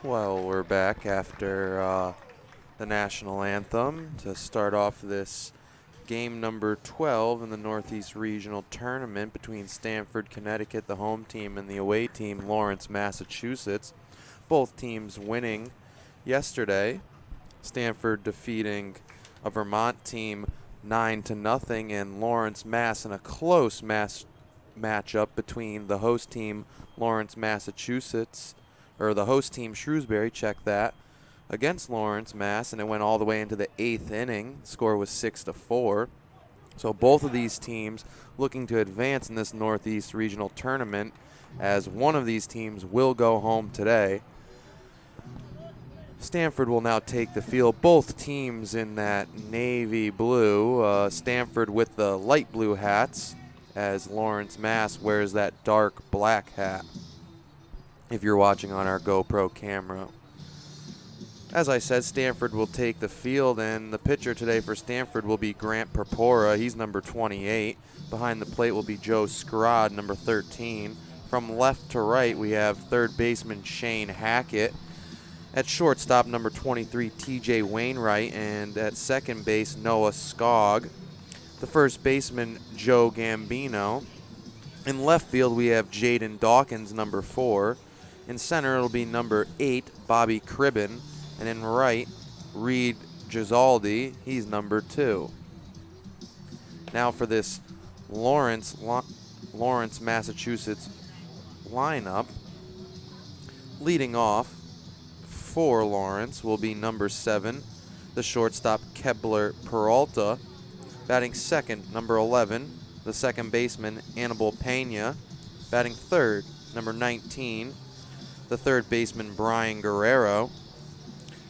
Well, we're back after the national anthem to start off this game number 12 in the Northeast Regional Tournament between Stamford, Connecticut, the home team, and the away team, Lawrence, Massachusetts. Both teams winning yesterday. Stamford defeating a Vermont team 9-0, and Lawrence, Mass in a close matchup between the host team, Lawrence, Massachusetts, or the host team, Shrewsbury, check that, against Lawrence, Mass, and it went all the way into the 8th inning. The score was 6-4. So both of these teams looking to advance in this Northeast Regional Tournament, as one of these teams will go home today. Stamford will now take the field. Both teams in that navy blue. Stamford with the light blue hats, as Lawrence, Mass wears that dark black hat, if you're watching on our GoPro camera. As I said, Stamford will take the field, and the pitcher today for Stamford will be Grant Purpura. He's number 28. Behind the plate will be Joe Scrod, number 13. From left to right, we have third baseman Shane Hackett. At shortstop, number 23, TJ Wainwright, and at second base, Noah Skog. The first baseman, Joe Gambino. In left field, we have Jaden Dawkins, number 4. In center, it'll be number 8, Bobby Cribben. And in right, Reed Gisaldi, he's number 2. Now for this Lawrence, Massachusetts lineup. Leading off for Lawrence will be number 7, the shortstop Kebler Peralta. Batting second, number 11, the second baseman Anibal Pena. Batting third, number 19, the third baseman Brian Guerrero.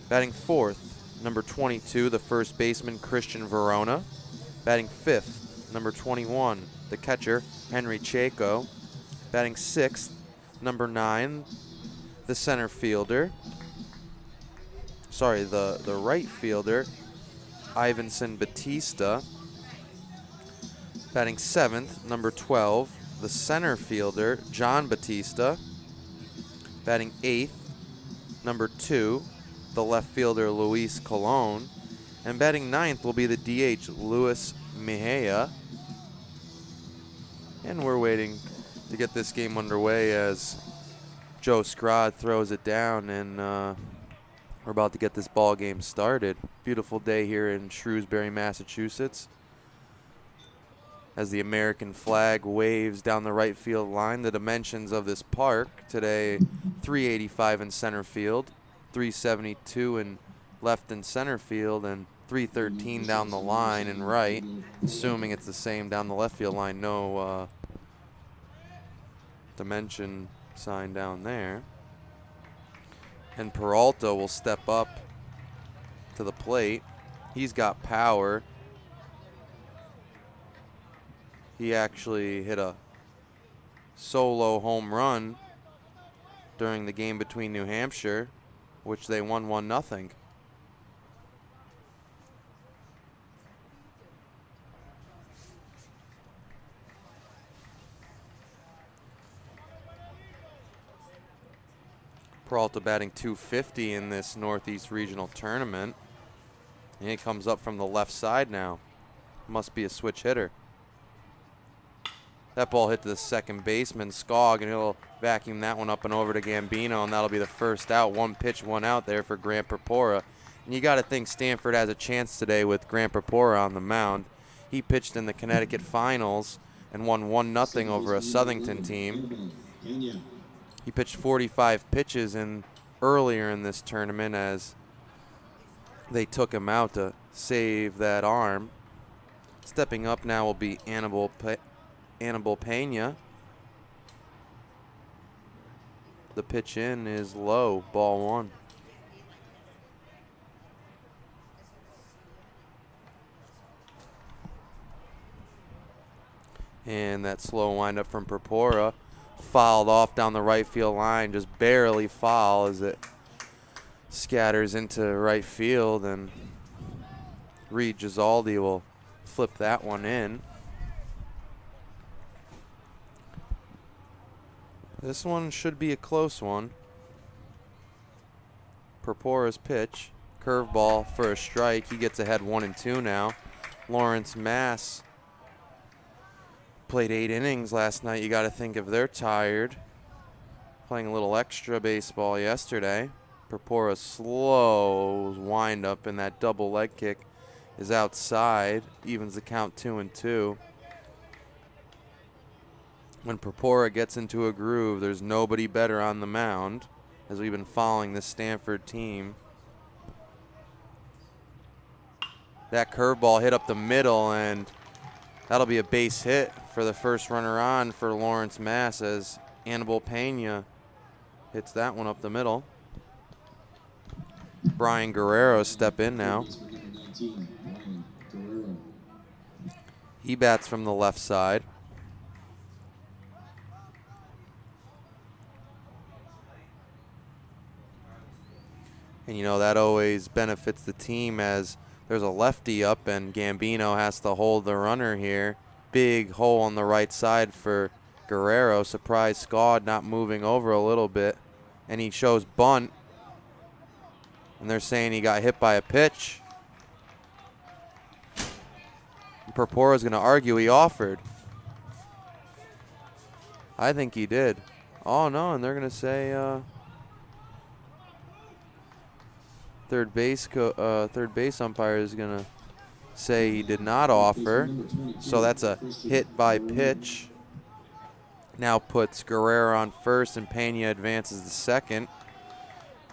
Batting fourth, number 22, the first baseman Christian Verona. Batting fifth, number 21, the catcher Henry Chaco. Batting sixth, number 9, the center fielder. The right fielder, Ivanson Batista. Batting seventh, number 12, the center fielder, John Batista. Batting eighth, number 2, the left fielder, Luis Colon. And batting ninth will be the DH, Luis Mejia. And we're waiting to get this game underway as Joe Scrod throws it down, and we're about to get this ball game started. Beautiful day here in Shrewsbury, Massachusetts, as the American flag waves down the right field line. The dimensions of this park today: 385 in center field, 372 in left and center field, and 313 down the line and right, assuming it's the same down the left field line. No dimension sign down there. And Peralta will step up to the plate. He's got power. He actually hit a solo home run during the game between New Hampshire, which they won 1-0. Peralta batting .250 in this Northeast Regional Tournament. And he comes up from the left side now. Must be a switch hitter. That ball hit to the second baseman, Skog, and he'll vacuum that one up and over to Gambino, and that'll be the first out. One pitch, one out there for Grant Purpura. And you got to think Stamford has a chance today with Grant Purpura on the mound. He pitched in the Connecticut Finals and won 1-0 over a Southington team. He pitched 45 pitches earlier in this tournament as they took him out to save that arm. Stepping up now will be Anibal Pena. The pitch in is low, ball 1. And that slow windup from Purpura, fouled off down the right field line, just barely foul as it scatters into right field, and Reed Gisaldi will flip that one in. This one should be a close one. Purpora's pitch. Curveball for a strike. He gets ahead 1-2 now. Lawrence Mass played 8 innings last night. You got to think if they're tired. Playing a little extra baseball yesterday. Purpora's slow wind up, and that double leg kick is outside. Evens the count 2-2. When Purpora gets into a groove, there's nobody better on the mound, as we've been following this Stamford team. That curveball hit up the middle, and that'll be a base hit for the first runner on for Lawrence Mass as Anibal Pena hits that one up the middle. Brian Guerrero step in now. He bats from the left side. And you know, that always benefits the team as there's a lefty up and Gambino has to hold the runner here. Big hole on the right side for Guerrero. Surprise Scott not moving over a little bit. And he shows bunt. And they're saying he got hit by a pitch. Purpora's going to argue he offered. I think he did. Oh, no, and they're going to say third base umpire is going to say he did not offer. So that's a hit by pitch. Now puts Guerrero on first, and Pena advances to second.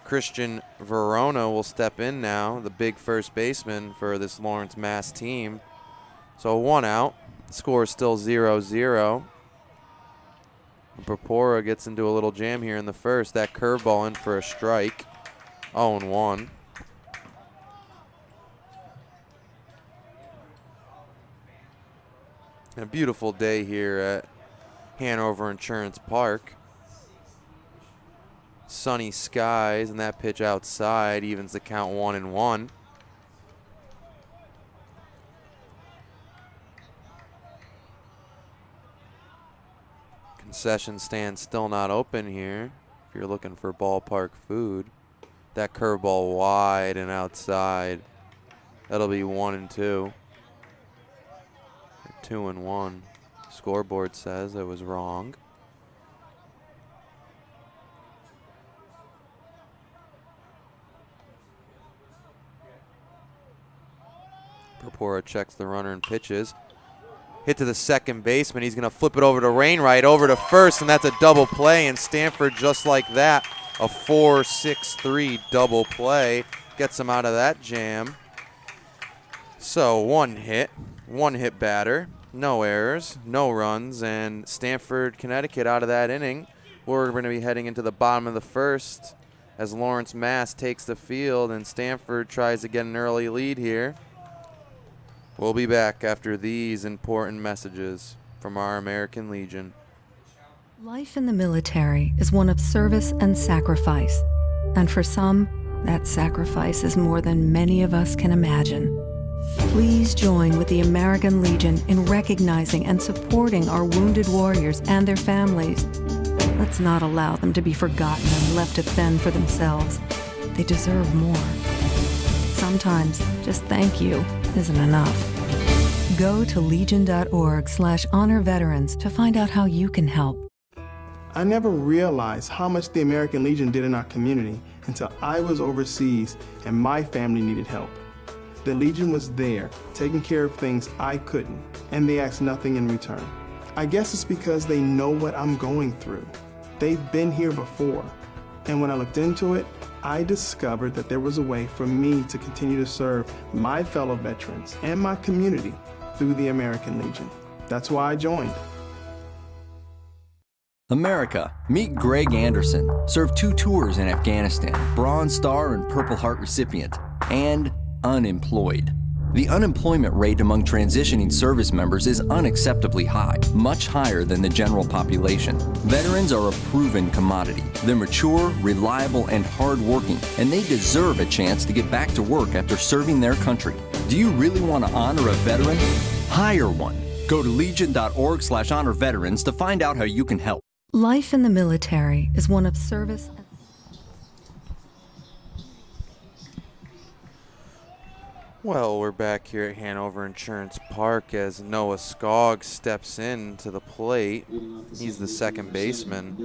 Christian Verona will step in now, the big first baseman for this Lawrence Mass team. So 1 out. Score is still 0-0. Purpora gets into a little jam here in the first. That curveball in for a strike. 0-1. A beautiful day here at Hanover Insurance Park. Sunny skies, and that pitch outside evens the count 1-1. Concession stand still not open here if you're looking for ballpark food. That curveball wide and outside. That'll be 1-2. 2-1. Scoreboard says I was wrong. Purpora checks the runner and pitches. Hit to the second baseman. He's going to flip it over to Wainwright, over to first, and that's a double play. And Stamford, just like that, a 4-6-3 double play. Gets him out of that jam. So one hit batter, no errors, no runs, and Stamford, Connecticut out of that inning. We're going to be heading into the bottom of the first as Lawrence Mass takes the field and Stamford tries to get an early lead here. We'll be back after these important messages from our American Legion. Life in the military is one of service and sacrifice. And for some, that sacrifice is more than many of us can imagine. Please join with the American Legion in recognizing and supporting our wounded warriors and their families. Let's not allow them to be forgotten and left to fend for themselves. They deserve more. Sometimes just thank you isn't enough. Go to legion.org/honor veterans to find out how you can help. I never realized how much the American Legion did in our community until I was overseas and my family needed help. The Legion was there, taking care of things I couldn't, and they asked nothing in return. I guess it's because they know what I'm going through. They've been here before, and when I looked into it, I discovered that there was a way for me to continue to serve my fellow veterans and my community through the American Legion. That's why I joined. America, meet Greg Anderson, served 2 tours in Afghanistan, Bronze Star and Purple Heart recipient, and unemployed. The unemployment rate among transitioning service members is unacceptably high, much higher than the general population. Veterans are a proven commodity. They're mature, reliable, and hardworking, and they deserve a chance to get back to work after serving their country. Do you really want to honor a veteran? Hire one. Go to legion.org/honor veterans to find out how you can help. Life in the military is one of service. Well, we're back here at Hanover Insurance Park as Noah Skog steps in to the plate. He's the second baseman.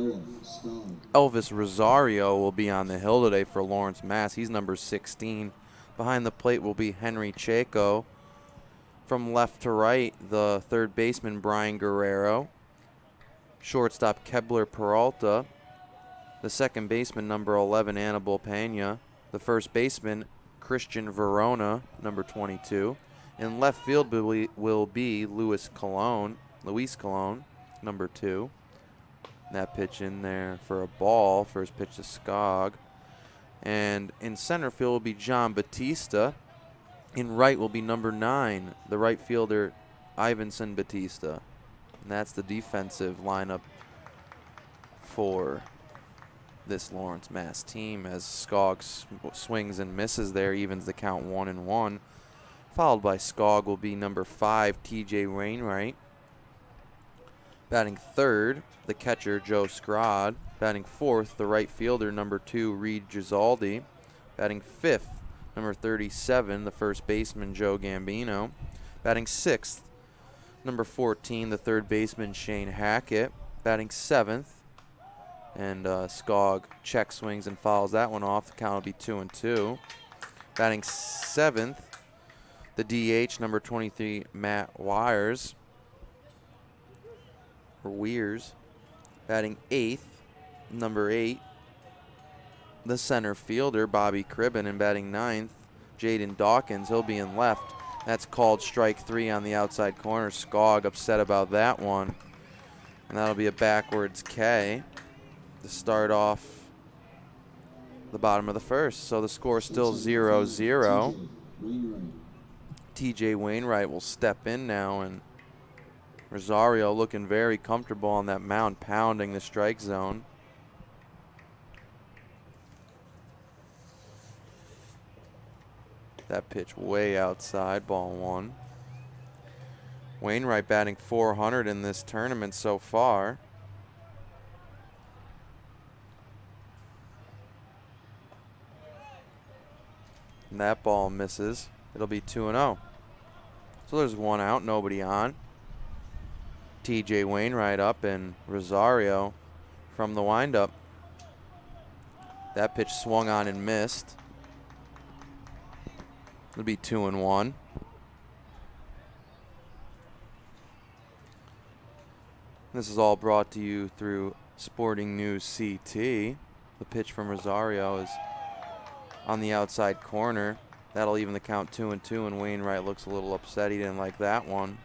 Elvis Rosario will be on the hill today for Lawrence, Mass. He's number 16. Behind the plate will be Henry Chaco. From left to right, the third baseman, Brian Guerrero. Shortstop, Kebler Peralta. The second baseman, number 11, Anibal Pena. The first baseman, Christian Verona, number 22. In left field will be Luis Colon, number 2. That pitch in there for a ball, first pitch to Skog. And in center field will be John Batista. In right will be number 9, the right fielder, Ivanson Batista. And that's the defensive lineup for this Lawrence, Mass team as Skog swings and misses there, evens the count 1-1. Followed by Skog will be number 5, T.J. Wainwright. Batting third, the catcher, Joe Scrod. Batting fourth, the right fielder, number 2, Reed Gisaldi. Batting fifth, number 37, the first baseman, Joe Gambino. Batting sixth, number 14, the third baseman, Shane Hackett. Batting seventh, and Skog check swings and fouls that one off. The count will be 2-2. Batting seventh, the DH, number 23, Matt Weirs. Batting eighth, number 8, the center fielder, Bobby Cribben. And batting ninth, Jaden Dawkins. He'll be in left. That's called strike 3 on the outside corner. Skog upset about that one. And that'll be a backwards K to start off the bottom of the first. So the score is still 0-0. T.J. Wainwright will step in now, and Rosario looking very comfortable on that mound, pounding the strike zone. That pitch way outside, ball 1. Wainwright batting .400 in this tournament so far. And that ball misses. It'll be 2-0. So there's one out, nobody on. T.J. Wainwright up and Rosario from the windup. That pitch swung on and missed. It'll be 2-1. This is all brought to you through Sporting News CT. The pitch from Rosario is on the outside corner. That'll even the count 2-2, and Wainwright looks a little upset. He didn't like that one.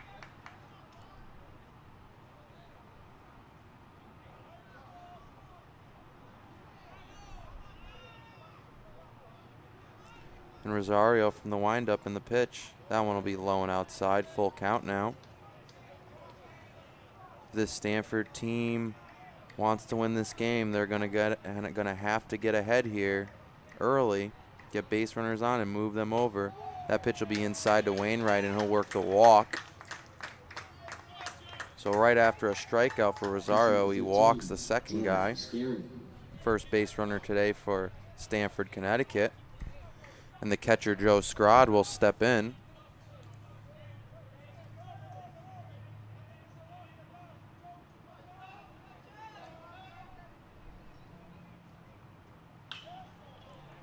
And Rosario from the windup in the pitch. That one will be low and outside, full count now. This Stamford team wants to win this game. They're gonna have to get ahead here early, get base runners on and move them over. That pitch will be inside to Wainwright, and he'll work the walk. So right after a strikeout for Rosario, he walks the second guy. First base runner today for Stamford, Connecticut. And the catcher, Joe Scrod, will step in.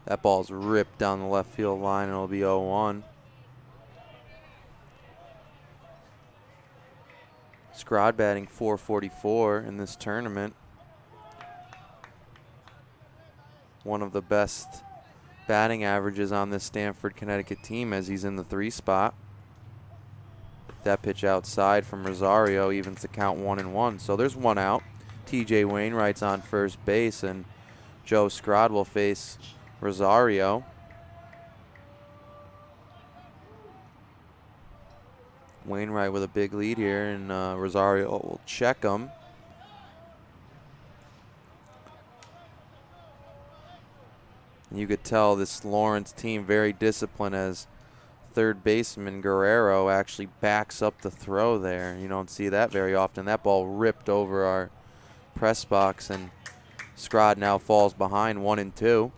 That ball's ripped down the left field line, and it'll be 0-1. Scrod batting .444 in this tournament. One of the best batting averages on this Stamford, Connecticut team, as he's in the 3 spot. That pitch outside from Rosario evens the count 1-1. So there's one out. T.J. Wainwright's on first base, and Joe Scrod will face Rosario. Wainwright with a big lead here, and Rosario will check him. And you could tell this Lawrence team very disciplined, as third baseman Guerrero actually backs up the throw there. You don't see that very often. That ball ripped over our press box, and Scrod now falls behind 1-2.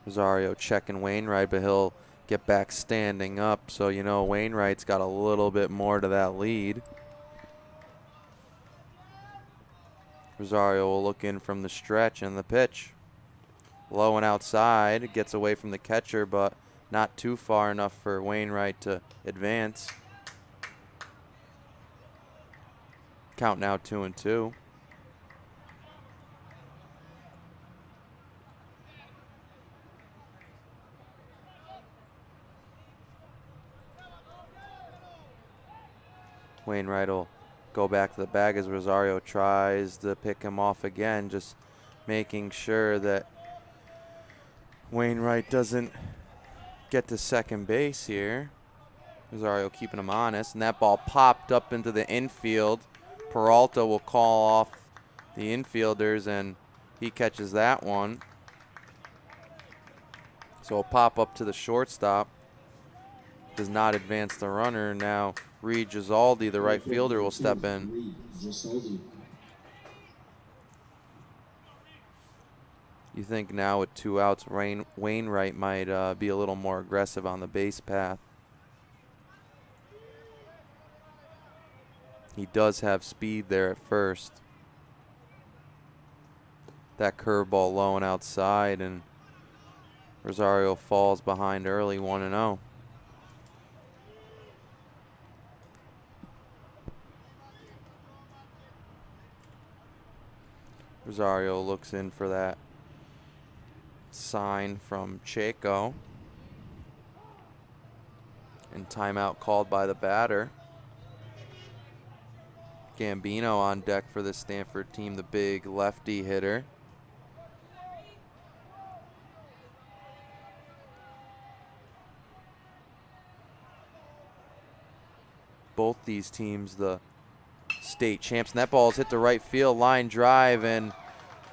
Rosario checking Wainwright, but he'll get back standing up. So, you know, Wainwright's got a little bit more to that lead. Rosario will look in from the stretch and the pitch. Low and outside. Gets away from the catcher, but not too far enough for Wainwright to advance. Count now 2-2. Wainwright will go back to the bag as Rosario tries to pick him off again, just making sure that Wainwright doesn't get to second base here. Rosario keeping him honest, and that ball popped up into the infield. Peralta will call off the infielders, and he catches that one. So it'll pop up to the shortstop. Does not advance the runner. Now Reed Gisaldi, the right fielder, will step in. You think now with 2 outs, Wainwright might be a little more aggressive on the base path. He does have speed there at first. That curveball low and outside, and Rosario falls behind early, 1-0. Rosario looks in for that sign from Chaco. And timeout called by the batter. Gambino on deck for the Stamford team, the big lefty hitter. Both these teams, the state champs. And that ball is hit the right field line drive, and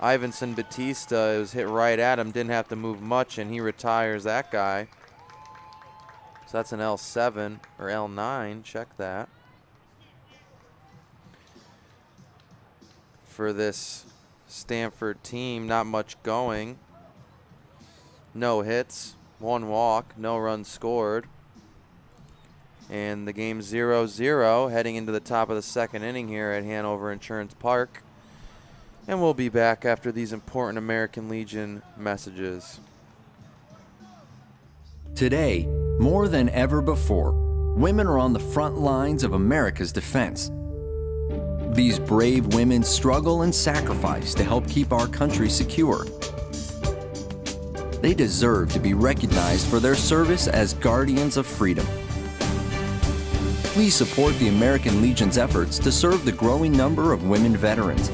Ivanson Batista was hit right at him. Didn't have to move much, and he retires that guy. So that's an L7 or L9. Check that. For this Stamford team, not much going. No hits, 1 walk, no runs scored. And the game's 0-0 heading into the top of the second inning here at Hanover Insurance Park. And we'll be back after these important American Legion messages. Today, more than ever before, women are on the front lines of America's defense. These brave women struggle and sacrifice to help keep our country secure. They deserve to be recognized for their service as guardians of freedom. Please support the American Legion's efforts to serve the growing number of women veterans.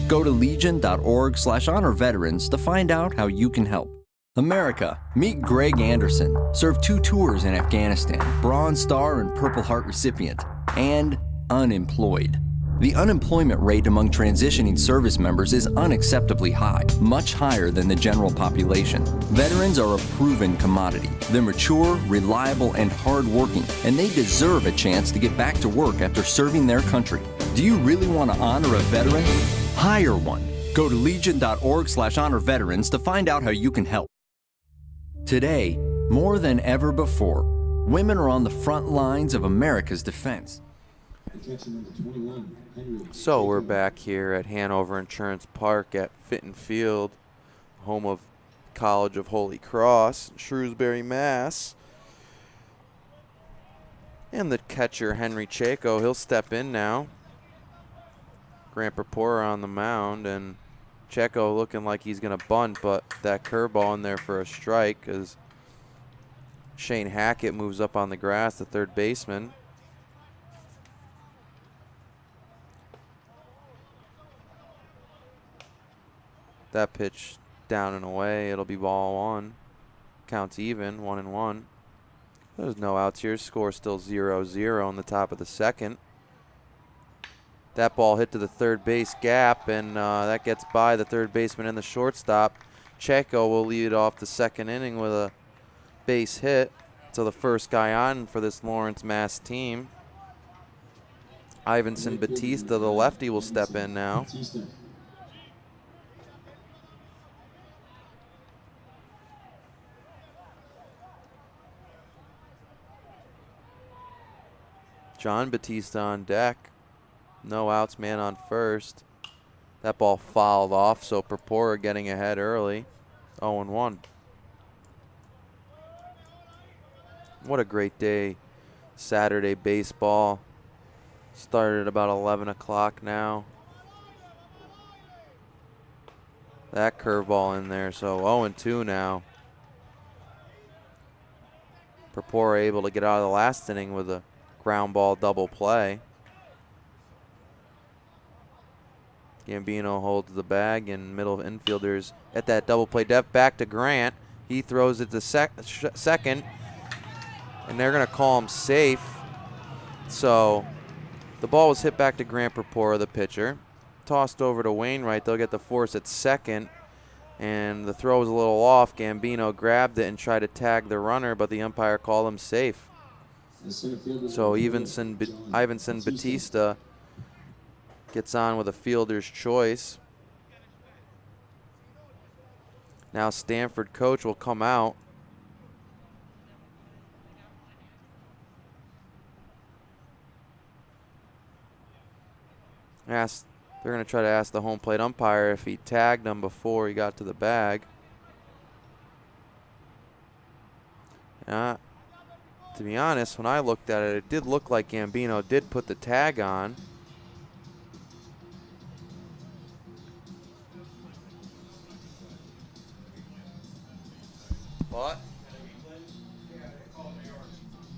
Go to legion.org/honor veterans to find out how you can help. America, meet Greg Anderson, served 2 tours in Afghanistan, Bronze Star and Purple Heart recipient, and unemployed. The unemployment rate among transitioning service members is unacceptably high, much higher than the general population. Veterans are a proven commodity. They're mature, reliable, and hardworking, and they deserve a chance to get back to work after serving their country. Do you really want to honor a veteran? Hire one. Go to legion.org/honor veterans to find out how you can help. Today, more than ever before, women are on the front lines of America's defense. So we're back here at Hanover Insurance Park at Fitton Field, home of College of Holy Cross, Shrewsbury, Mass. And the catcher, Henry Chaco, he'll step in now. Grant Purpura on the mound, and Chaco looking like he's going to bunt, but that curveball in there for a strike as Shane Hackett moves up on the grass, the third baseman. That pitch down and away. It'll be ball 1. Counts even, 1-1. There's no outs here. Score still 0-0 on the top of the second. That ball hit to the third base gap, and that gets by the third baseman and the shortstop. Chaco will lead off the second inning with a base hit. So the first guy on for this Lawrence, Mass team. Ivanson Batista, the lefty, will step in now. John Batista on deck. No outs, man on first. That ball fouled off, so Purpura getting ahead early. 0-1. What a great day. Saturday baseball. Started at about 11 o'clock now. That curveball in there, so 0-2 now. Purpura able to get out of the last inning with a ground ball double play. Gambino holds the bag, and middle infielders at that double play depth. Back to Grant. He throws it to second, and they're going to call him safe. So the ball was hit back to Grant Purpura, the pitcher. Tossed over to Wainwright. They'll get the force at second, and the throw was a little off. Gambino grabbed it and tried to tag the runner, but the umpire called him safe. So Ivanson Batista gets on with a fielder's choice. Now Stamford coach will come out. They're going to try to ask the home plate umpire if he tagged him before he got to the bag. To be honest, when I looked at it, it did look like Gambino did put the tag on. What?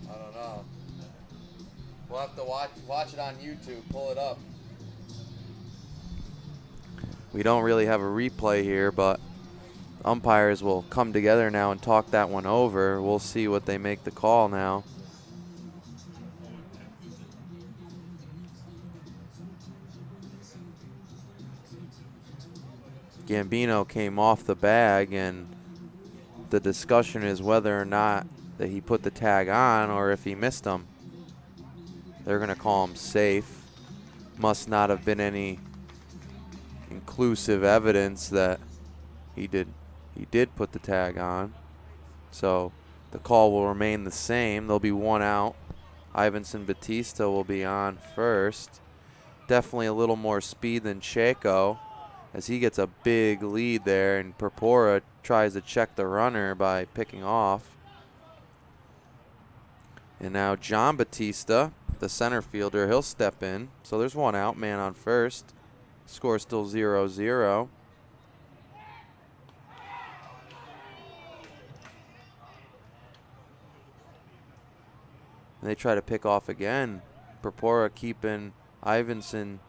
I don't know. We'll have to watch it on YouTube. Pull it up. We don't really have a replay here, but umpires will come together now and talk that one over. We'll see what they make the call now. Gambino came off the bag, and the discussion is whether or not that he put the tag on or if he missed him. They're going to call him safe. Must not have been any inclusive evidence that he did put the tag on. So the call will remain the same. There'll be one out. Ivanson Batista will be on first. Definitely a little more speed than Chaco, as he gets a big lead there, and Purpura tries to check the runner by picking off. And now John Batista, the center fielder, he'll step in. So there's one out, man on first. Score still 0-0. And they try to pick off again. Purpura keeping Ivanson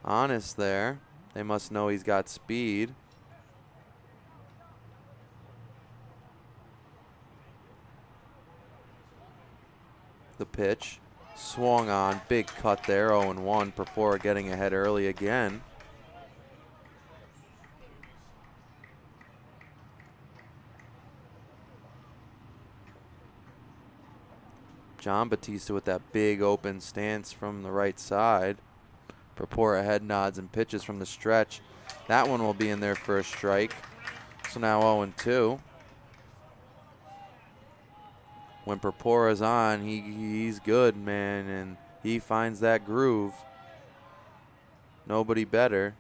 honest there. They must know he's got speed. The pitch swung on. Big cut there. 0-1. Purpura getting ahead early again. John Batista with that big open stance from the right side. Purpura head nods and pitches from the stretch. That one will be in there for a strike. So now 0-2. When Purpura's on, he's good, man, and he finds that groove. Nobody better.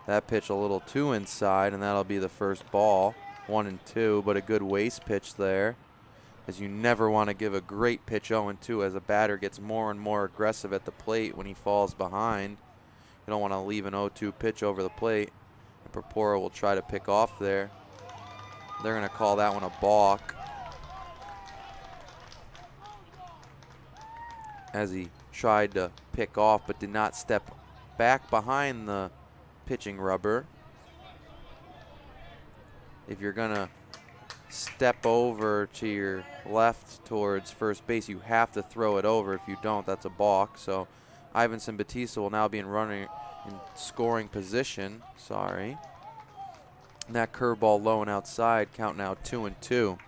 That pitch a little too inside, and that'll be the first ball. 1-2, but a good waste pitch there, as you never want to give a great pitch 0-2 as a batter gets more and more aggressive at the plate when he falls behind. You don't want to leave an 0-2 pitch over the plate. And Purpura will try to pick off there. They're going to call that one a balk, as he tried to pick off but did not step back behind the pitching rubber. If you're going to step over to your left towards first base, you have to throw it over. If you don't, that's a balk. So Ivanson Batista will now be in scoring position. Sorry. And that curveball low and outside, count now 2-2.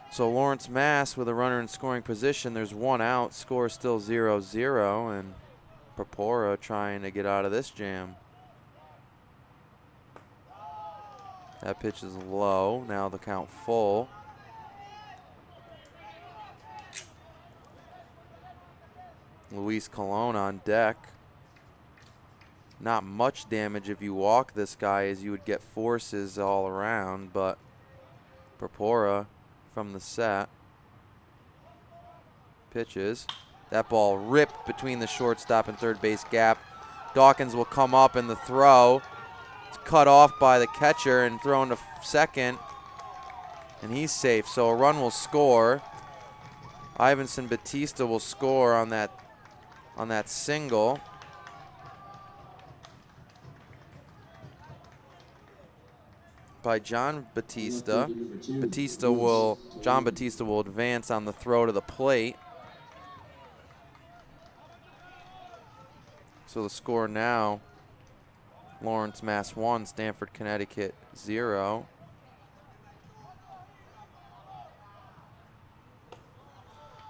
So Lawrence, Mass with a runner in scoring position. There's one out. Score still 0-0, and Purpura trying to get out of this jam. That pitch is low. Now the count full. Luis Colon on deck. Not much damage if you walk this guy, as you would get forces all around, but Purpura from the set. Pitches. That ball ripped between the shortstop and third base gap. Dawkins will come up, and the throw. It's cut off by the catcher and thrown to second, and he's safe. So a run will score. Ivanson Batista will score on that single. By John Batista. John Batista will advance on the throw to the plate. So the score now, Lawrence, Mass 1, Stamford, Connecticut 0.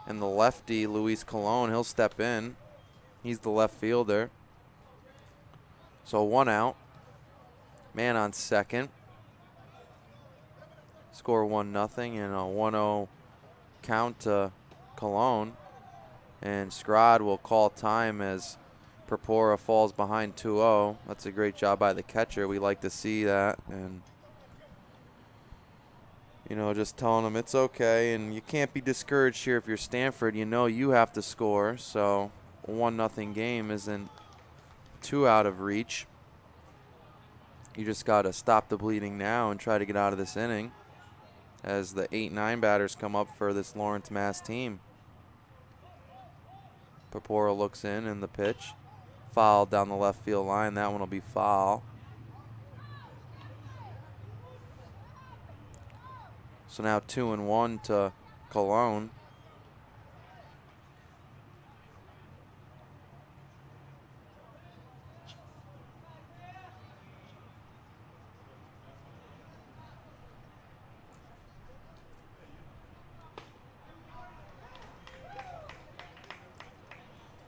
And the lefty, Luis Colon, he'll step in. He's the left fielder. So 1 out. Man on second. Score 1-0 and a 1-0 count to Colon. And Scrod will call time as Purpura falls behind 2-0. That's a great job by the catcher. We like to see that. And, you know, just telling him it's okay. And you can't be discouraged here if you're Stamford. You know you have to score. So a 1-0 game isn't too out of reach. You just got to stop the bleeding now and try to get out of this inning as the 8-9 batters come up for this Lawrence Mass team. Purpura looks in the pitch. Foul down the left field line. That one will be foul. So now 2-1 to Colon.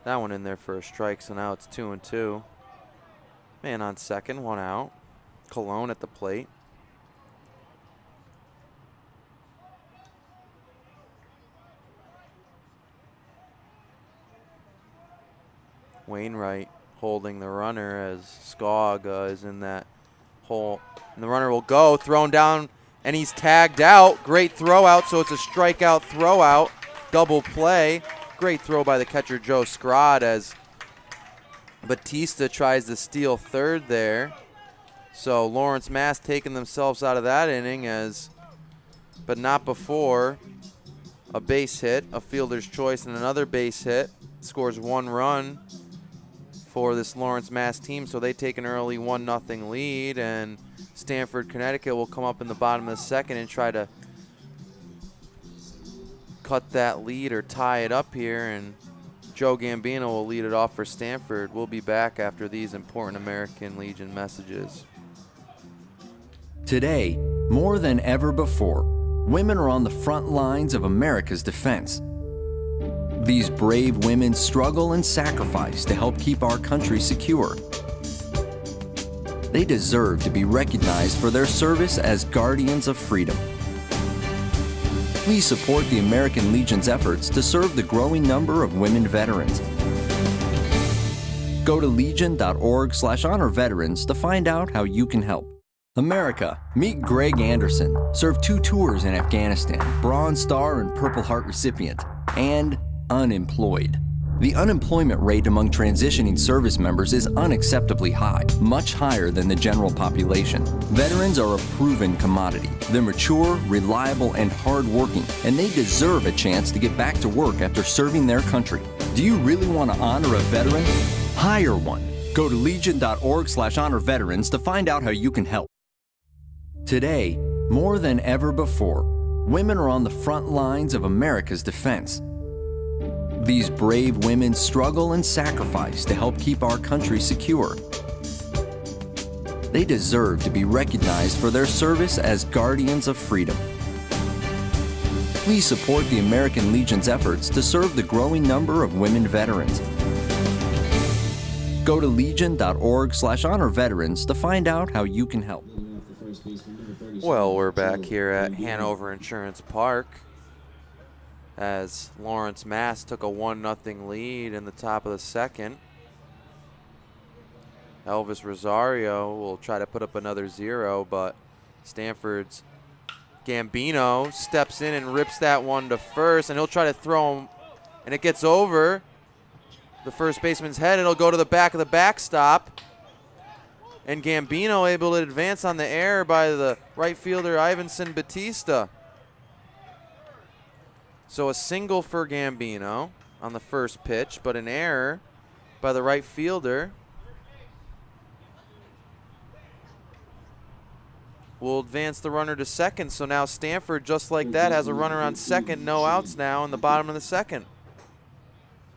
That one in there for a strike, so now it's 2-2. Man on second, 1 out. Colon at the plate. Wainwright holding the runner as Skog is in that hole. And the runner will go, thrown down, and he's tagged out. Great throw out, so it's a strikeout throw out. Double play. Great throw by the catcher, Joe Scrod, as Batista tries to steal third there. So Lawrence Mass taking themselves out of that inning, but not before a base hit, a fielder's choice, and another base hit. Scores 1 run for this Lawrence Mass team, so they take an early 1-0 lead, and Stamford, Connecticut will come up in the bottom of the second and try to cut that lead or tie it up here, and Joe Gambino will lead it off for Stamford. We'll be back after these important American Legion messages. Today, more than ever before, women are on the front lines of America's defense. These brave women struggle and sacrifice to help keep our country secure. They deserve to be recognized for their service as guardians of freedom. Please support the American Legion's efforts to serve the growing number of women veterans. Go to legion.org/honor veterans to find out how you can help. America, meet Greg Anderson, served 2 tours in Afghanistan, Bronze Star and Purple Heart recipient, and unemployed. The unemployment rate among transitioning service members is unacceptably high, much higher than the general population. Veterans are a proven commodity. They're mature, reliable, and hardworking, and they deserve a chance to get back to work after serving their country. Do you really want to honor a veteran? Hire one. Go to legion.org/honor veterans to find out how you can help. Today, more than ever before, women are on the front lines of America's defense. These brave women struggle and sacrifice to help keep our country secure. They deserve to be recognized for their service as guardians of freedom. Please support the American Legion's efforts to serve the growing number of women veterans. Go to legion.org/honor veterans to find out how you can help. Well, we're back here at Hanover Insurance Park. as Lawrence Mass took a 1-0 lead in the top of the second. Elvis Rosario will try to put up another 0, but Stamford's Gambino steps in and rips that one to first, and he'll try to throw him, and it gets over the first baseman's head. It'll go to the back of the backstop, and Gambino able to advance on the error by the right fielder Ivanson Batista. So a single for Gambino on the first pitch, but an error by the right fielder will advance the runner to second. So now Stamford, just like that, has a runner on second, no outs now in the bottom of the second.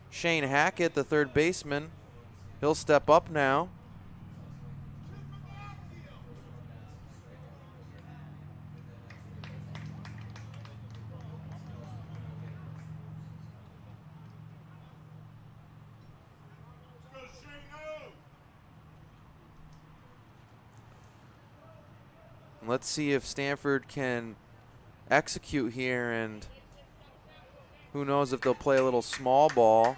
Shane Hackett, the third baseman, he'll step up now. Let's see if Stamford can execute here, and who knows if they'll play a little small ball.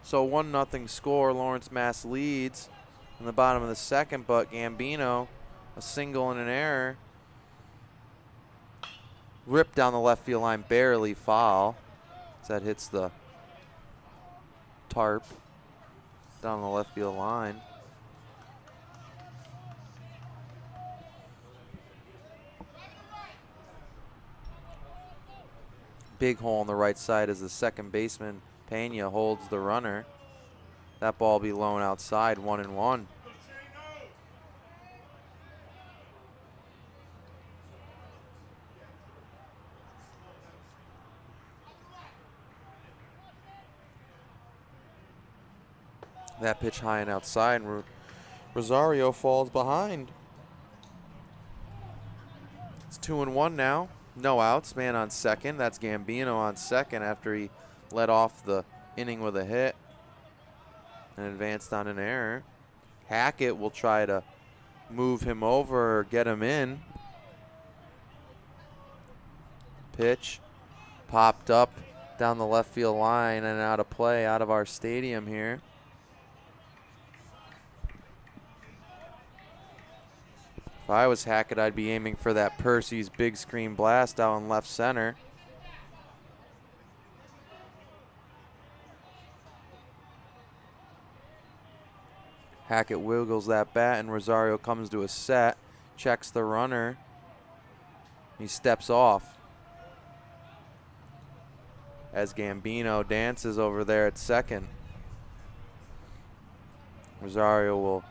So 1-0 score. Lawrence Mass leads in the bottom of the second, but Gambino, a single and an error. Ripped down the left field line, barely foul. As that hits the tarp down the left field line. Big hole on the right side as the second baseman, Pena, holds the runner. That ball will be low outside, 1-1. That pitch high and outside, and Rosario falls behind. It's 2-1 now. No outs, man on second. That's Gambino on second after he led off the inning with a hit and advanced on an error. Hackett will try to move him over or get him in. Pitch popped up down the left field line and out of play, out of our stadium here. If I was Hackett, I'd be aiming for that Percy's big screen blast out in left center. Hackett wiggles that bat, and Rosario comes to a set, checks the runner. He steps off as Gambino dances over there at second. Rosario will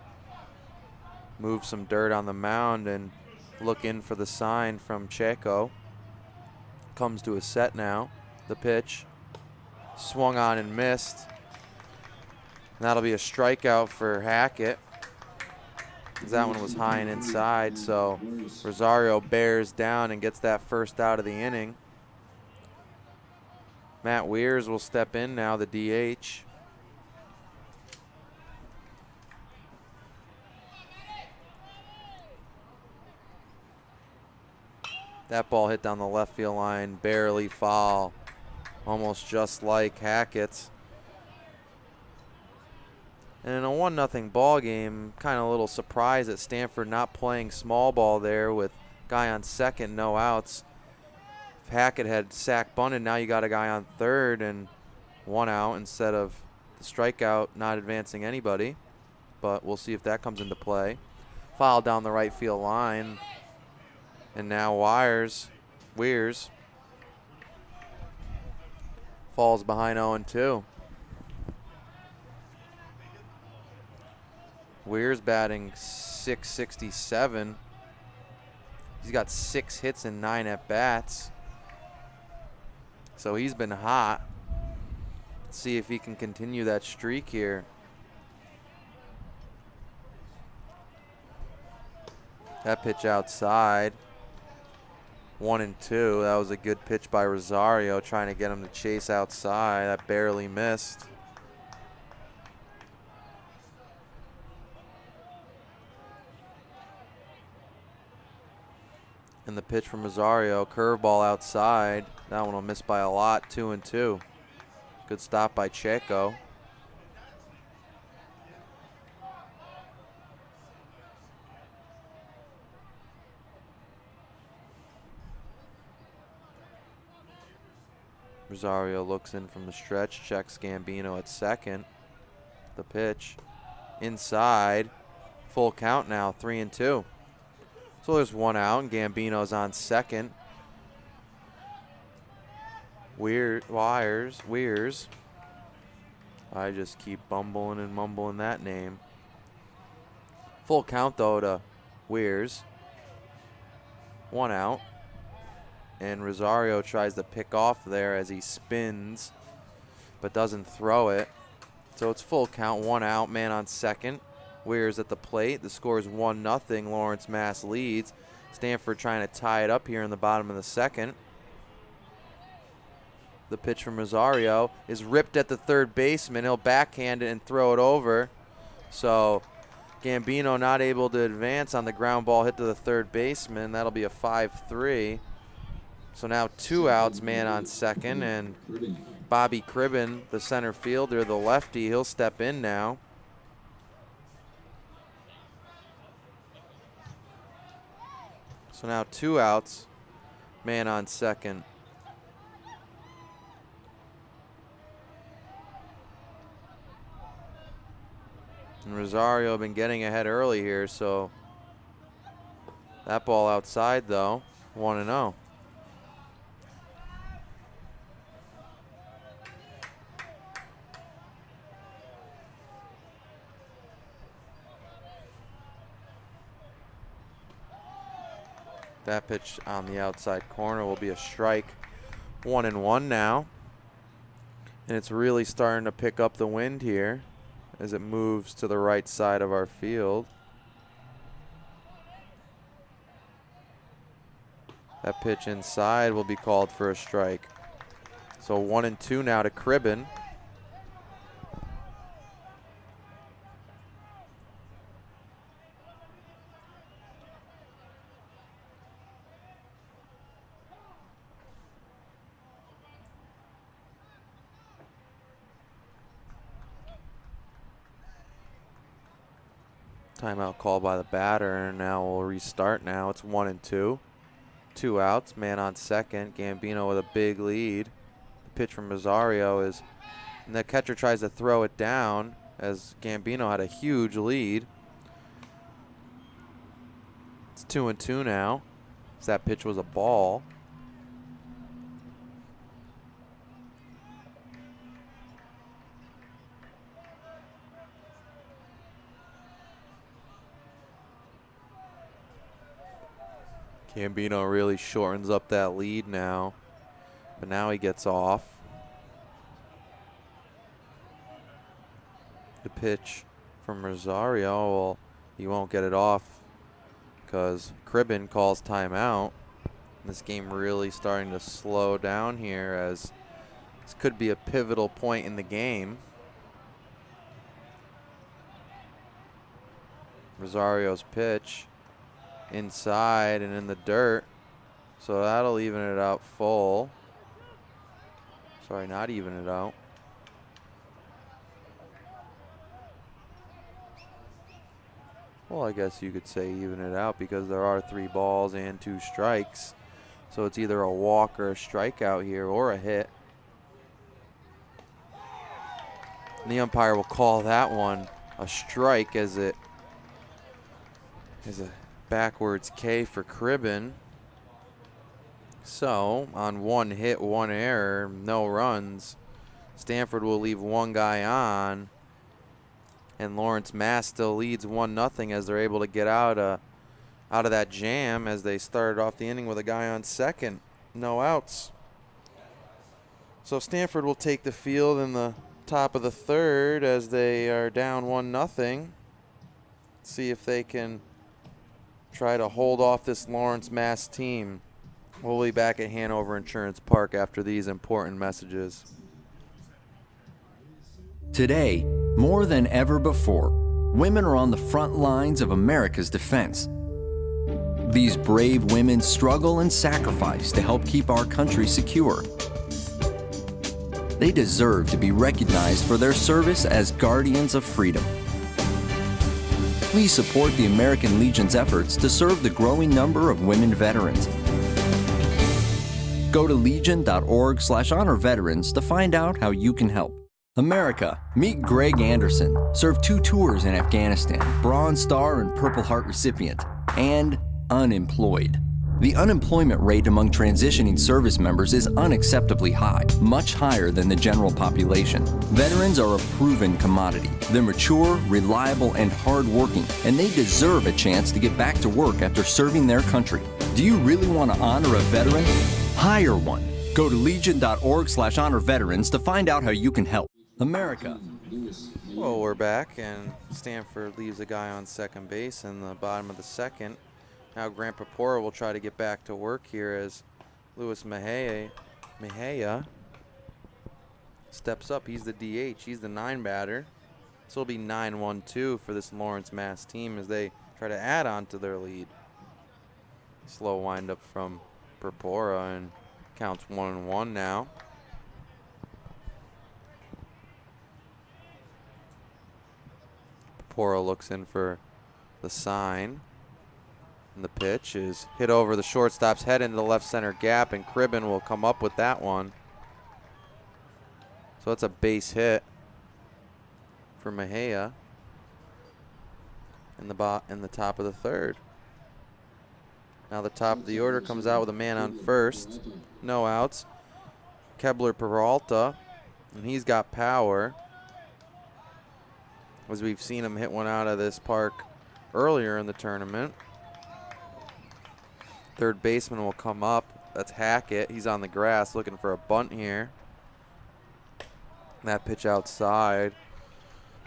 move some dirt on the mound and look in for the sign from Checo. Comes to a set now. The pitch swung on and missed. And that'll be a strikeout for Hackett, because that one was high and inside. So Rosario bears down and gets that first out of the inning. Matt Weirs will step in now, the DH. That ball hit down the left field line, barely foul, almost just like Hackett's. And in a 1-0 ball game, kind of a little surprised at Stamford not playing small ball there with guy on second, no outs. If Hackett had sack bunted, now you got a guy on third and 1 out instead of the strikeout not advancing anybody. But we'll see if that comes into play. Foul down the right field line. And now Weirs falls behind 0-2. Weirs batting .667. He's got 6 hits and 9 at-bats. So he's been hot. Let's see if he can continue that streak here. That pitch outside. 1-2. That was a good pitch by Rosario, trying to get him to chase outside. That barely missed. And the pitch from Rosario, curveball outside. That one will miss by a lot, 2-2. Good stop by Checo. Rosario looks in from the stretch, checks Gambino at second. The pitch inside, full count now, 3-2. So there's one out, and Gambino's on second. Weers. I just keep bumbling and mumbling that name. Full count though to Weers. One out. And Rosario tries to pick off there as he spins, but doesn't throw it. So it's full count, one out, man on second. Weir's at the plate. The score is 1-0. Lawrence Mass leads. Stamford trying to tie it up here in the bottom of the second. The pitch from Rosario is ripped at the third baseman. He'll backhand it and throw it over. So Gambino not able to advance on the ground ball hit to the third baseman. That'll be a 5-3. So now 2 outs, man on second, and Bobby Cribben, the center fielder, the lefty, he'll step in now. So now 2 outs, man on second. And Rosario been getting ahead early here, so that ball outside though, 1-0. That pitch on the outside corner will be a strike. 1-1 now. And it's really starting to pick up the wind here as it moves to the right side of our field. That pitch inside will be called for a strike. So 1-2 now to Cribben. Timeout called by the batter, and now we'll restart now. It's 1-2. 2 outs, man on second. Gambino with a big lead. The pitch from Rosario is, and the catcher tries to throw it down as Gambino had a huge lead. It's 2-2 now, as that pitch was a ball. Gambino really shortens up that lead now, but now he gets off. The pitch from Rosario, well, he won't get it off because Cribben calls timeout. This game really starting to slow down here as this could be a pivotal point in the game. Rosario's pitch. Inside and in the dirt, so that'll even it out full. Sorry, not even it out. Well, I guess you could say even it out because there are 3 balls and 2 strikes, so it's either a walk or a strikeout here or a hit. And the umpire will call that one a strike as it is a backwards K for Cribben. So on 1 hit, 1 error, no runs, Stamford will leave 1 guy on, and Lawrence Mass still leads 1-0 as they're able to get out of that jam as they started off the inning with a guy on second, no outs. So Stamford will take the field in the top of the third as they are down 1-0. See if they can try to hold off this Lawrence Mass team. We'll be back at Hanover Insurance Park after these important messages. Today, more than ever before, women are on the front lines of America's defense. These brave women struggle and sacrifice to help keep our country secure. They deserve to be recognized for their service as guardians of freedom. Please support the American Legion's efforts to serve the growing number of women veterans. Go to legion.org/honor veterans to find out how you can help. America, meet Greg Anderson, served 2 tours in Afghanistan, Bronze Star and Purple Heart recipient, and unemployed. The unemployment rate among transitioning service members is unacceptably high, much higher than the general population. Veterans are a proven commodity. They're mature, reliable, and hardworking, and they deserve a chance to get back to work after serving their country. Do you really want to honor a veteran? Hire one. Go to legion.org/honor veterans to find out how you can help. America. Well, we're back, and Stamford leaves a guy on second base in the bottom of the second. Now Grant Purpura will try to get back to work here as Luis Mejia steps up. He's the DH. He's the 9 batter. So it'll be 9-1-2 for this Lawrence Mass team as they try to add on to their lead. Slow windup from Purpura, and counts 1-1 now. Purpura looks in for the sign. And the pitch is hit over the shortstop's head into the left center gap, and Cribben will come up with that one. So it's a base hit for Mejia in the top of the third. Now the top of the order comes out with a man on first. No outs. Kebler Peralta, and he's got power, as we've seen him hit one out of this park earlier in the tournament. Third baseman will come up. That's Hackett. He's on the grass looking for a bunt here. That pitch outside.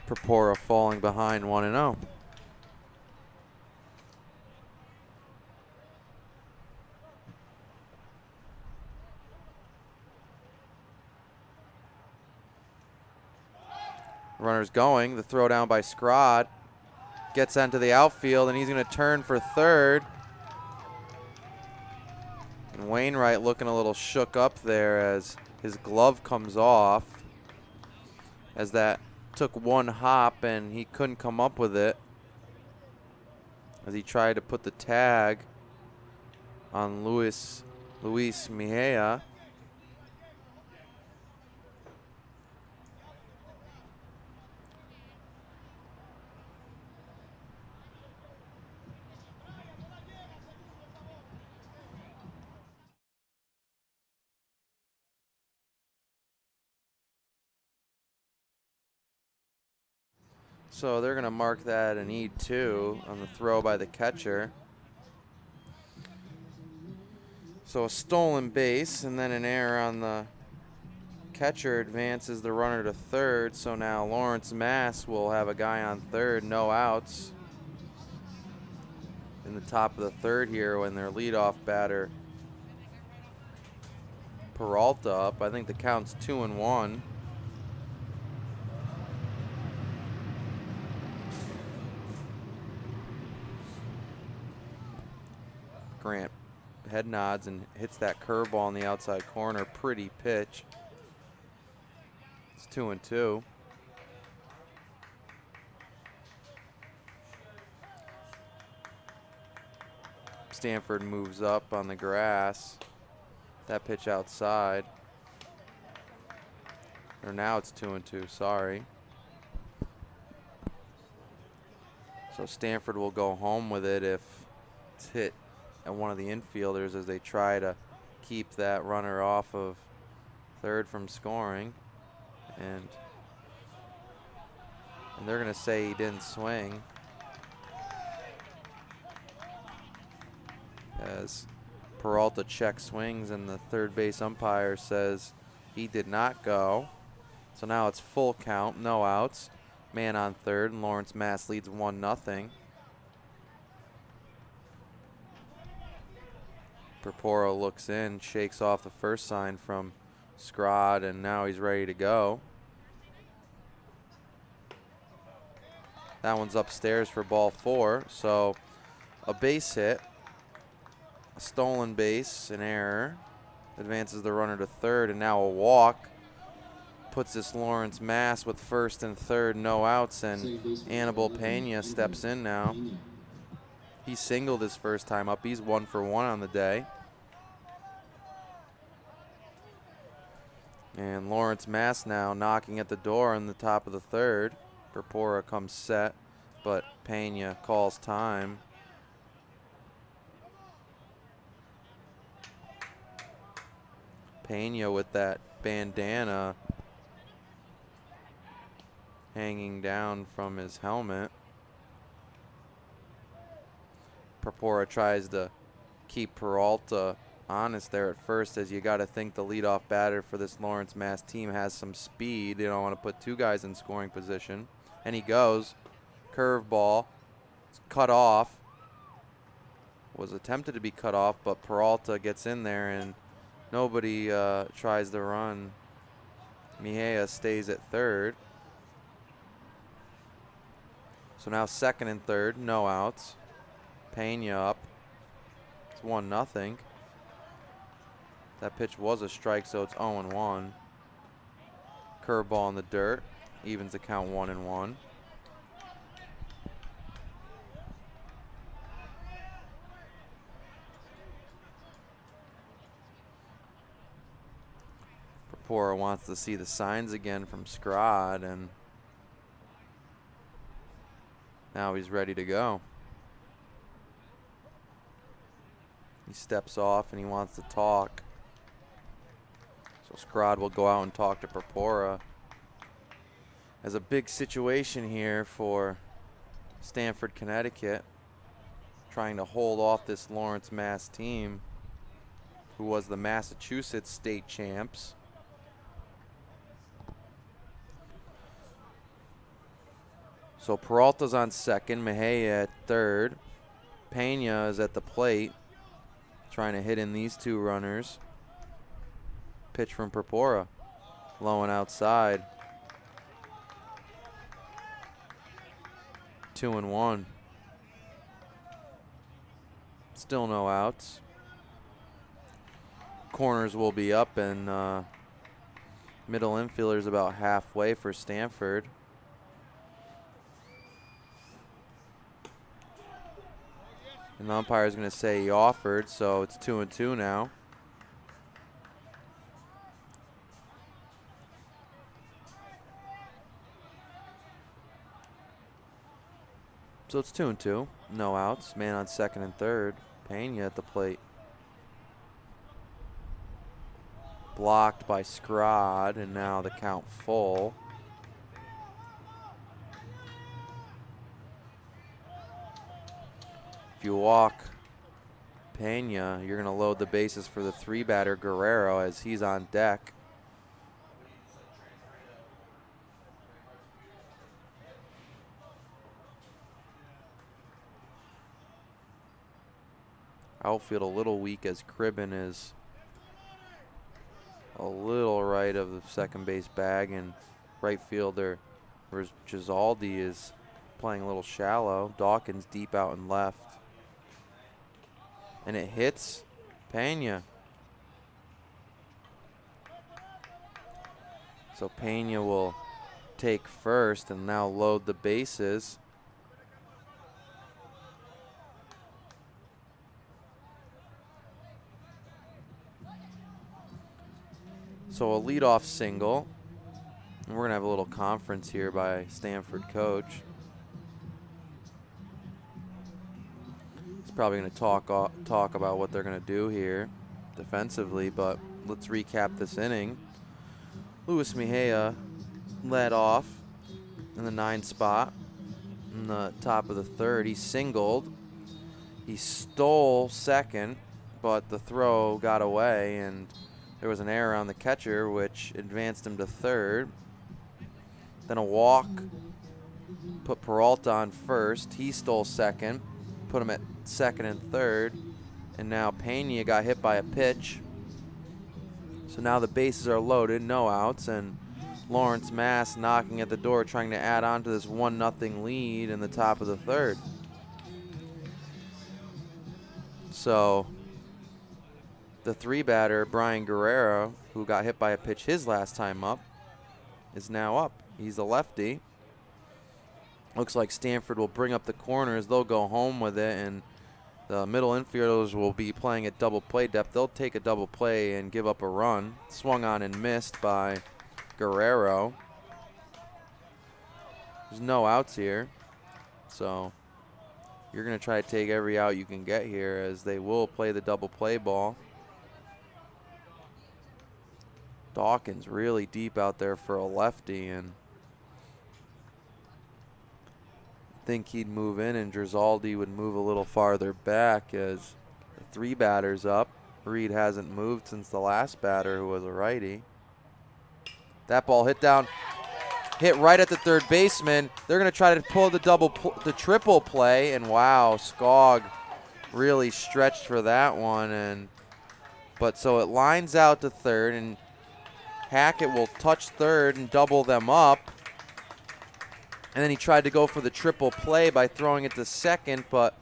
Purpura falling behind 1-0. Runner's going. The throw down by Scrod. Gets into the outfield, and he's going to turn for third. And Wainwright looking a little shook up there as his glove comes off, as that took one hop and he couldn't come up with it as he tried to put the tag on Luis Mejia. So they're going to mark that an E2 on the throw by the catcher. So a stolen base and then an error on the catcher advances the runner to third. So now Lawrence Mass will have a guy on third, no outs in the top of the third here when their leadoff batter Peralta up. I think the count's 2-1. Grant head nods and hits that curveball on the outside corner. Pretty pitch. It's 2-2. Stamford moves up on the grass. That pitch outside. Or now it's 2-2, sorry. So Stamford will go home with it if it's hit at one of the infielders as they try to keep that runner off of third from scoring. And they're going to say he didn't swing, as Peralta check swings and the third base umpire says he did not go. So now it's full count, no outs. Man on third, and Lawrence Mass leads 1-0. Purpura looks in, shakes off the first sign from Scrod, and now he's ready to go. That one's upstairs for ball 4, so a base hit A stolen base, an error. Advances the runner to third, and now a walk. Puts this Lawrence Mass with first and third, no outs, and Anibal Pena steps in now. He singled his first time up. He's 1 for 1 on the day. And Lawrence Mass now knocking at the door in the top of the third. Purpura comes set, but Pena calls time. Pena with that bandana hanging down from his helmet. Purpura tries to keep Peralta honest there at first, as you got to think the leadoff batter for this Lawrence Mass team has some speed. They don't want to put two guys in scoring position. And he goes. Curveball. It's cut off. Was attempted to be cut off, but Peralta gets in there and nobody tries to run. Mejia stays at third. So now second and third, no outs. Pena up. It's 1-0. That pitch was a strike, so it's 0-1. Curveball in the dirt. Evens the count 1-1. Purpura wants to see the signs again from Scrod, and now he's ready to go. He steps off and he wants to talk. So Scrod will go out and talk to Purpura. As a big situation here for Stamford, Connecticut, trying to hold off this Lawrence Mass team, who was the Massachusetts state champs. So Peralta's on second, Mejia at third. Pena is at the plate, trying to hit in these two runners. Pitch from Purpura, low and outside. 2-1. Still no outs. Corners will be up, and middle infielder's about halfway for Stamford. And the umpire is going to say he offered, so it's 2-2 now. So it's 2-2, no outs. Man on second and third. Pena at the plate. Blocked by Scrod, and now the count full. If you walk Pena, you're going to load the bases for the three-batter Guerrero, as he's on deck. Outfield a little weak, as Cribben is a little right of the second base bag, and right fielder Gisaldi is playing a little shallow. Dawkins deep out and left. And it hits Pena. So Pena will take first and now load the bases. So a leadoff single. And we're going to have a little conference here by Stamford coach. He's probably going to talk about what they're going to do here defensively, but let's recap this inning. Luis Mejia led off in the 9 spot in the top of the third. He singled. He stole second, but the throw got away, and there was an error on the catcher, which advanced him to third. Then a walk put Peralta on first. He stole second, put him at second and third. And now Pena got hit by a pitch. So now the bases are loaded, no outs, and Lawrence Mass knocking at the door, trying to add on to this 1-0 lead in the top of the third. So The 3-batter, Brian Guerrero, who got hit by a pitch his last time up, is now up. He's a lefty. Looks like Stamford will bring up the corners. They'll go home with it, and the middle infielders will be playing at double play depth. They'll take a double play and give up a run. Swung on and missed by Guerrero. There's no outs here, so you're going to try to take every out you can get here, as they will play the double play ball. Dawkins really deep out there for a lefty, and I think he'd move in, and Drizaldi would move a little farther back as the 3 batters up. Reed hasn't moved since the last batter, who was a righty. That ball hit right at the third baseman. They're going to try to pull the triple play, and wow, Skog really stretched for that one, but so it lines out to third, and Hackett will touch third and double them up. And then he tried to go for the triple play by throwing it to second, but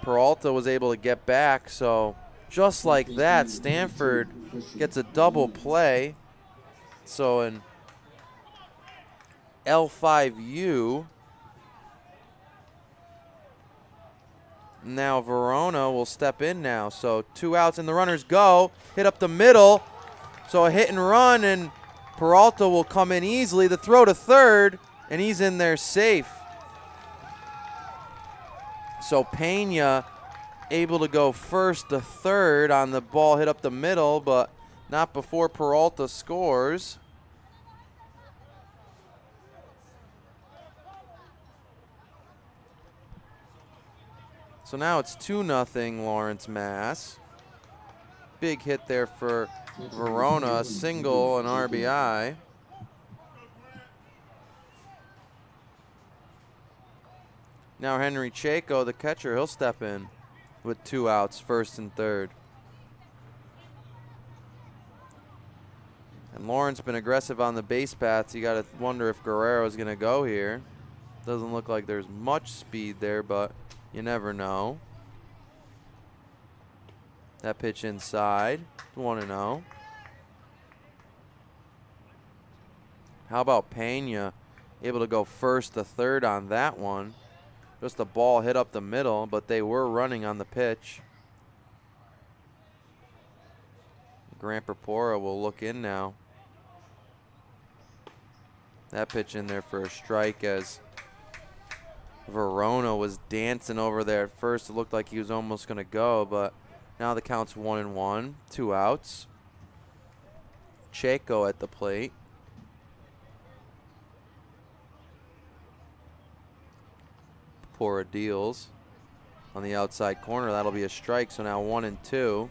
Peralta was able to get back. So just like that, Stamford gets a double play. So an L5U. Now Verona will step in now. So 2 outs and the runners go. Hit up the middle. So a hit and run, and Peralta will come in easily. The throw to third, and he's in there safe. So Pena able to go first to third on the ball hit up the middle, but not before Peralta scores. So now it's 2-0 Lawrence Mass. Big hit there for Verona, a single, an RBI. Now Henry Chaco, the catcher, he'll step in with 2 outs, first and third. And Lawrence been aggressive on the base paths. You got to wonder if Guerrero's going to go here. Doesn't look like there's much speed there, but you never know. That pitch inside, 1-0. How about Pena, able to go first to third on that one. Just a ball hit up the middle, but they were running on the pitch. Grant Purpura will look in now. That pitch in there for a strike, as Verona was dancing over there at first. It looked like he was almost going to go, but now the count's 1-1, 2 outs. Chaco at the plate. Pura deals on the outside corner. That'll be a strike, so now 1-2.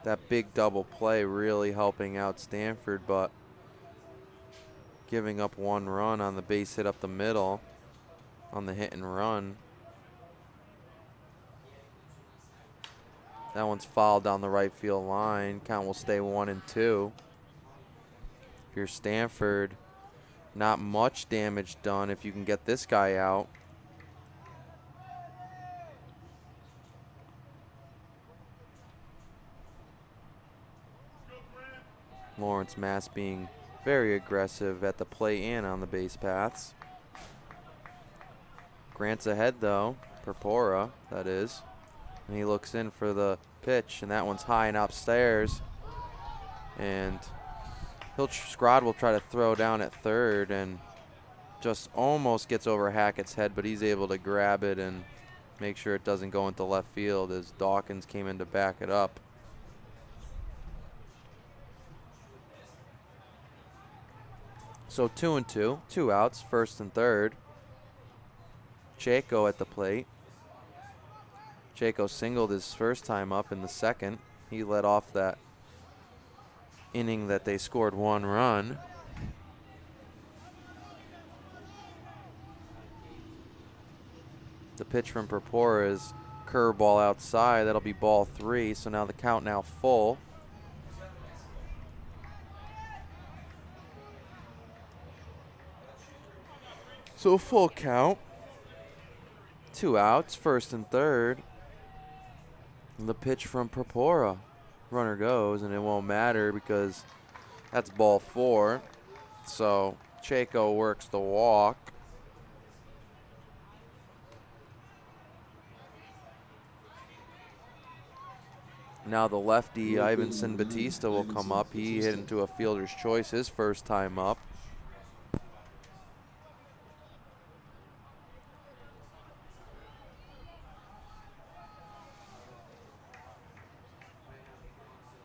That big double play really helping out Stamford, but giving up 1 run on the base hit up the middle on the hit and run. That one's fouled down the right field line. Count will stay 1-2. If you're Stamford, not much damage done if you can get this guy out. Lawrence Mass being very aggressive at the plate and on the base paths. Grant's ahead though, Purpura, that is. And he looks in for the pitch, and that one's high and upstairs. And Scrod will try to throw down at third and just almost gets over Hackett's head, but he's able to grab it and make sure it doesn't go into left field as Dawkins came in to back it up. So 2-2, 2 outs, first and third. Chaco at the plate. Chaco singled his first time up in the second. He led off that inning that they scored 1 run. The pitch from Purpura is curveball outside. That'll be ball 3, so now the count now full. So full count. 2 outs, first and third. And the pitch from Purpura. Runner goes, and it won't matter because that's ball 4. So Chaco works the walk. Now the lefty, Ivanson Batista, will come up. He hit into a fielder's choice his first time up.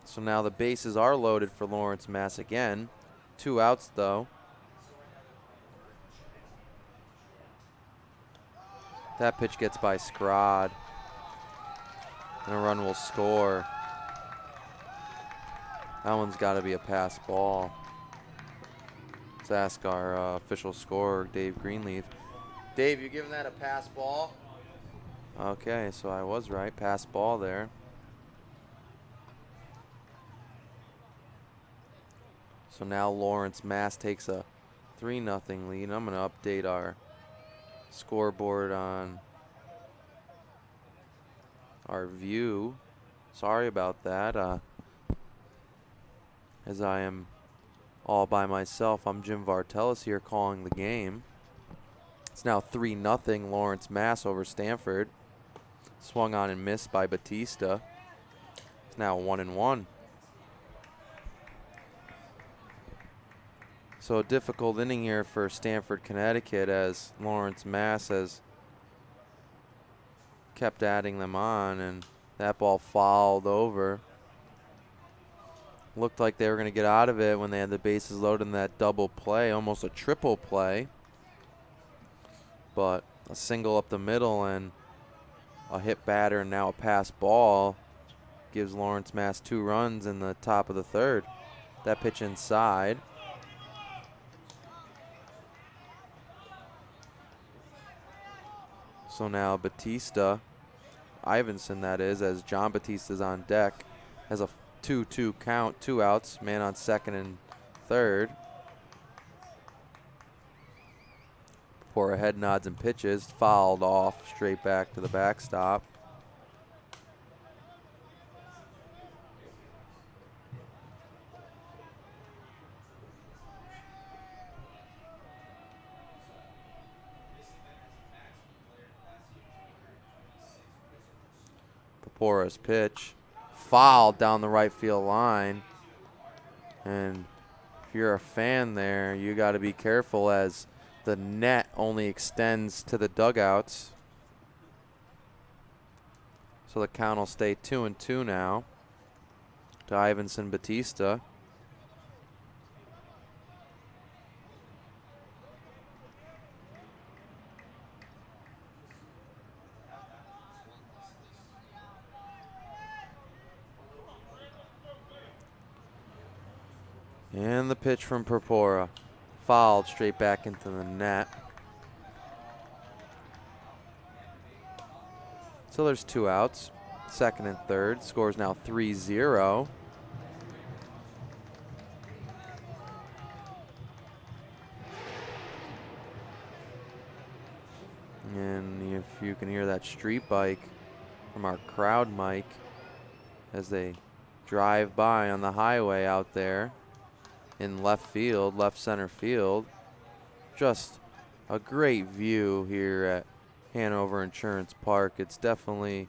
So now the bases are loaded for Lawrence Mass again. 2 outs though. That pitch gets by Scrod. And a run will score. That one's got to be a pass ball. Let's ask our official scorer, Dave Greenleaf. Dave, you giving that a pass ball? Okay, so I was right. Pass ball there. So now Lawrence Mass takes a 3-0 lead. I'm going to update our scoreboard on our view. Sorry about that. As I am all by myself, I'm Jim Vartelis here calling the game. It's now 3-0 Lawrence Mass over Stamford. Swung on and missed by Batista. It's now 1-1. So a difficult inning here for Stamford, Connecticut, as Lawrence Mass has kept adding them on, and that ball fouled over. Looked like they were going to get out of it when they had the bases loaded in that double play, almost a triple play. But a single up the middle and a hit batter and now a pass ball gives Lawrence Mass 2 runs in the top of the third. That pitch inside. So now Batista, Ivanson that is, as John Batista's on deck, has a 2-2 count, 2 outs, man on second and third. Before a head nods and pitches, fouled off straight back to the backstop. Papora's pitch, fouled down the right field line. And if you're a fan there, you got to be careful as the net only extends to the dugouts. So the count will stay 2-2 now to Ivanson Batista. And the pitch from Purpura, fouled straight back into the net. So there's 2 outs, second and third. Score's now 3-0. And if you can hear that street bike from our crowd mic as they drive by on the highway out there in left field, left center field. Just a great view here at Hanover Insurance Park. It's definitely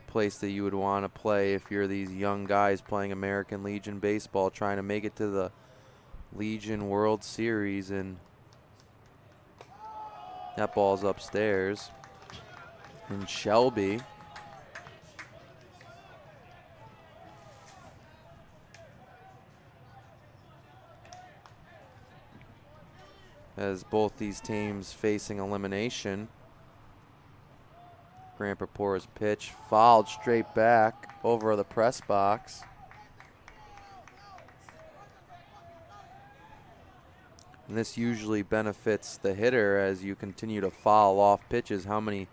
a place that you would want to play if you're these young guys playing American Legion baseball, trying to make it to the Legion World Series. And that ball's upstairs. And Shelby as both these teams facing elimination. Grant Purpura's pitch fouled straight back over the press box. And this usually benefits the hitter as you continue to foul off pitches. How many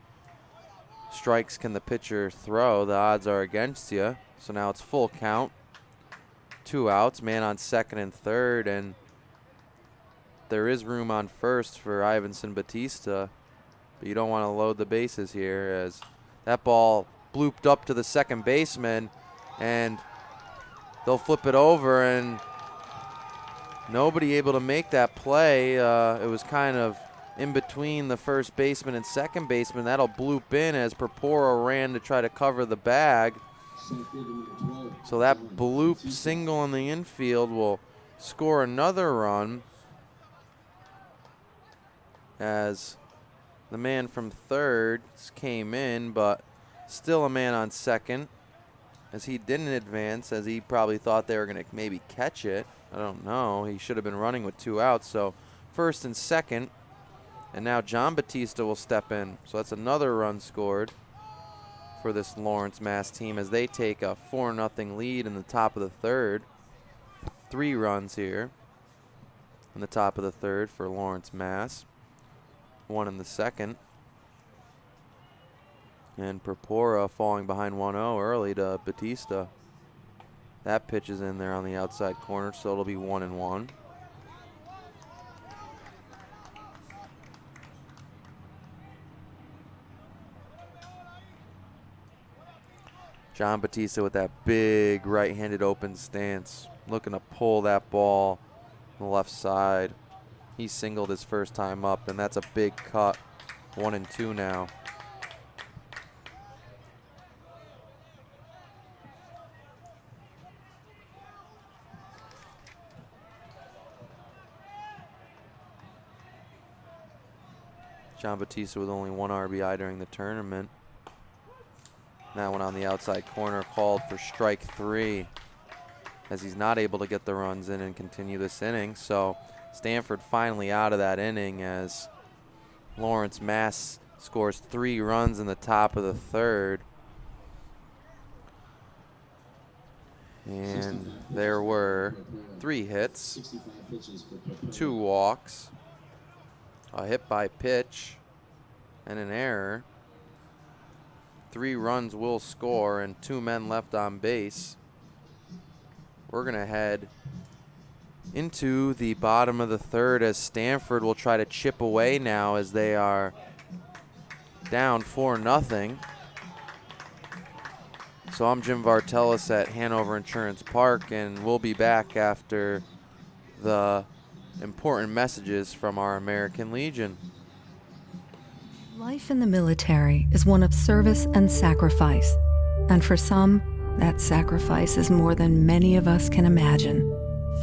strikes can the pitcher throw? The odds are against you. So now it's full count. 2 outs, man on second and third, and there is room on first for Ivanson Batista. But you don't want to load the bases here, as that ball blooped up to the second baseman, and they'll flip it over, and nobody able to make that play. It was kind of in between the first baseman and second baseman. That'll bloop in as Purpura ran to try to cover the bag. So that bloop single in the infield will score another run, as the man from third came in, but still a man on second, as he didn't advance, as he probably thought they were going to maybe catch it. I don't know. He should have been running with 2 outs. So first and second, and now John Batista will step in. So that's another run scored for this Lawrence Mass team, as they take a 4-0 lead in the top of the third. 3 runs here in the top of the third for Lawrence Mass. 1 in the second. And Purpura falling behind 1-0 early to Batista. That pitch is in there on the outside corner, so it'll be 1-1. John Batista with that big right-handed open stance, looking to pull that ball on the left side. He singled his first time up, and that's a big cut. 1-2 now. John Batista with only 1 RBI during the tournament. That one on the outside corner called for strike 3, as he's not able to get the runs in and continue this inning. So Stamford finally out of that inning, as Lawrence Mass scores 3 runs in the top of the third. And there were 3 hits, 2 walks, a hit by pitch, and an error. 3 runs will score and 2 men left on base. We're going to head into the bottom of the third, as Stamford will try to chip away now, as they are down 4-0. So I'm Jim Vartelis at Hanover Insurance Park, and we'll be back after the important messages from our American Legion. Life in the military is one of service and sacrifice. And for some, that sacrifice is more than many of us can imagine.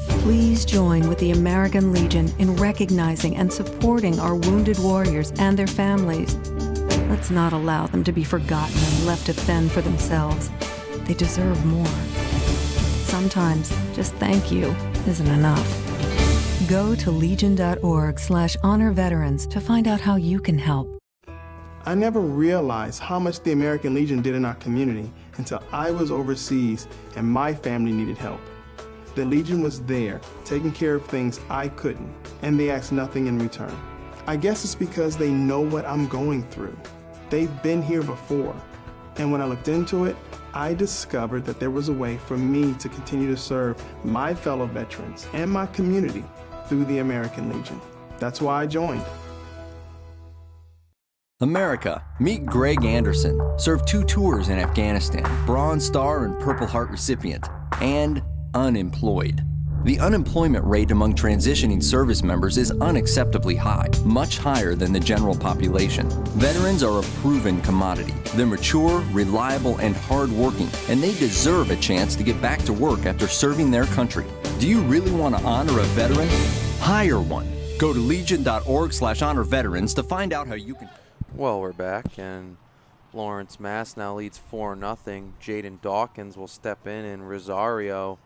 Please join with the American Legion in recognizing and supporting our wounded warriors and their families. Let's not allow them to be forgotten and left to fend for themselves. They deserve more. Sometimes just thank you isn't enough. Go to legion.org/honor veterans to find out how you can help. I never realized how much the American Legion did in our community until I was overseas and my family needed help. The Legion was there, taking care of things I couldn't, and they asked nothing in return. I guess it's because they know what I'm going through. They've been here before, and when I looked into it, I discovered that there was a way for me to continue to serve my fellow veterans and my community through the American Legion. That's why I joined. America, meet Greg Anderson, served 2 tours in Afghanistan, Bronze Star and Purple Heart recipient, and unemployed. The unemployment rate among transitioning service members is unacceptably high, much higher than the general population. Veterans are a proven commodity. They're mature, reliable, and hardworking, and they deserve a chance to get back to work after serving their country. Do you really want to honor a veteran? Hire one. Go to legion.org/honor veterans to find out how you can. Well, we're back, and Lawrence Mass now leads 4-0. Jaden Dawkins will step in, and Rosario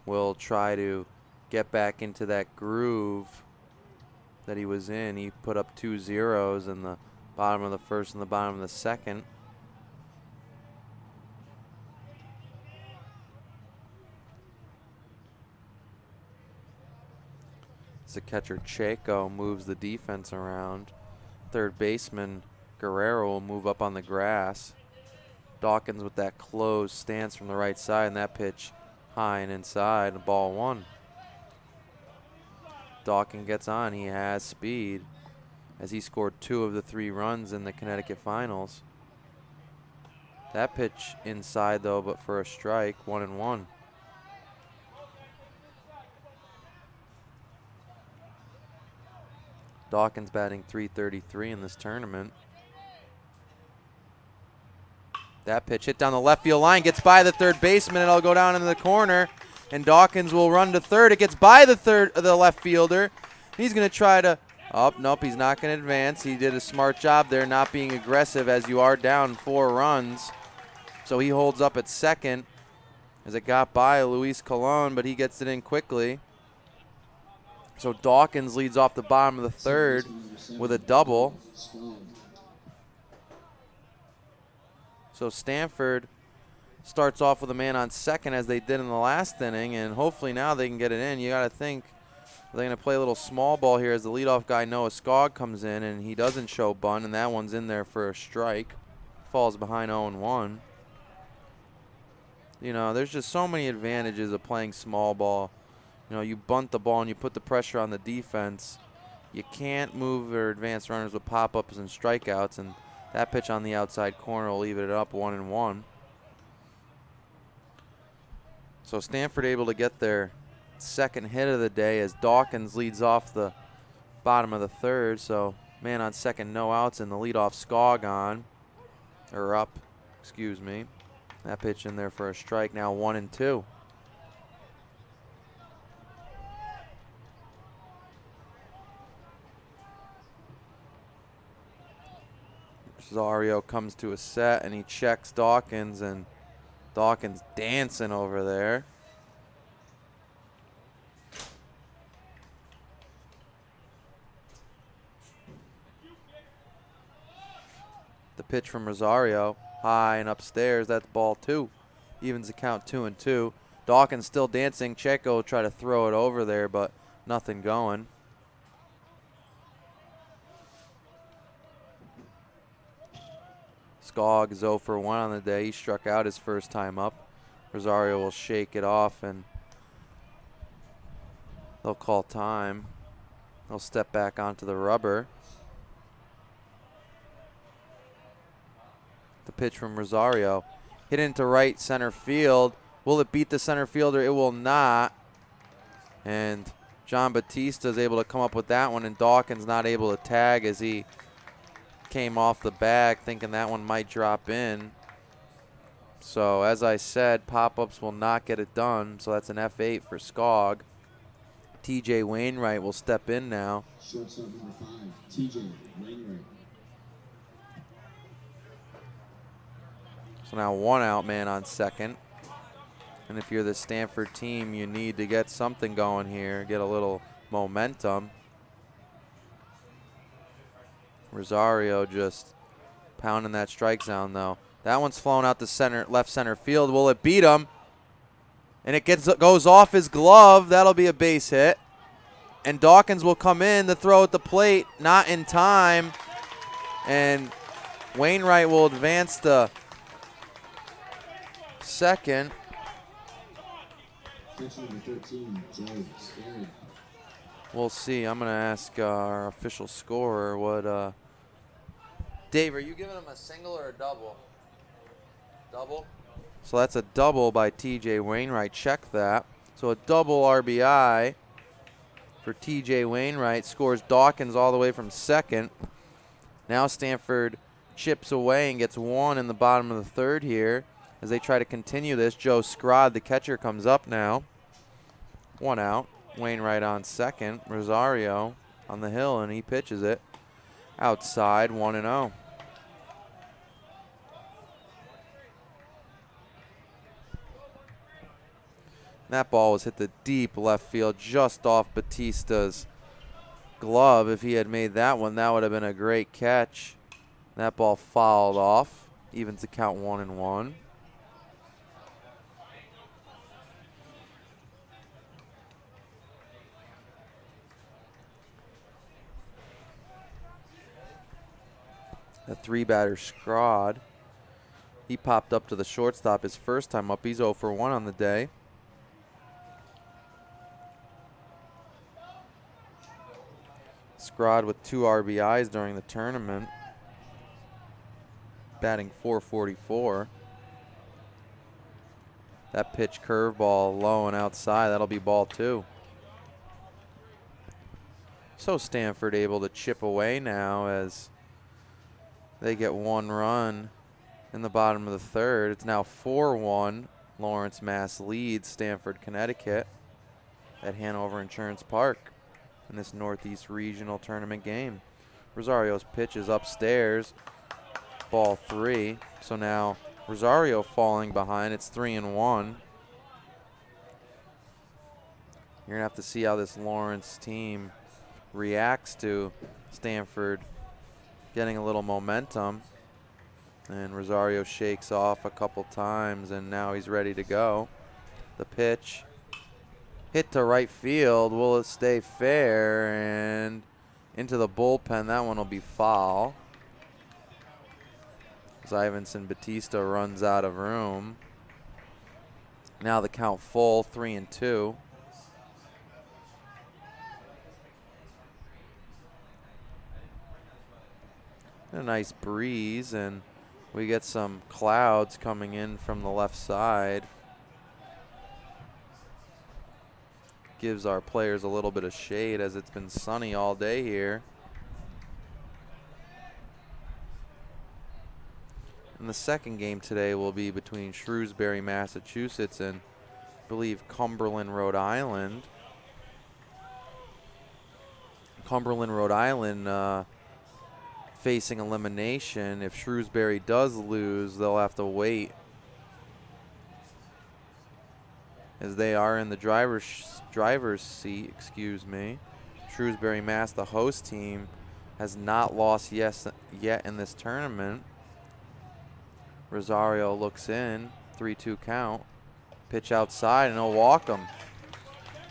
will try to get back into that groove that he was in. He put up 2 zeros in the bottom of the first and the bottom of the second. The catcher Chaco moves the defense around. Third baseman Guerrero will move up on the grass. Dawkins with that closed stance from the right side, and that pitch high and inside, ball 1. Dawkins gets on. He has speed, as he scored 2 of the 3 runs in the Connecticut finals. That pitch inside, though, but for a strike, 1-1. Dawkins batting .333 in this tournament. That pitch hit down the left field line, gets by the third baseman, and it'll go down into the corner. And Dawkins will run to third. It gets by the left fielder. He's going to try to, oh, nope, he's not going to advance. He did a smart job there, not being aggressive as you are down 4 runs. So he holds up at second as it got by Luis Colon, but he gets it in quickly. So Dawkins leads off the bottom of the third with a double. So Stamford starts off with a man on second as they did in the last inning, and hopefully now they can get it in. You got to think they're going to play a little small ball here as the leadoff guy Noah Skog comes in, and he doesn't show bunt, and that one's in there for a strike. Falls behind 0-1. You know, there's just so many advantages of playing small ball. You know, you bunt the ball and you put the pressure on the defense. You can't move or advance runners with pop-ups and strikeouts, and that pitch on the outside corner will leave it up 1-1. So Stamford able to get their second hit of the day as Dawkins leads off the bottom of the third. So man on second, no outs, and the leadoff Skog on, or up, excuse me. That pitch in there for a strike, now 1-2. Rosario comes to a set and he checks Dawkins, and Dawkins dancing over there. The pitch from Rosario, high and upstairs, that's ball 2. Evens the count 2-2. Dawkins still dancing. Checo will try to throw it over there, but nothing going. Skog is 0 for 1 on the day. He struck out his first time up. Rosario will shake it off, and they'll call time. They'll step back onto the rubber. The pitch from Rosario. Hit into right center field. Will it beat the center fielder? It will not. And John Batista is able to come up with that one, and Dawkins not able to tag as he came off the bag thinking that one might drop in. So as I said, pop-ups will not get it done. So that's an F8 for Skog. TJ Wainwright will step in now. Shortstop number 5, TJ Wainwright. So now 1 out man on second. And if you're the Stamford team, you need to get something going here, get a little momentum. Rosario just pounding that strike zone, though. That one's flown out to center, left center field. Will it beat him? And it goes off his glove. That'll be a base hit. And Dawkins will come in to throw at the plate, not in time. And Wainwright will advance to second. Pitch number 13, Joe Scarry. We'll see. I'm going to ask our official scorer what. Dave, are you giving him a single or a double? Double? So that's a double by TJ Wainwright. Check that. So a double RBI for TJ Wainwright. Scores Dawkins all the way from second. Now Stamford chips away and gets 1 in the bottom of the third here as they try to continue this. Joe Scrod, the catcher, comes up now. 1 out. Wainwright on second. Rosario on the hill, and he pitches it outside, 1-0. That ball was hit the deep left field just off Batista's glove. If he had made that one, that would have been a great catch. That ball fouled off. Evens the count 1-1. The 3-batter Scrod. He popped up to the shortstop his first time up. He's 0 for 1 on the day. Scrod with 2 RBIs during the tournament, batting .444. That pitch curveball low and outside, that'll be ball 2. So Stamford able to chip away now as they get 1 run in the bottom of the third. It's now 4-1. Lawrence, Mass leads Stamford, Connecticut at Hanover Insurance Park in this Northeast Regional Tournament game. Rosario's pitch is upstairs, ball 3. So now Rosario falling behind. It's 3-1. You're going to have to see how this Lawrence team reacts to Stamford getting a little momentum. And Rosario shakes off a couple times, and now he's ready to go. The pitch hit to right field. Will it stay fair? And into the bullpen. That one will be foul. As Ivanson Batista runs out of room. Now the count full, 3-2. A nice breeze, and we get some clouds coming in from the left side. Gives our players a little bit of shade as it's been sunny all day here. And the second game today will be between Shrewsbury, Massachusetts, and I believe Cumberland, Rhode Island. Cumberland, Rhode Island facing elimination. If Shrewsbury does lose, they'll have to wait, as they are in the driver's seat, excuse me. Shrewsbury, Mass, the host team, has not lost yet in this tournament. Rosario looks in, 3-2 count. Pitch outside, and he'll walk him.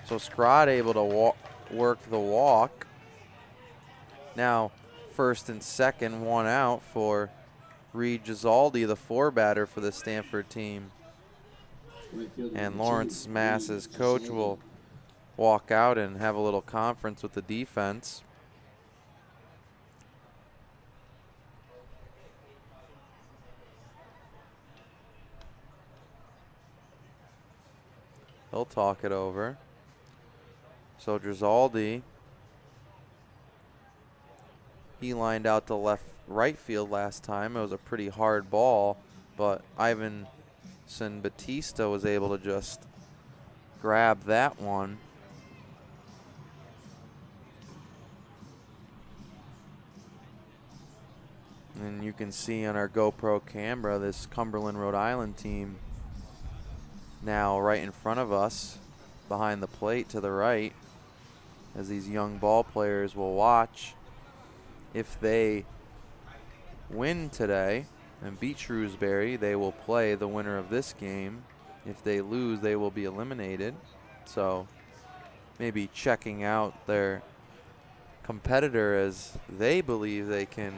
So Scrod able to work the walk. Now, first and second, 1 out for Reed Gisaldi, the 4-batter for the Stamford team. And Lawrence Mass's coach will walk out and have a little conference with the defense. He'll talk it over. So Gisaldi, he lined out to right field last time. It was a pretty hard ball, but Ivanson Batista was able to just grab that one. And you can see on our GoPro camera this Cumberland, Rhode Island team now right in front of us behind the plate to the right, as these young ball players will watch. If they win today and beat Shrewsbury, they will play the winner of this game. If they lose, they will be eliminated. So maybe checking out their competitor as they believe they can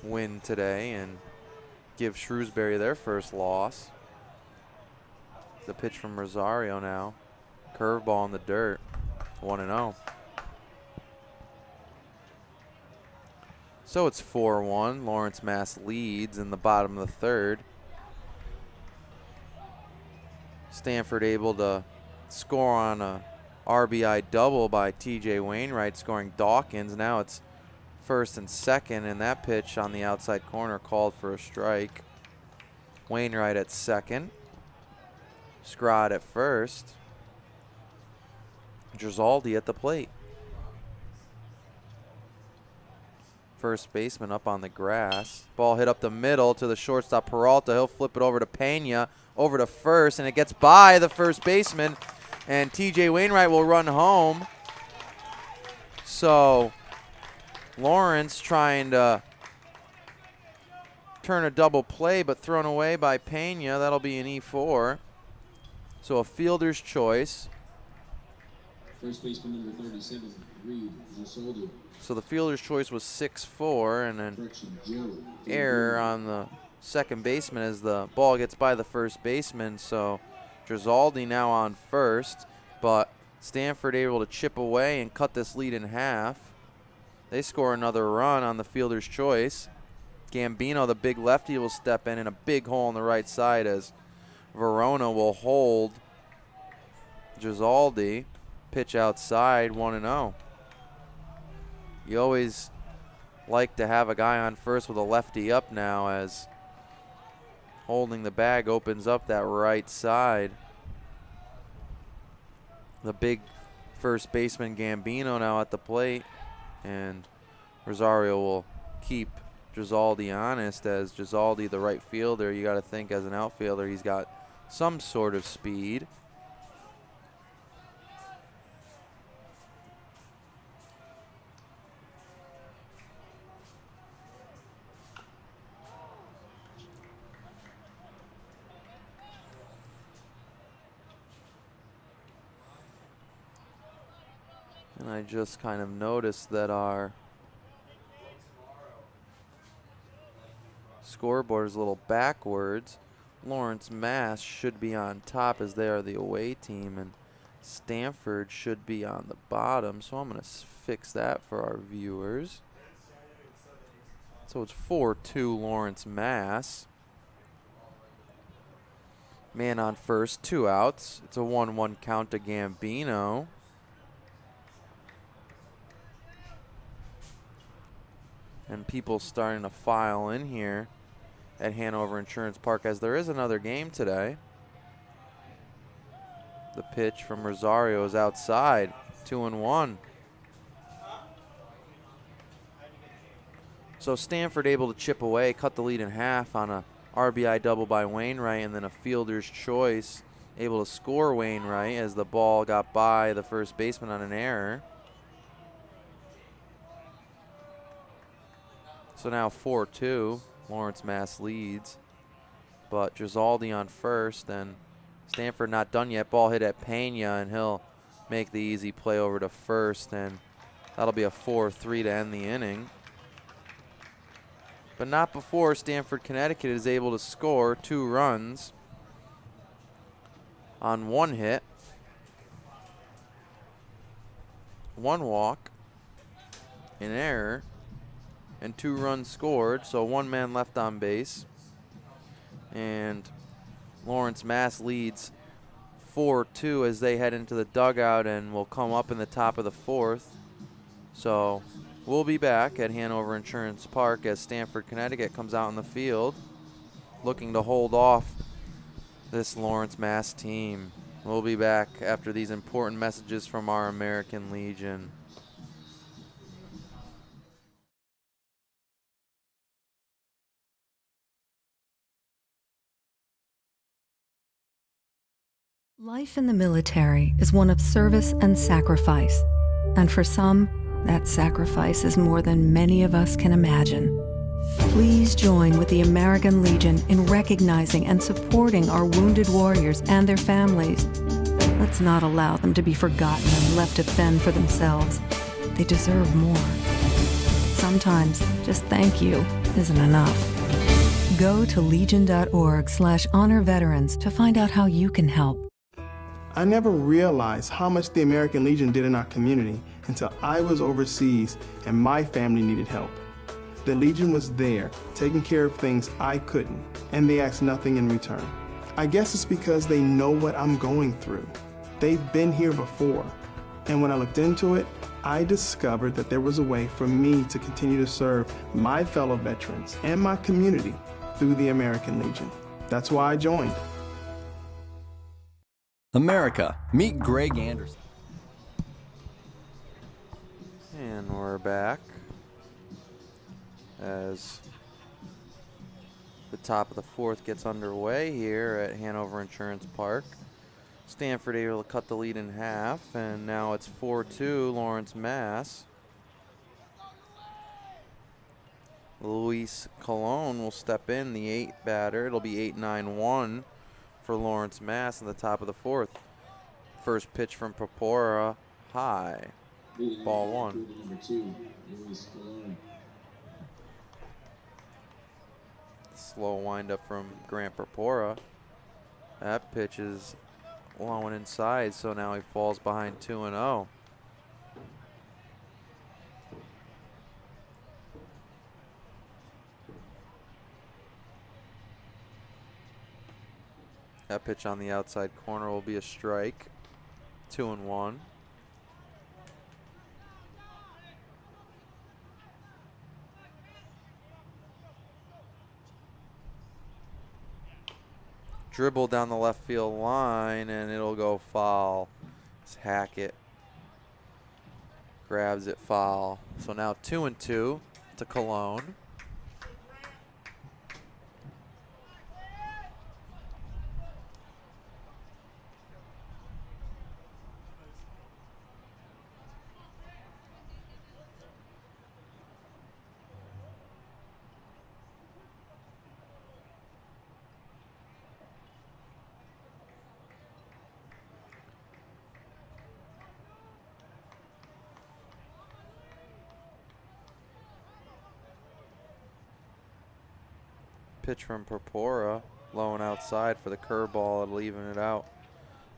win today and give Shrewsbury their first loss. The pitch from Rosario now. Curveball in the dirt, 1-0. So it's 4-1. Lawrence Mass leads in the bottom of the third. Stamford able to score on a RBI double by TJ Wainwright, scoring Dawkins. Now it's first and second, and that pitch on the outside corner called for a strike. Wainwright at second. Scrod at first. Gisaldi at the plate. First baseman up on the grass. Ball hit up the middle to the shortstop Peralta. He'll flip it over to Pena, over to first, and it gets by the first baseman, and TJ Wainwright will run home. So Lawrence trying to turn a double play, but thrown away by Pena. That'll be an E4. So a fielder's choice. First baseman number 37, Reed Gisaldi. So the fielder's choice was 6-4, and an error on the second baseman as the ball gets by the first baseman. So Gisaldi now on first, but Stamford able to chip away and cut this lead in half. They score another run on the fielder's choice. Gambino, the big lefty, will step in a big hole on the right side as Verona will hold Gisaldi. Pitch outside, 1-0. You always like to have a guy on first with a lefty up now, as holding the bag opens up that right side. The big first baseman Gambino now at the plate, and Rosario will keep Gisaldi honest, as Gisaldi, the right fielder, you got to think as an outfielder, he's got some sort of speed. And I just kind of noticed that our scoreboard is a little backwards. Lawrence, Mass should be on top as they are the away team, and Stamford should be on the bottom. So I'm going to fix that for our viewers. So it's 4-2 Lawrence, Mass. Man on first, 2 outs. It's a 1-1 count to Gambino. And people starting to file in here at Hanover Insurance Park, as there is another game today. The pitch from Rosario is outside, 2-1. So Stanford able to chip away, cut the lead in half on a RBI double by Wainwright, and then a fielder's choice able to score Wainwright as the ball got by the first baseman on an error. So now 4-2, Lawrence, Mass leads, but Gisaldi on first, and Stanford not done yet. Ball hit at Pena, and he'll make the easy play over to first, and that'll be a 4-3 to end the inning. But not before Stamford, Connecticut is able to score 2 runs on 1 hit, 1 walk, an error, and 2 runs scored, so 1 man left on base. And Lawrence, Mass leads 4-2 as they head into the dugout and will come up in the top of the 4th. So we'll be back at Hanover Insurance Park as Stamford, Connecticut comes out in the field looking to hold off this Lawrence, Mass team. We'll be back after these important messages from our American Legion. Life in the military is one of service and sacrifice. And for some, that sacrifice is more than many of us can imagine. Please join with the American Legion in recognizing and supporting our wounded warriors and their families. Let's not allow them to be forgotten and left to fend for themselves. They deserve more. Sometimes just thank you isn't enough. Go to legion.org/honor veterans to find out how you can help. I never realized how much the American Legion did in our community until I was overseas and my family needed help. The Legion was there, taking care of things I couldn't, and they asked nothing in return. I guess it's because they know what I'm going through. They've been here before, and when I looked into it, I discovered that there was a way for me to continue to serve my fellow veterans and my community through the American Legion. That's why I joined. America, meet Greg Anderson. And we're back as the top of the 4th gets underway here at Hanover Insurance Park. Stanford able to cut the lead in half, and now it's 4-2 Lawrence, Mass. Luis Colon will step in, the 8th batter. It'll be 8-9-1 for Lawrence, Mass in the top of the 4th. First pitch from Purpura, high. Ball 1. Number 2, Luis Colon. Slow windup from Grant Purpura. That pitch is low and inside, so now he falls behind 2-0. That pitch on the outside corner will be a strike. 2-1. Dribble down the left field line, and it'll go foul. It's Hackett. Grabs it, foul. So now 2-2 to Cologne. Pitch from Purpura, low and outside for the curveball. It'll even it out.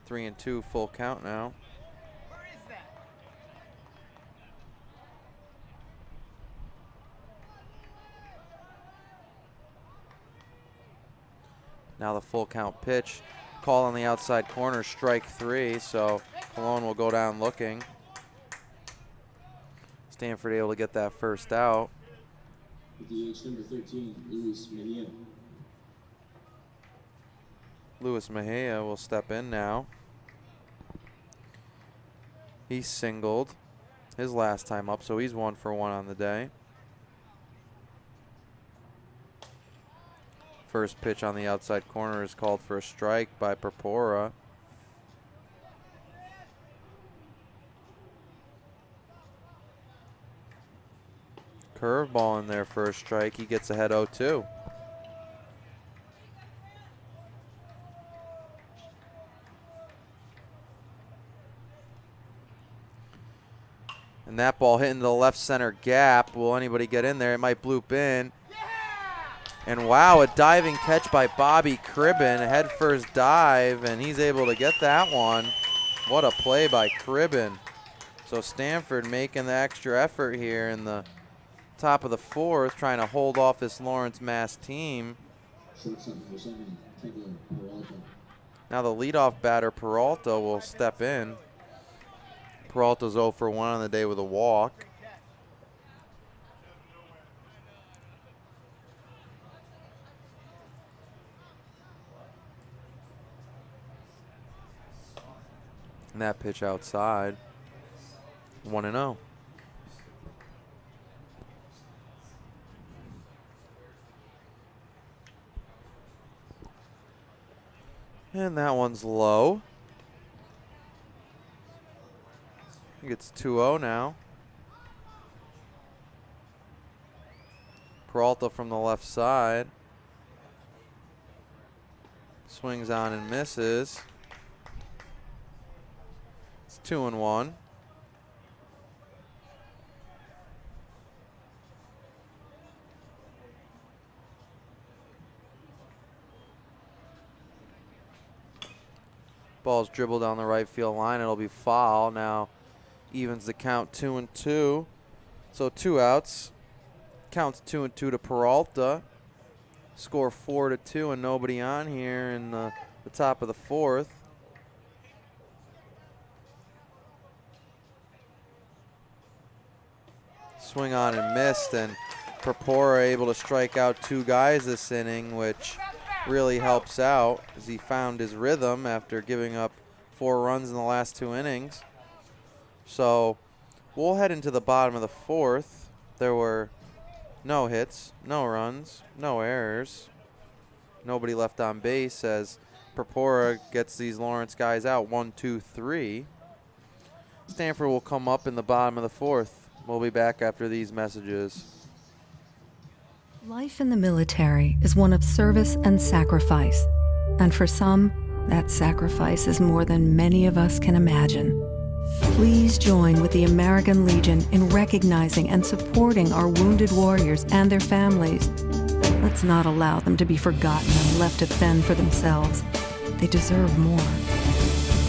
3-2, full count now. Now the full count pitch. Call on the outside corner, strike 3, so Cologne will go down looking. Stamford able to get that first out. DH number 13, Luis Mejia. Luis Mejia will step in now. He's singled his last time up, so he's 1 for 1 on the day. First pitch on the outside corner is called for a strike by Purpura. Curveball in there for a strike. He gets ahead 0-2. And that ball hitting the left center gap. Will anybody get in there? It might bloop in. And wow, a diving catch by Bobby Cribben. A head first dive, and he's able to get that one. What a play by Cribben. So Stamford making the extra effort here in the top of the 4th, trying to hold off this Lawrence Mass team. Shortstop number 7, Kevin Peralta. Now the leadoff batter, Peralta, will step in. Peralta's 0 for 1 on the day with a walk. And that pitch outside, 1-0. And that one's low. I think it's 2-0 now. Peralta from the left side. Swings on and misses. It's 2-1. Ball's dribbled down the right field line. It'll be foul. Now evens the count 2-2. So 2 outs. Counts 2-2 to Peralta. Score 4-2 and nobody on here in the top of the 4th. Swing on and missed, and Purpura able to strike out 2 guys this inning, which really helps out as he found his rhythm after giving up 4 runs in the last 2 innings. So we'll head into the bottom of the 4th. There were no hits, no runs, no errors. Nobody left on base as Purpura gets these Lawrence guys out. 1, 2, 3. Stamford will come up in the bottom of the 4th. We'll be back after these messages. Life in the military is one of service and sacrifice. And for some, that sacrifice is more than many of us can imagine. Please join with the American Legion in recognizing and supporting our wounded warriors and their families. Let's not allow them to be forgotten and left to fend for themselves. They deserve more.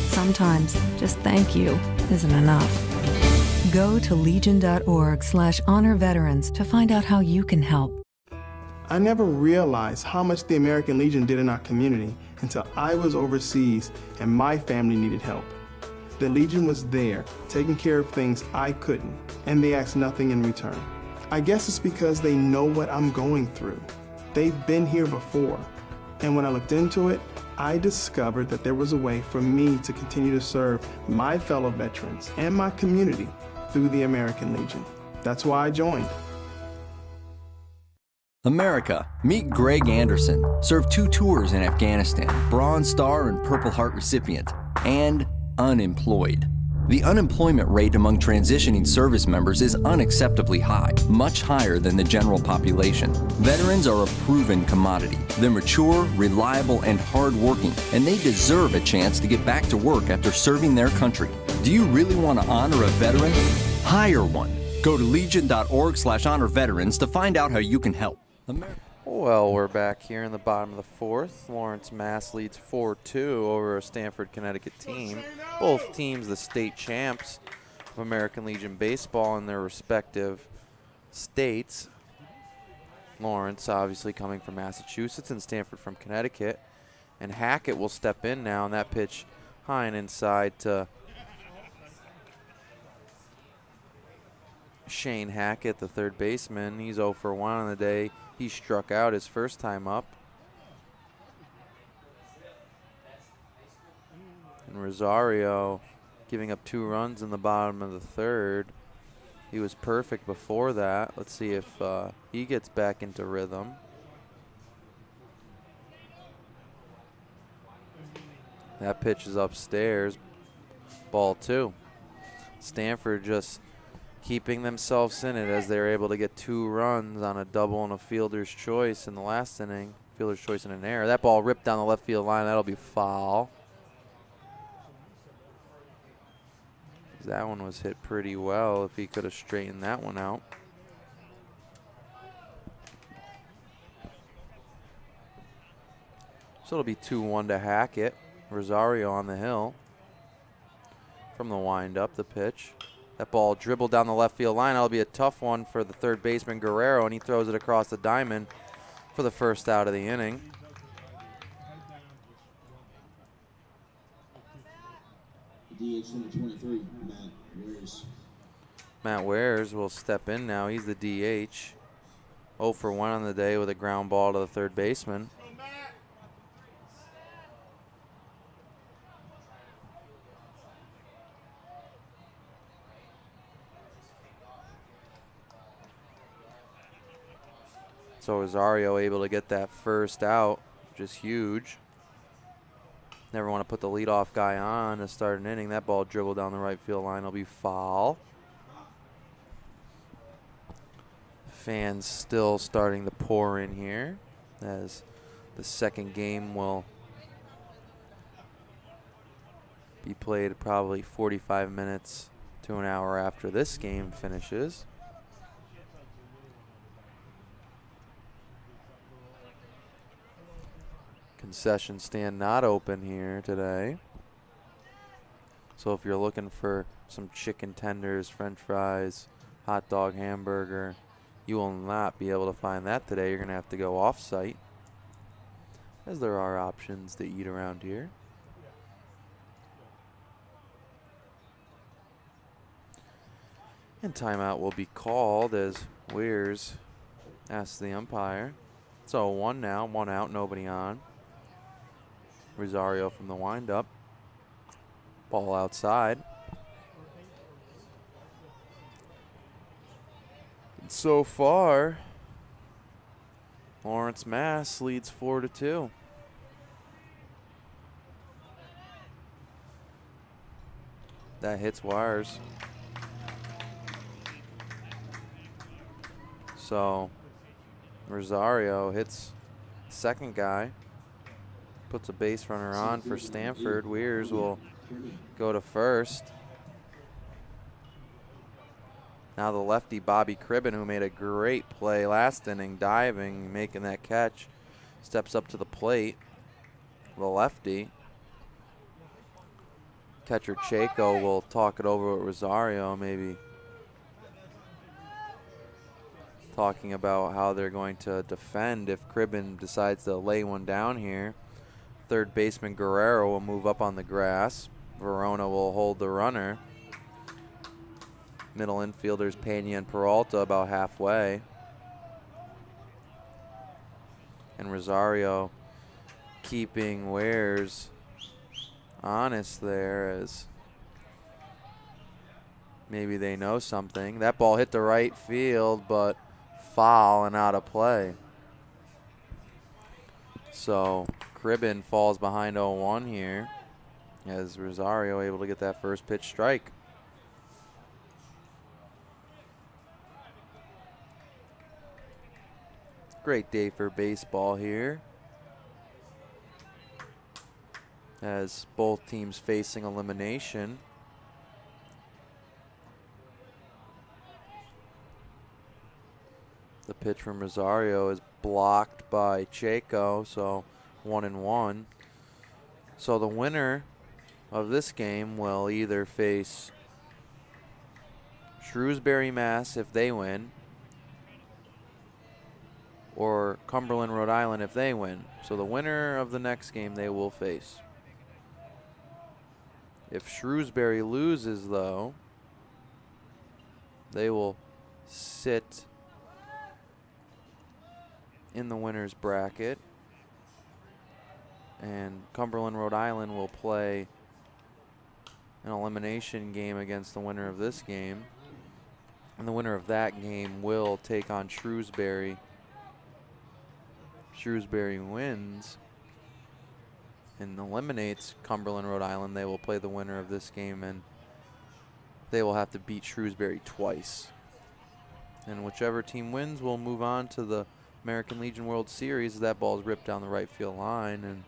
Sometimes just thank you isn't enough. Go to legion.org/honor veterans to find out how you can help. I never realized how much the American Legion did in our community until I was overseas and my family needed help. The Legion was there, taking care of things I couldn't, and they asked nothing in return. I guess it's because they know what I'm going through. They've been here before. And when I looked into it, I discovered that there was a way for me to continue to serve my fellow veterans and my community through the American Legion. That's why I joined. America, meet Greg Anderson, served 2 tours in Afghanistan, Bronze Star and Purple Heart recipient, and unemployed. The unemployment rate among transitioning service members is unacceptably high, much higher than the general population. Veterans are a proven commodity. They're mature, reliable, and hardworking, and they deserve a chance to get back to work after serving their country. Do you really want to honor a veteran? Hire one. Go to legion.org/honor veterans to find out how you can help. Well, we're back here in the bottom of the fourth. Lawrence, Mass leads 4-2 over a Stamford, Connecticut team. Both teams the state champs of American Legion baseball in their respective states. Lawrence obviously coming from Massachusetts and Stamford from Connecticut. And Hackett will step in now, and that pitch high and inside to Shane Hackett, the third baseman. He's 0 for 1 on the day. He struck out his first time up. And Rosario giving up 2 runs in the bottom of the third. He was perfect before that. Let's see if he gets back into rhythm. That pitch is upstairs. Ball 2. Stamford just keeping themselves in it as they're able to get 2 runs on a double and a fielder's choice in the last inning. Fielder's choice and an error. That ball ripped down the left field line. That'll be foul. That one was hit pretty well if he could have straightened that one out. So it'll be 2-1 to Hackett. Rosario on the hill. From the windup, the pitch. That ball dribbled down the left field line. That'll be a tough one for the third baseman, Guerrero, and he throws it across the diamond for the first out of the inning. DH number 23, Matt Wares. Matt Wares will step in now. He's the DH. 0 for 1 on the day with a ground ball to the third baseman. So Rosario able to get that first out, which is huge. Never want to put the leadoff guy on to start an inning. That ball dribbled down the right field line. Will be foul. Fans still starting to pour in here as the second game will be played probably 45 minutes to an hour after this game finishes. Concession stand not open here today. So if you're looking for some chicken tenders, french fries, hot dog, hamburger, you will not be able to find that today. You're going to have to go off-site, as there are options to eat around here. And timeout will be called as Wears asks the umpire. So 1 now, 1 out, nobody on. Rosario from the windup. Ball outside. And so far, Lawrence, Mass leads 4-2. That hits wires. So Rosario hits second guy. Puts a base runner on for Stamford. Wears will go to first. Now the lefty Bobby Cribben, who made a great play last inning, diving, making that catch, steps up to the plate. The lefty, catcher Chaco, will talk it over with Rosario, maybe talking about how they're going to defend if Cribben decides to lay one down here. Third baseman Guerrero will move up on the grass. Verona will hold the runner. Middle infielders Pena and Peralta about halfway. And Rosario keeping Wares honest there, as maybe they know something. That ball hit the right field, but foul and out of play. So Cribben falls behind 0-1 here, as Rosario able to get that first pitch strike. Great day for baseball here, as both teams facing elimination. The pitch from Rosario is blocked by Chaco, so 1-1. So the winner of this game will either face Shrewsbury, Mass. if they win, or Cumberland, Rhode Island if they win. So the winner of the next game they will face. If Shrewsbury loses, though, they will sit in the winner's bracket, and Cumberland, Rhode Island will play an elimination game against the winner of this game, and the winner of that game will take on Shrewsbury. Shrewsbury wins and eliminates Cumberland, Rhode Island. They will play the winner of this game, and they will have to beat Shrewsbury twice. And whichever team wins will move on to the American Legion World Series. That ball is ripped down the right field line, and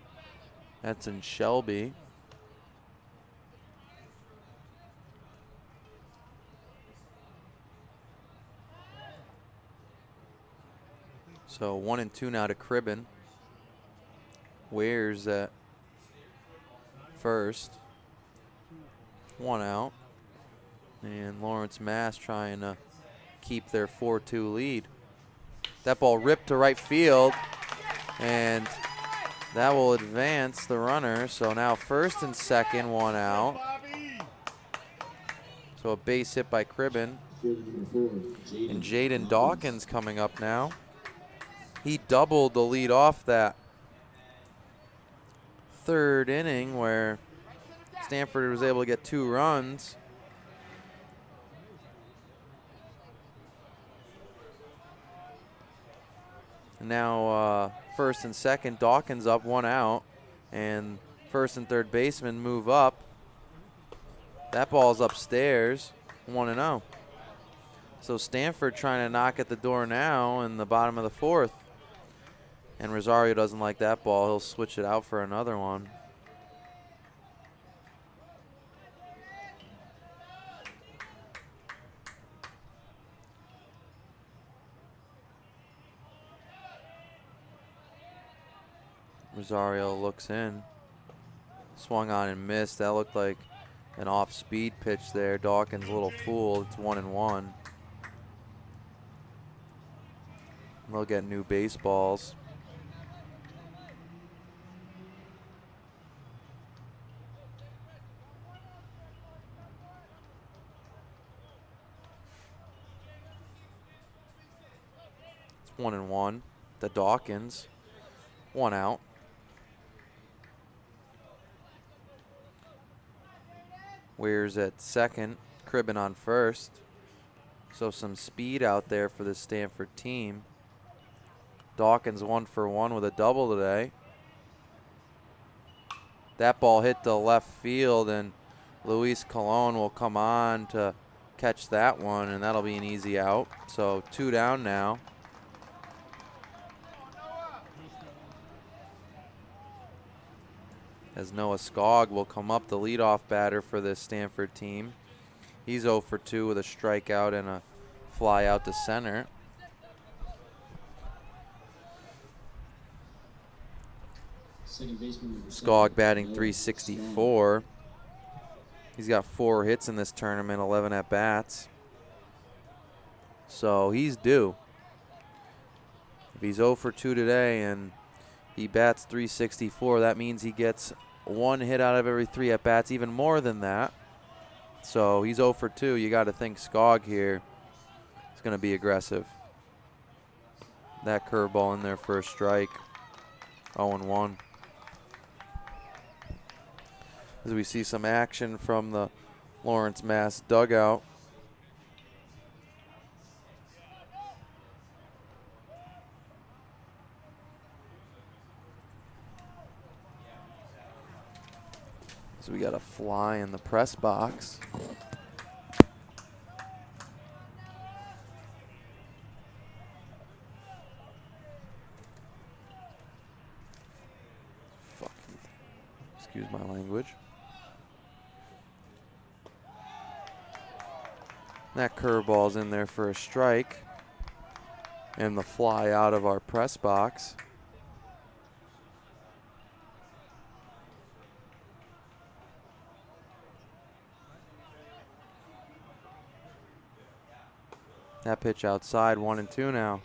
that's in Shelby. So 1-2 now to Cribben. Wares at first. One out. And Lawrence, Mass. trying to keep their 4-2 lead. That ball ripped to right field, and that will advance the runner. So now first and second, one out. So a base hit by Cribben. And Jaden Dawkins coming up now. He doubled the lead off that third inning where Stamford was able to get 2 runs. And now first and second, Dawkins up, one out, and first and third baseman move up. That ball's upstairs, 1-0. So Stamford trying to knock at the door now in the bottom of the fourth. And Rosario doesn't like that ball. He'll switch it out for another one. Rosario looks in. Swung on and missed. That looked like an off-speed pitch there. Dawkins a little fooled. It's 1-1. They'll get new baseballs. It's 1-1. The Dawkins. One out. Weir's at second. Cribben on first. So some speed out there for the Stamford team. Dawkins 1 for 1 with a double today. That ball hit the left field, and Luis Colon will come on to catch that one, and that'll be an easy out. So 2 down now. As Noah Skog will come up, the leadoff batter for this Stamford team. He's 0 for 2 with a strikeout and a fly out to center. Skog batting .364. He's got 4 hits in this tournament, 11 at-bats. So he's due. If he's 0 for 2 today and he bats .364, that means he gets 1 hit out of every 3 at-bats, even more than that. So he's 0 for 2. You got to think Skog here is going to be aggressive. That curveball in there for a strike. 0-1. As we see some action from the Lawrence Mass dugout. So we got a fly in the press box. Fucking, excuse my language. That curveball's in there for a strike. And the fly out of our press box. That pitch outside, 1-2 now.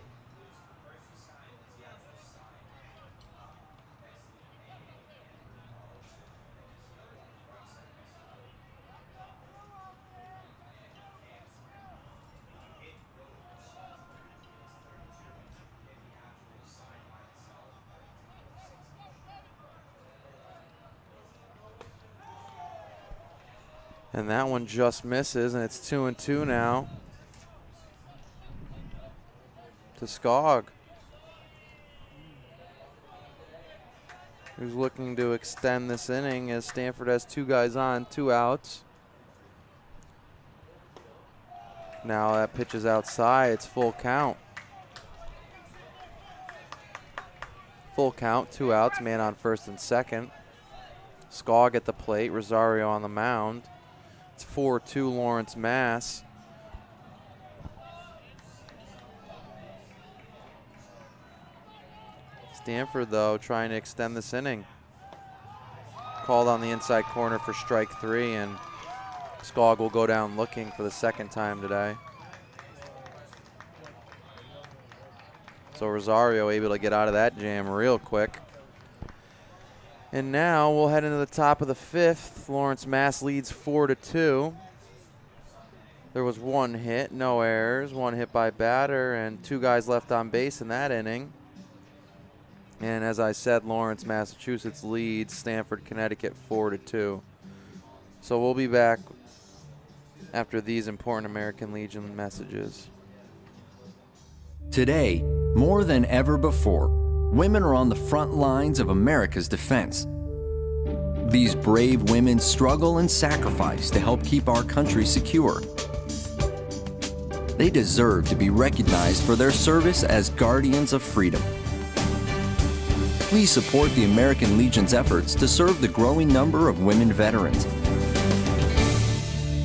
And that one just misses, and it's 2-2 now to Skog, who's looking to extend this inning as Stamford has 2 guys on, 2 outs. Now that pitch is outside, it's full count. Full count, 2 outs, man on first and second. Skog at the plate, Rosario on the mound. It's 4-2 Lawrence Mass. Stamford, though, trying to extend this inning. Called on the inside corner for strike 3, and Skog will go down looking for the second time today. So Rosario able to get out of that jam real quick. And now we'll head into the top of the 5th. Lawrence Mass leads 4-2. There was 1 hit, no errors, 1 hit by batter, and 2 guys left on base in that inning. And as I said, Lawrence, Massachusetts leads Stamford, Connecticut 4-2. So we'll be back after these important American Legion messages. Today, more than ever before, women are on the front lines of America's defense. These brave women struggle and sacrifice to help keep our country secure. They deserve to be recognized for their service as guardians of freedom. Please support the American Legion's efforts to serve the growing number of women veterans.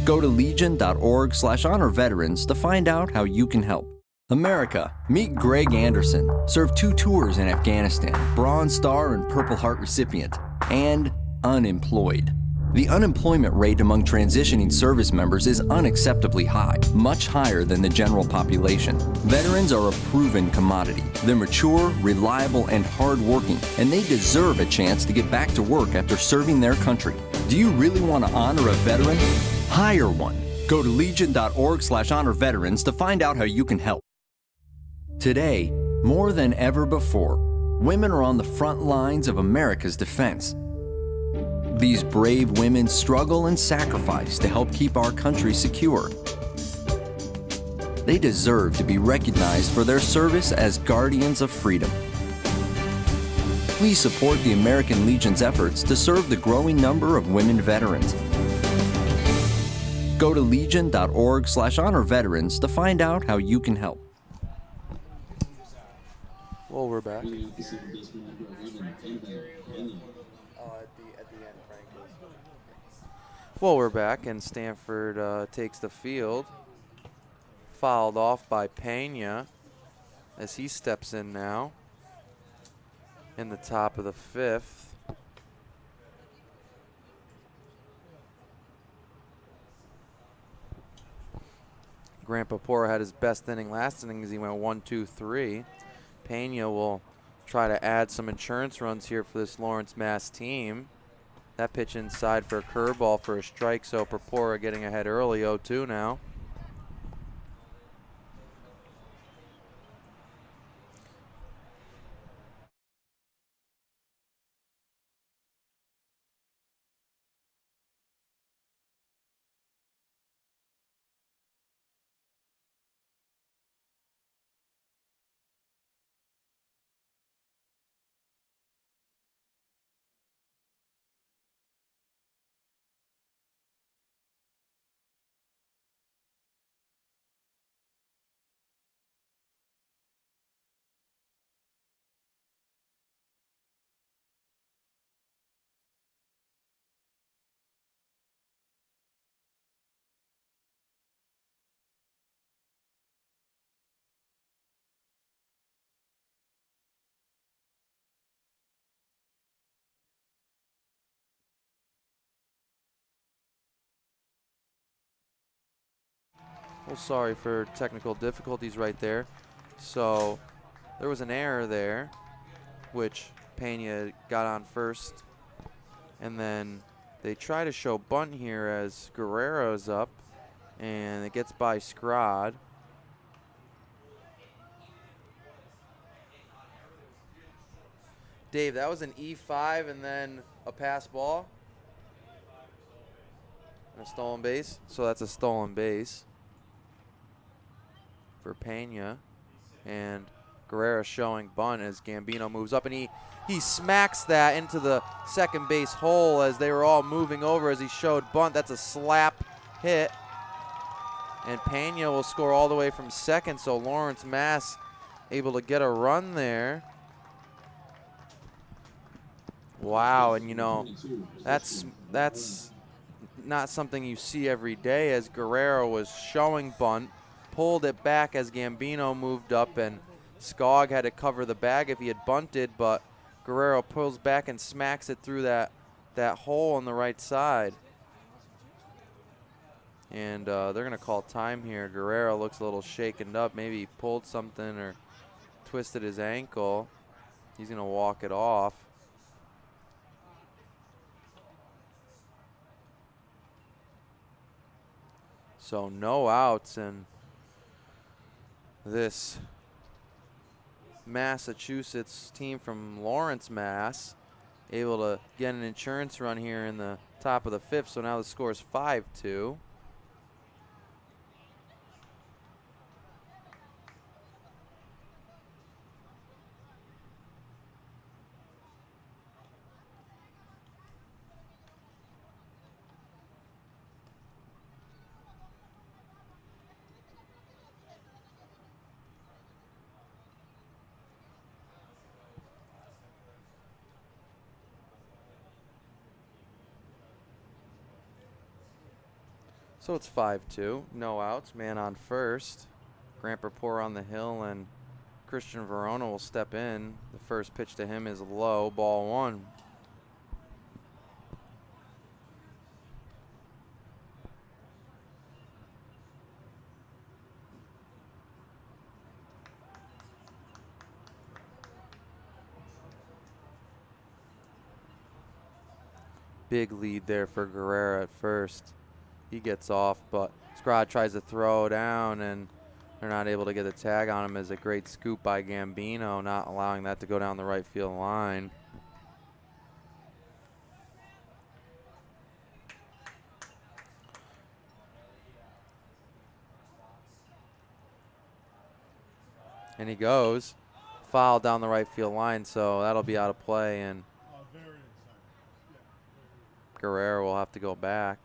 Go to legion.org/honor veterans to find out how you can help. America, meet Greg Anderson, served 2 tours in Afghanistan, Bronze Star and Purple Heart recipient, and unemployed. The unemployment rate among transitioning service members is unacceptably high, much higher than the general population. Veterans are a proven commodity. They're mature, reliable, and hardworking, and they deserve a chance to get back to work after serving their country. Do you really want to honor a veteran? Hire one. Go to legion.org/honor veterans to find out how you can help. Today, more than ever before, women are on the front lines of America's defense. These brave women struggle and sacrifice to help keep our country secure. They deserve to be recognized for their service as guardians of freedom. Please support the American Legion's efforts to serve the growing number of women veterans. Go to legion.org/honor veterans to find out how you can help. Well, we're back. Leading off the second baseman, number 11, Campbell. At the end, Frank is. Well, we're back, and Stamford takes the field. Fouled off by Pena as he steps in now in the top of the 5th. Grant Papora had his best inning last inning as he went 1-2-3. Pena will try to add some insurance runs here for this Lawrence Mass team. That pitch inside for a curveball for a strike, so Purpura getting ahead early, 0-2 now. Well, sorry for technical difficulties right there. So there was an error there, which Pena got on first. And then they try to show bunt here as Guerrero's up, and it gets by Scrod. Dave, that was an E5 and then a pass ball and a stolen base. So that's a stolen base for Pena. And Guerrero showing bunt as Gambino moves up, and he smacks that into the second base hole as they were all moving over as he showed bunt. That's a slap hit. And Pena will score all the way from second, so Lawrence Mass able to get a run there. Wow, and you know, that's not something you see every day, as Guerrero was showing bunt, pulled it back as Gambino moved up, and Skog had to cover the bag if he had bunted, but Guerrero pulls back and smacks it through that hole on the right side. And they're going to call time here. Guerrero looks a little shaken up. Maybe he pulled something or twisted his ankle. He's going to walk it off. So no outs, and this Massachusetts team from Lawrence, Mass, able to get an insurance run here in the top of the fifth. So now the score is 5-2. So it's 5-2, no outs, man on first. Grant Purpura on the hill, and Christian Verona will step in. The first pitch to him is low, ball one. Big lead there for Guerrero at first. He gets off, but Scrod tries to throw down, and they're not able to get a tag on him. As a great scoop by Gambino, not allowing that to go down the right field line. And he goes foul down the right field line, so that'll be out of play, and Guerrero will have to go back.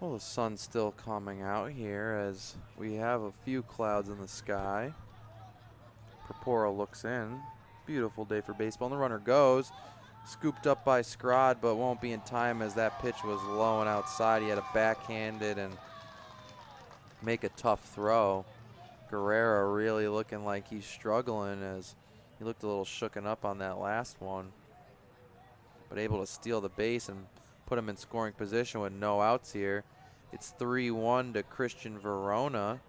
Well, the sun's still coming out here as we have a few clouds in the sky. Purpura looks in. Beautiful day for baseball. And the runner goes. Scooped up by Scrod, but won't be in time as that pitch was low and outside. He had a backhanded and make a tough throw. Guerrero really looking like he's struggling, as he looked a little shooken up on that last one, but able to steal the base and put him in scoring position with no outs here. It's 3-1 to Christian Verona.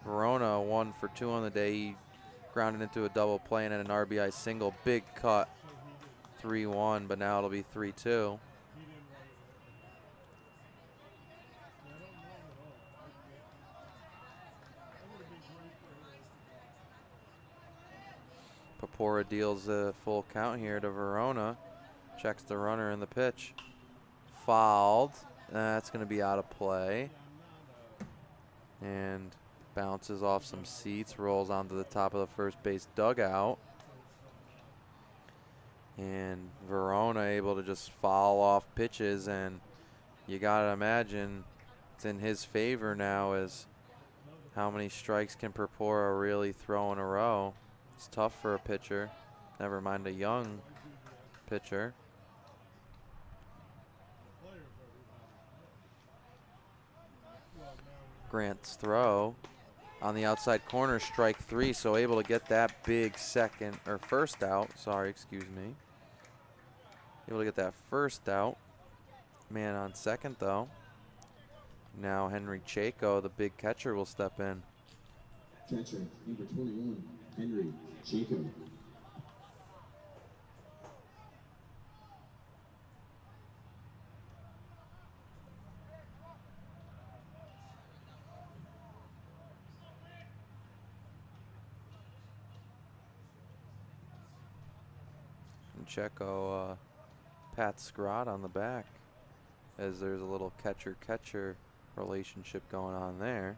Verona 1 for 2 on the day. He grounded into a double play and an RBI single. Big cut. 3-1, but now it'll be 3-2. Papora deals a full count here to Verona. Checks the runner in the pitch. Fouled. That's going to be out of play. And bounces off some seats, rolls onto the top of the first base dugout. And Verona able to just foul off pitches, and you gotta imagine it's in his favor now, as how many strikes can Papora really throw in a row. It's tough for a pitcher, never mind a young pitcher. Grant's throw on the outside corner, strike 3, so able to get that big first out, Able to get that first out. Man on second though. Now Henry Chaco, the big catcher, will step in. Catcher, number 21, Henry Chaco. And Checo Pat Scrod on the back, as there's a little catcher-catcher relationship going on there.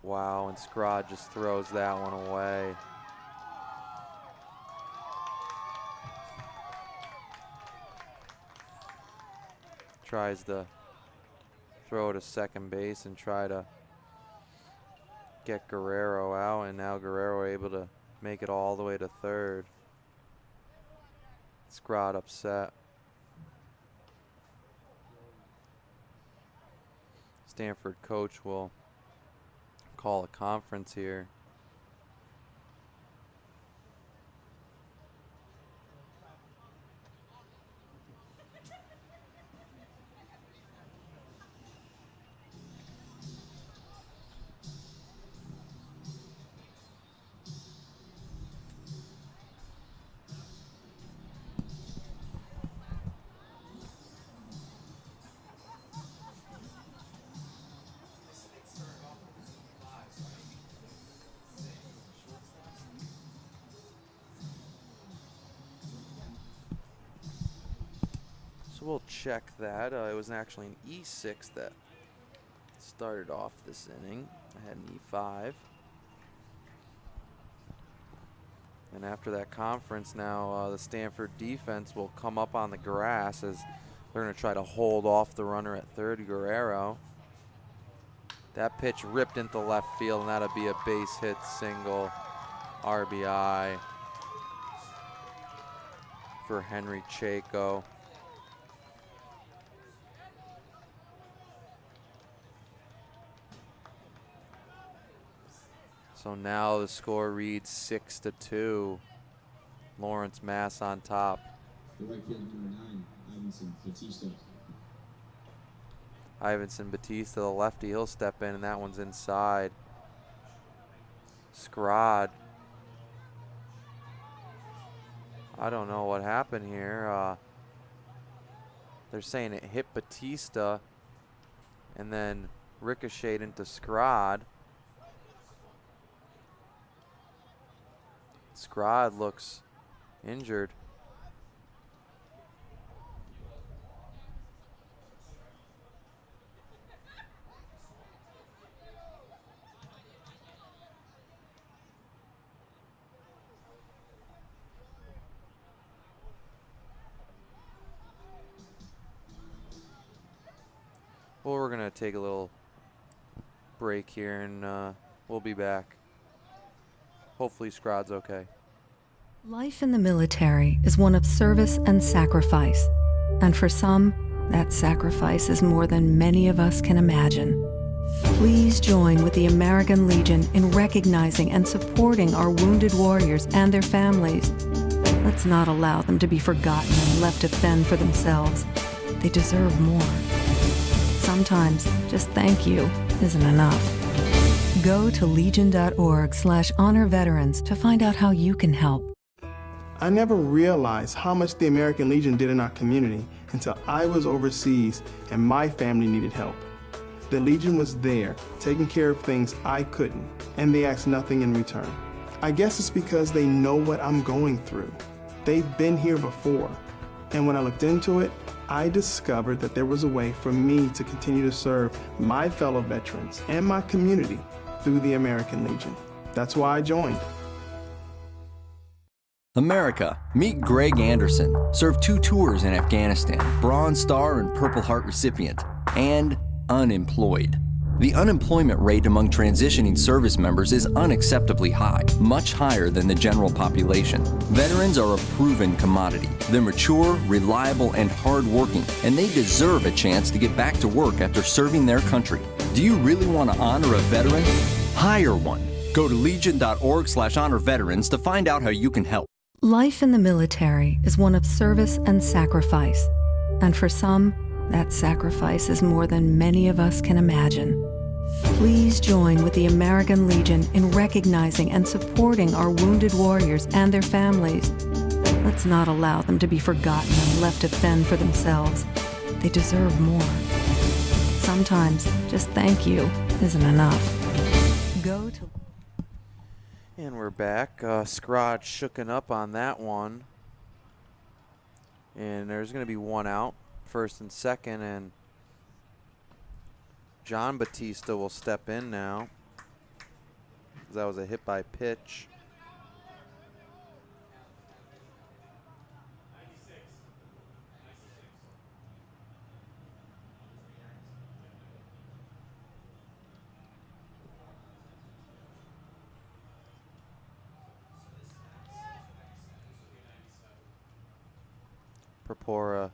Wow, and Scrod just throws that one away. Tries to throw to second base and try to get Guerrero out, and now Guerrero able to make it all the way to third. Scrod upset. Stamford coach will call a conference here. We'll check that. It was actually an E6 that started off this inning. I had an E5. And after that conference now, the Stamford defense will come up on the grass, as they're going to try to hold off the runner at third, Guerrero. That pitch ripped into left field, and that'll be a base hit single, RBI for Henry Chaco. So now the score reads 6-2. Lawrence, Mass on top. The right field, number 9, Ivanson Batista. Ivanson Batista, the lefty, he'll step in, and that one's inside. Scrod. I don't know what happened here. They're saying it hit Batista and then ricocheted into Scrod. Scrod looks injured. Well, we're going to take a little break here, and we'll be back. Hopefully Scrod's okay. Life in the military is one of service and sacrifice, and for some, that sacrifice is more than many of us can imagine. Please join with the American Legion in recognizing and supporting our wounded warriors and their families. Let's not allow them to be forgotten and left to fend for themselves. They deserve more. Sometimes just thank you isn't enough. Go to legion.org/honor veterans to find out how you can help. I never realized how much the American Legion did in our community until I was overseas and my family needed help. The Legion was there, taking care of things I couldn't, and they asked nothing in return. I guess it's because they know what I'm going through. They've been here before, and when I looked into it, I discovered that there was a way for me to continue to serve my fellow veterans and my community through the American Legion. That's why I joined. America, meet Greg Anderson, served 2 tours in Afghanistan, Bronze Star and Purple Heart recipient, and unemployed. The unemployment rate among transitioning service members is unacceptably high, much higher than the general population. Veterans are a proven commodity. They're mature, reliable, and hardworking, and they deserve a chance to get back to work after serving their country. Do you really want to honor a veteran? Hire one. Go to legion.org/honor veterans to find out how you can help. Life in the military is one of service and sacrifice. And for some, that sacrifice is more than many of us can imagine. Please join with the American Legion in recognizing and supporting our wounded warriors and their families. Let's not allow them to be forgotten and left to fend for themselves. They deserve more. Sometimes just thank you isn't enough. Go to... And we're back. Scrod shooken up on that one. And there's going to be one out, first and second, and John Batista will step in now. That was a hit by pitch. Purpura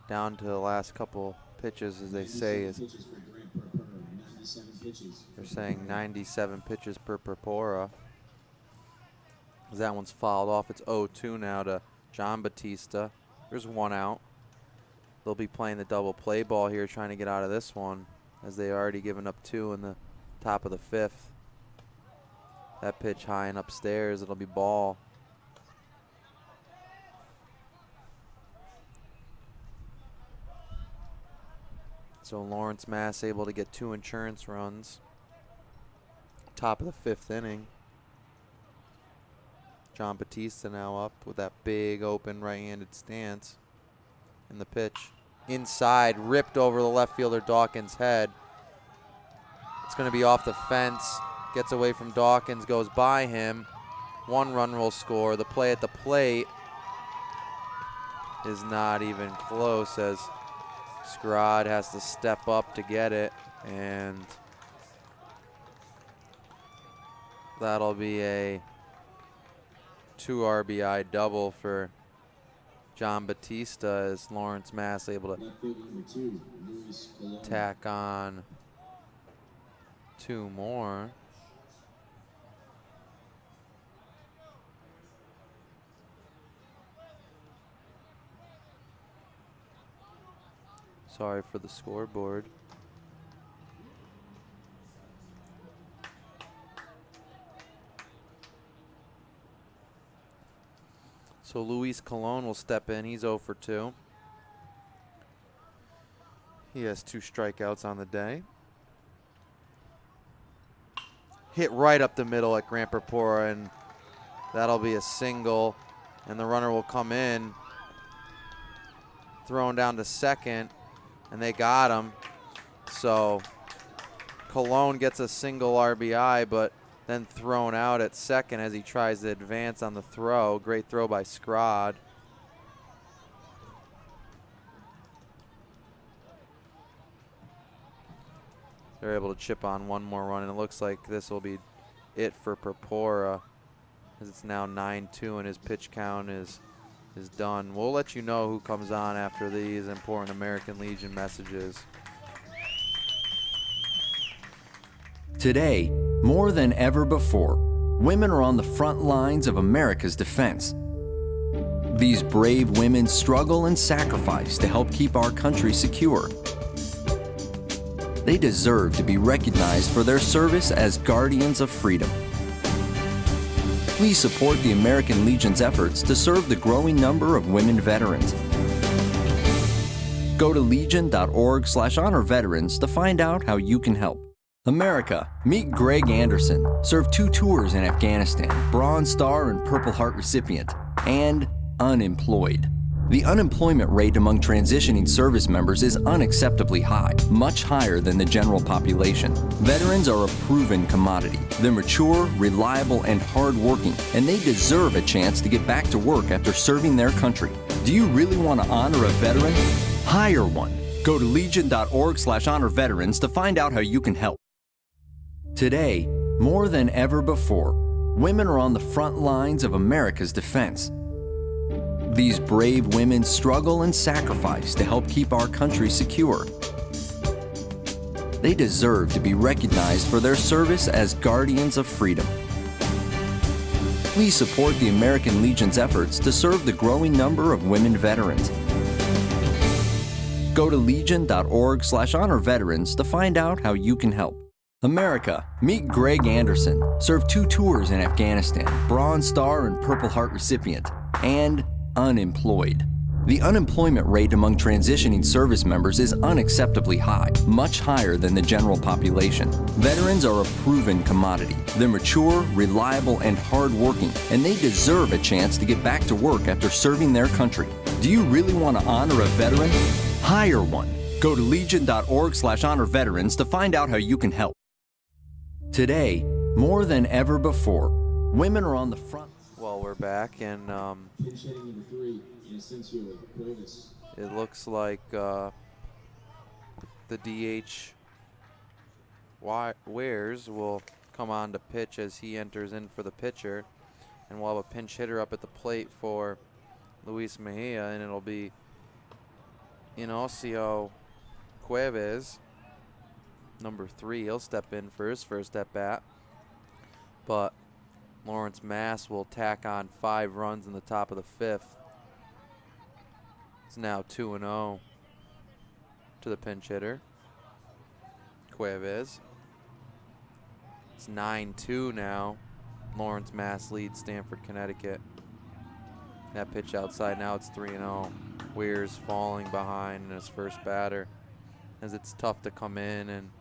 down to the last couple pitches, as they say. They're saying 97 pitches per Purpura. That one's fouled off. It's 0-2 now to John Batista. There's one out. They'll be playing the double play ball here, trying to get out of this one, as they already given up 2 in the top of the 5th. That pitch high and upstairs. It'll be ball. So Lawrence, Mass able to get 2 insurance runs. Top of the 5th inning. John Batista now up with that big open right-handed stance. In the pitch. Inside, ripped over the left fielder Dawkins' head. It's going to be off the fence. Gets away from Dawkins, goes by him. 1 run will score. The play at the plate is not even close, as Scrod has to step up to get it, and that'll be a 2 RBI double for John Batista, as Lawrence, Mass able to tack on 2 more. Sorry for the scoreboard. So Luis Colon will step in. He's 0 for 2. He has 2 strikeouts on the day. Hit right up the middle at Grant Purpura, and that'll be a single. And the runner will come in. Thrown down to second. And they got him. So Colon gets a single RBI, but then thrown out at second as he tries to advance on the throw. Great throw by Scrod. They're able to chip on 1 more run, and it looks like this will be it for Purpura, as it's now 9-2 and his pitch count is is done. We'll let you know who comes on after these important American Legion messages. Today, more than ever before, women are on the front lines of America's defense. These brave women struggle and sacrifice to help keep our country secure. They deserve to be recognized for their service as guardians of freedom. Please support the American Legion's efforts to serve the growing number of women veterans. Go to legion.org/honor veterans to find out how you can help. America, meet Greg Anderson, served 2 tours in Afghanistan, Bronze Star and Purple Heart recipient, and unemployed. The unemployment rate among transitioning service members is unacceptably high, much higher than the general population. Veterans are a proven commodity. They're mature, reliable, and hardworking, and they deserve a chance to get back to work after serving their country. Do you really want to honor a veteran? Hire one. Go to legion.org/honor veterans to find out how you can help. Today, more than ever before, women are on the front lines of America's defense. These brave women struggle and sacrifice to help keep our country secure. They deserve to be recognized for their service as guardians of freedom. Please support the American Legion's efforts to serve the growing number of women veterans. Go to legion.org/honor veterans to find out how you can help. America, meet Greg Anderson, served 2 tours in Afghanistan, Bronze Star and Purple Heart recipient, and unemployed. The unemployment rate among transitioning service members is unacceptably high, much higher than the general population. Veterans are a proven commodity. They're mature, reliable, and hardworking, and they deserve a chance to get back to work after serving their country. Do you really want to honor a veteran? Hire one. Go to legion.org/honor veterans to find out how you can help. Today, more than ever before, women are on the front. Well, we're back, and Pinch hitting number 3, Inocencio Cuevas. it looks like the DH Wares will come on to pitch as he enters in for the pitcher, and we'll have a pinch hitter up at the plate for Luis Mejia, and it'll be Inocencio Cuevas, number 3. He'll step in for his first at bat, but Lawrence Mass will tack on 5 runs in the top of the 5th. It's now 2-0 to the pinch hitter, Cuevas. It's 9-2 now. Lawrence Mass leads Stamford, Connecticut. That pitch outside, now it's 3-0. Weir's falling behind in his first batter, as it's tough to come in and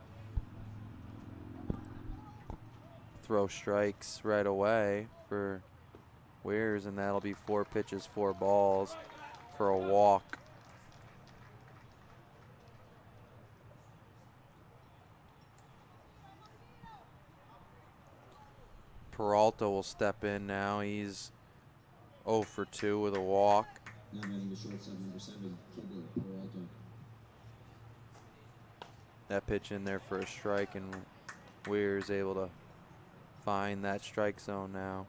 throw strikes right away for Weirs, and that'll be 4 pitches, 4 balls for a walk. Peralta will step in now. He's 0 for 2 with a walk. Now batting the shortstop, number 7, Kibler Peralta. That pitch in there for a strike, and Weir's able to find that strike zone now.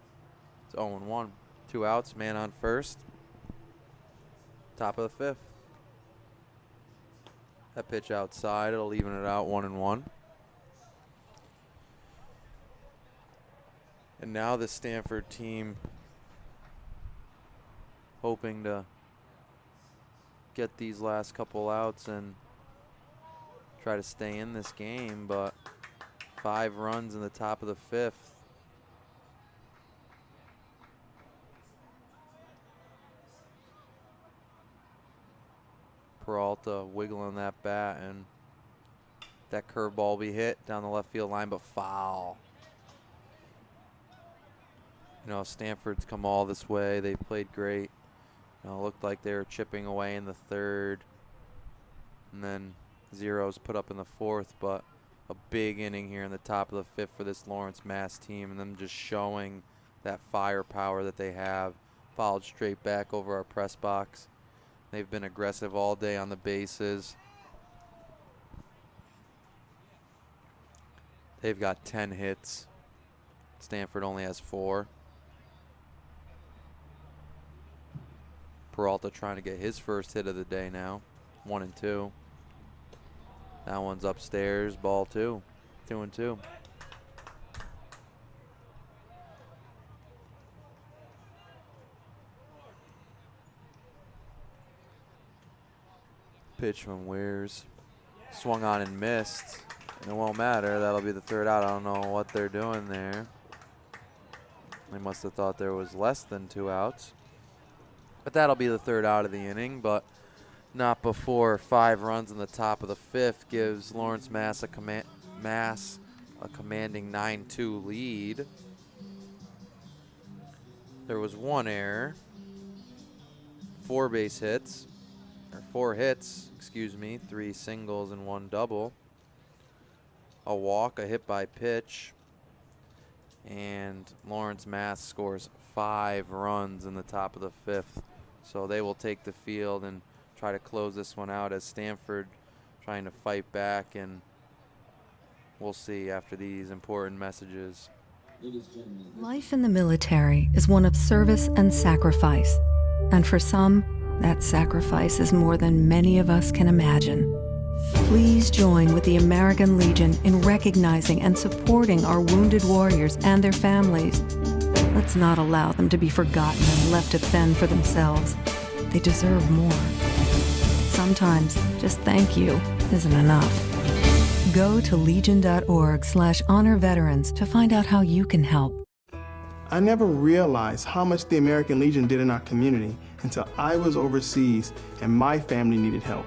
It's 0-1. 2 outs, man on first. Top of the 5th. That pitch outside, it'll even it out 1-1. And now the Stamford team hoping to get these last couple outs and try to stay in this game, but 5 runs in the top of the 5th. Peralta wiggling that bat, and that curveball will be hit down the left field line, but foul. You know, Stanford's come all this way. They played great. You know, it looked like they were chipping away in the 3rd, and then zeros put up in the 4th, but a big inning here in the top of the 5th for this Lawrence Mass team, and them just showing that firepower that they have. Fouled straight back over our press box. They've been aggressive all day on the bases. They've got 10 hits. Stanford only has 4. Peralta trying to get his first hit of the day now. 1-2. That one's upstairs. Ball 2. 2-2. Pitch from Weirs. Swung on and missed. And it won't matter. That'll be the third out. I don't know what they're doing there. They must have thought there was less than 2 outs. But that'll be the third out of the inning, but not before 5 runs in the top of the 5th gives Lawrence Mass a commanding 9-2 lead. There was 1 error, 4 base hits, or 4 hits, excuse me, 3 singles and 1 double. A walk, a hit by pitch, and Lawrence Mass scores 5 runs in the top of the 5th. So they will take the field and try to close this one out as Stamford trying to fight back, and we'll see after these important messages. Life in the military is one of service and sacrifice. And for some, that sacrifice is more than many of us can imagine. Please join with the American Legion in recognizing and supporting our wounded warriors and their families. Let's not allow them to be forgotten and left to fend for themselves. They deserve more. Sometimes just thank you isn't enough. Go to legion.org/honor veterans to find out how you can help. I never realized how much the American Legion did in our community until I was overseas and my family needed help.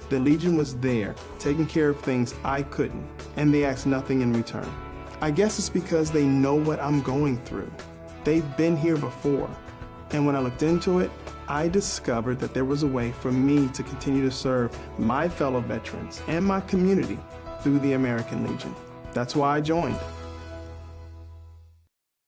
The Legion was there, taking care of things I couldn't, and they asked nothing in return. I guess it's because they know what I'm going through. They've been here before, and when I looked into it, I discovered that there was a way for me to continue to serve my fellow veterans and my community through the American Legion. That's why I joined.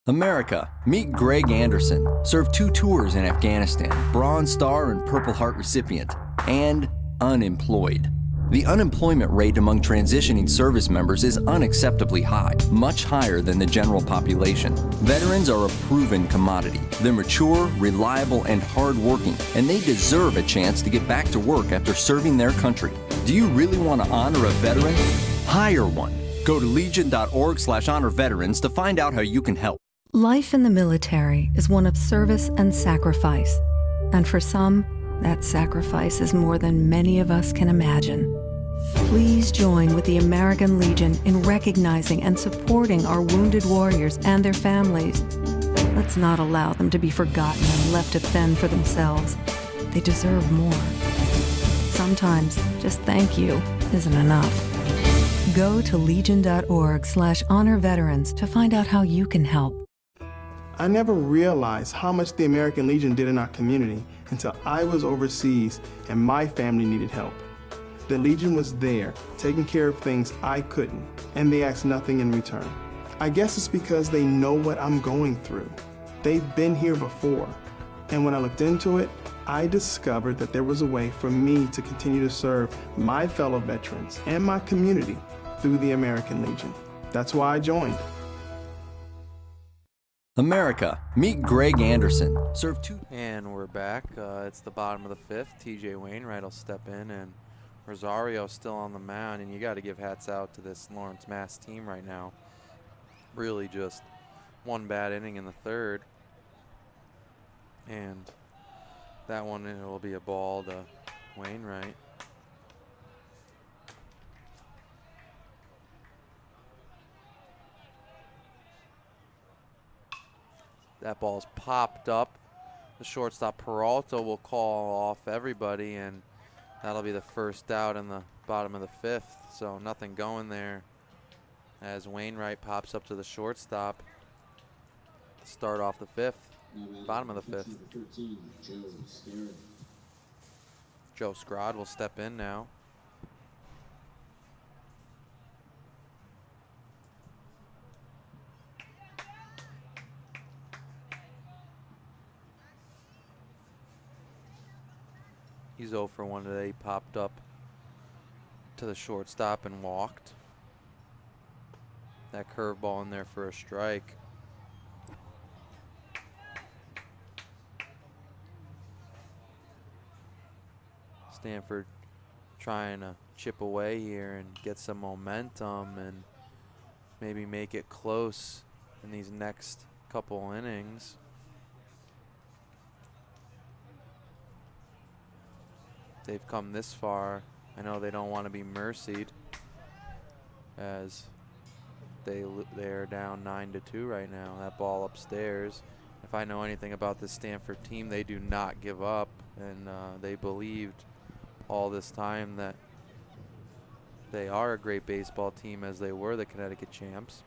America, meet Greg Anderson. Served 2 tours in Afghanistan, Bronze Star and Purple Heart recipient, and unemployed. The unemployment rate among transitioning service members is unacceptably high, much higher than the general population. Veterans are a proven commodity. They're mature, reliable, and hardworking, and they deserve a chance to get back to work after serving their country. Do you really want to honor a veteran? Hire one. Go to legion.org/honor veterans to find out how you can help. Life in the military is one of service and sacrifice. And for some, that sacrifice is more than many of us can imagine. Please join with the American Legion in recognizing and supporting our wounded warriors and their families. Let's not allow them to be forgotten and left to fend for themselves. They deserve more. Sometimes just thank you isn't enough. Go to legion.org/honor veterans to find out how you can help. I never realized how much the American Legion did in our community until I was overseas and my family needed help. The Legion was there, taking care of things I couldn't, and they asked nothing in return. I guess it's because they know what I'm going through. They've been here before, and when I looked into it, I discovered that there was a way for me to continue to serve my fellow veterans and my community through the American Legion. That's why I joined. America, meet Greg Anderson. Served 2. And we're back. It's the bottom of the 5th. TJ Wainwright will step in, and Rosario still on the mound, and you got to give hats out to this Lawrence Mass team right now. Really just one bad inning in the 3rd, and that one it will be a ball to Wainwright. That ball's popped up. The shortstop Peralta will call off everybody, and that'll be the first out in the bottom of the 5th. So nothing going there as Wainwright pops up to the shortstop to start off the 5th, bottom of the 5th. Joe Scrod will step in now. He's 0 for 1 today. He popped up to the shortstop and walked. That curveball in there for a strike. Stamford trying to chip away here and get some momentum and maybe make it close in these next couple innings. They've come this far. I know they don't want to be mercied as they're down 9-2 right now. That ball upstairs. If I know anything about this Stamford team, they do not give up, and they believed all this time that they are a great baseball team as they were the Connecticut champs.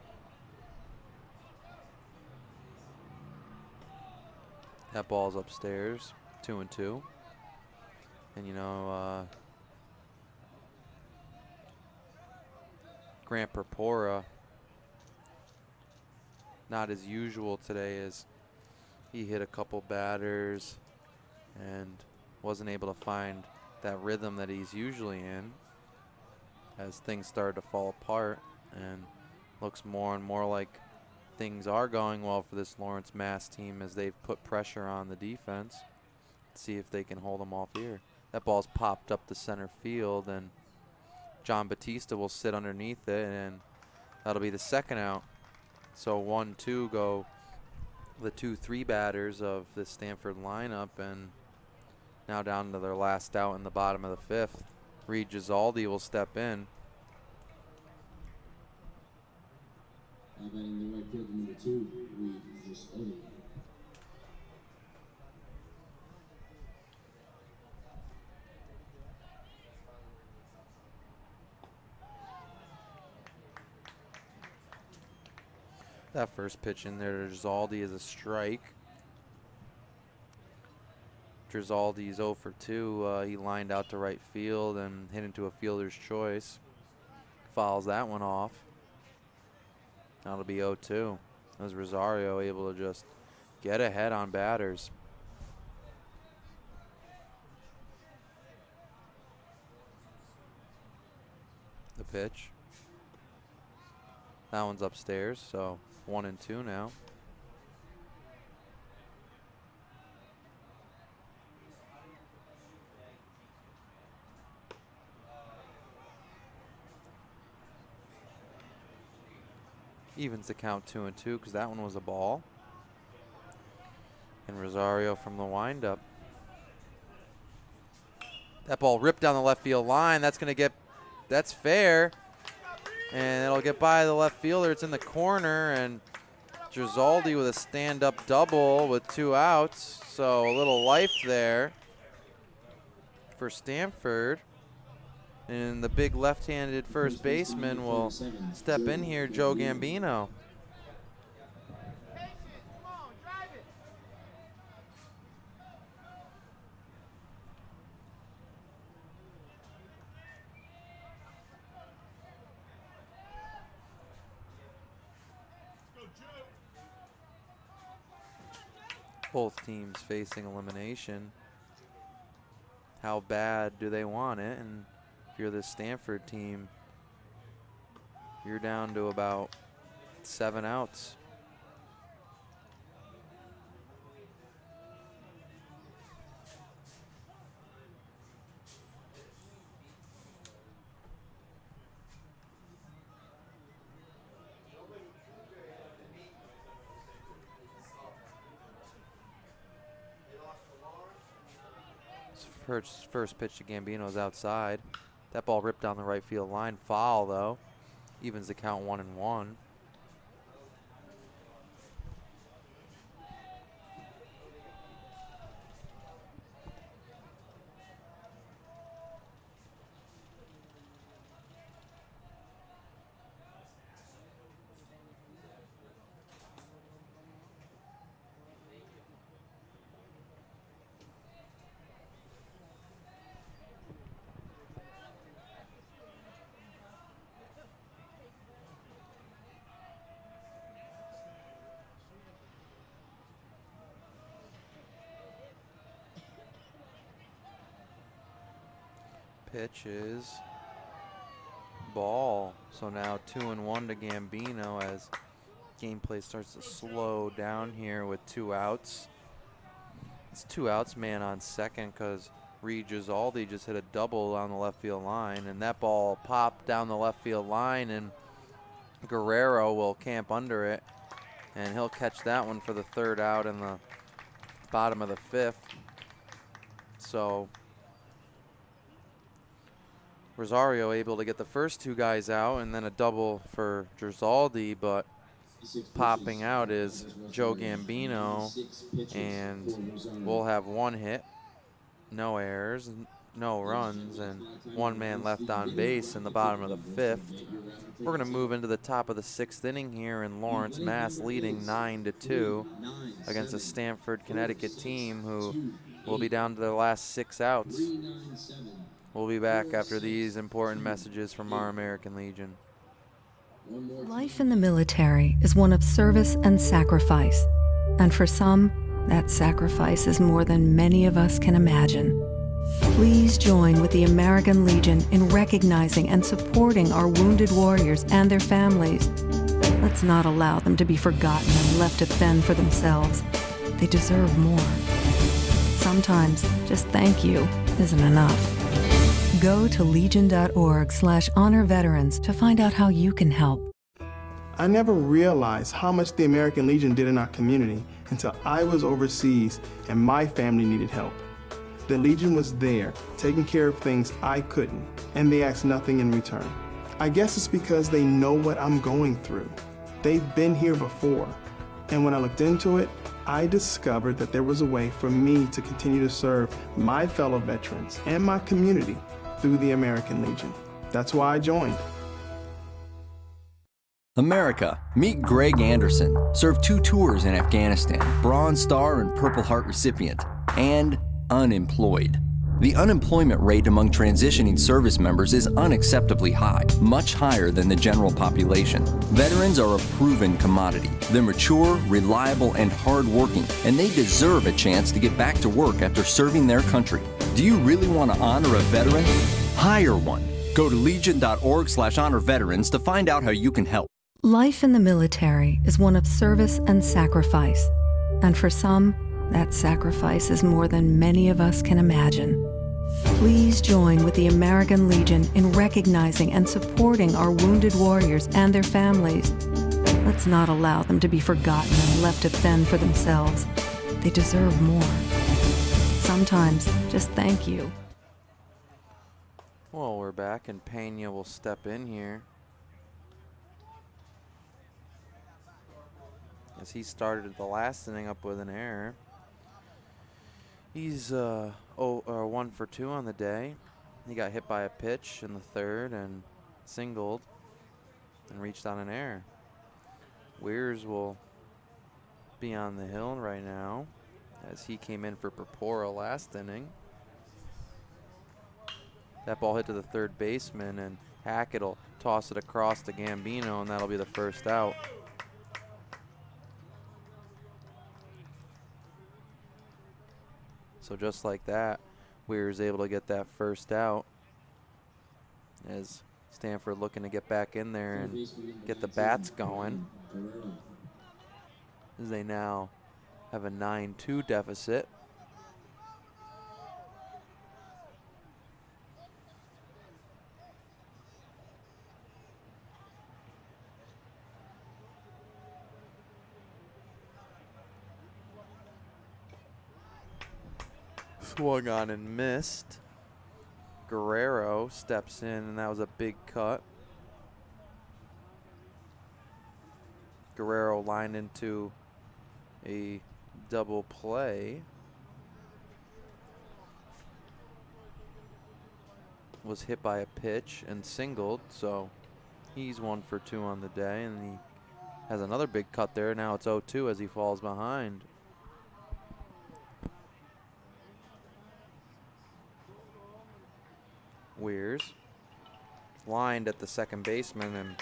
That ball's upstairs, 2-2. And you know, Grant Purpora, not as usual today, as he hit a couple batters and wasn't able to find that rhythm that he's usually in as things started to fall apart, and looks more and more like things are going well for this Lawrence Mass team as they've put pressure on the defense. Let's see if they can hold them off here. That ball's popped up the center field, and John Batista will sit underneath it, and that'll be the second out. So 1-2 go the 2-3 batters of the Stamford lineup, and now down to their last out in the bottom of the fifth. Reed Gisaldi will step in. Now batting the right fielder, number 2, Reed Gisaldi. That first pitch in there to Gisaldi is a strike. Gisaldi's 0 for 2. He lined out to right field and hit into a fielder's choice. Fouls that one off. That'll be 0-2. As Rosario able to just get ahead on batters. The pitch. That one's upstairs, so 1-2 now. Evens the count 2-2 because that one was a ball. And Rosario from the windup. That ball ripped down the left field line. That's going to get, that's fair. And it'll get by the left fielder. It's in the corner, and Gisaldi with a stand-up double with 2 outs. So a little life there for Stamford. And the big left-handed first baseman will step in here, Joe Gambino. Both teams facing elimination. How bad do they want it? And if you're the Stamford team, you're down to about 7 outs. First pitch to Gambino is outside. That ball ripped down the right field line. Foul, though. Evens the count 1-1. Pitch is ball. So now 2-1 to Gambino as gameplay starts to slow down here with 2 outs. It's 2 outs, man on second, because Reed Gisaldi just hit a double on the left field line, and that ball popped down the left field line, and Guerrero will camp under it, and he'll catch that one for the third out in the bottom of the fifth. So Rosario able to get the first two guys out, and then a double for Gisaldi, but popping out is Joe Gambino, and we'll have one hit, no errors, no runs, and one man left on base in the bottom of the fifth. We're going to move into the top of the sixth inning here in Lawrence, Mass, leading 9-2 against a Stamford, Connecticut team who will be down to their last 6 outs. We'll be back after these important messages from our American Legion. Life in the military is one of service and sacrifice. And for some, that sacrifice is more than many of us can imagine. Please join with the American Legion in recognizing and supporting our wounded warriors and their families. Let's not allow them to be forgotten and left to fend for themselves. They deserve more. Sometimes just thank you isn't enough. Go to legion.org/honor veterans to find out how you can help. I never realized how much the American Legion did in our community until I was overseas and my family needed help. The Legion was there, taking care of things I couldn't, and they asked nothing in return. I guess it's because they know what I'm going through. They've been here before. And when I looked into it, I discovered that there was a way for me to continue to serve my fellow veterans and my community through the American Legion. That's why I joined. America, meet Greg Anderson, served 2 tours in Afghanistan, Bronze Star and Purple Heart recipient, and unemployed. The unemployment rate among transitioning service members is unacceptably high, much higher than the general population. Veterans are a proven commodity. They're mature, reliable, and hardworking, and they deserve a chance to get back to work after serving their country. Do you really want to honor a veteran? Hire one. Go to legion.org/honor veterans to find out how you can help. Life in the military is one of service and sacrifice. And for some, that sacrifice is more than many of us can imagine. Please join with the American Legion in recognizing and supporting our wounded warriors and their families. Let's not allow them to be forgotten and left to fend for themselves. They deserve more. Sometimes, just thank you. Well, we're back, and Pena will step in here, as he started the last inning up with an error. He's 1 for 2 on the day. He got hit by a pitch in the third and singled and reached on an error. Weirs will be on the hill right now, as he came in for Purpura last inning. That ball hit to the third baseman, and Hackett will toss it across to Gambino, and that'll be the first out. So just like that, Weir's able to get that first out, as Stamford looking to get back in there and get the bats going, as they now have a 9-2 deficit. Swung on and missed. Guerrero steps in, and that was a big cut. Guerrero lined into a double play. Was hit by a pitch and singled, so he's 1 for 2 on the day, and he has another big cut there. Now it's 0-2 as he falls behind. Weirs lined at the second baseman, and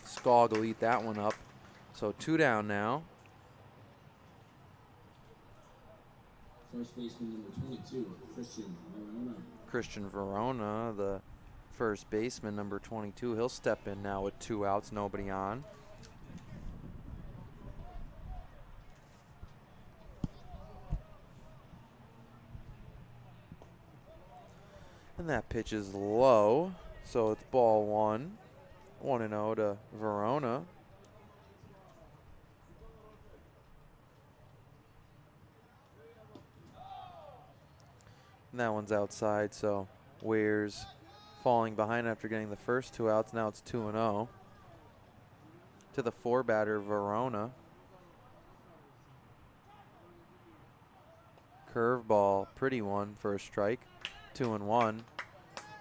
Skog will eat that one up. So 2 down now. First baseman number 22, Christian Verona, the first baseman, number 22. He'll step in now with 2 outs, nobody on. And that pitch is low, so it's ball one. 1-0 to Verona. And that one's outside, so Weir's falling behind after getting the first 2 outs. Now it's 2-0 to the 4-batter Verona. Curveball, pretty one for a strike. 2-1.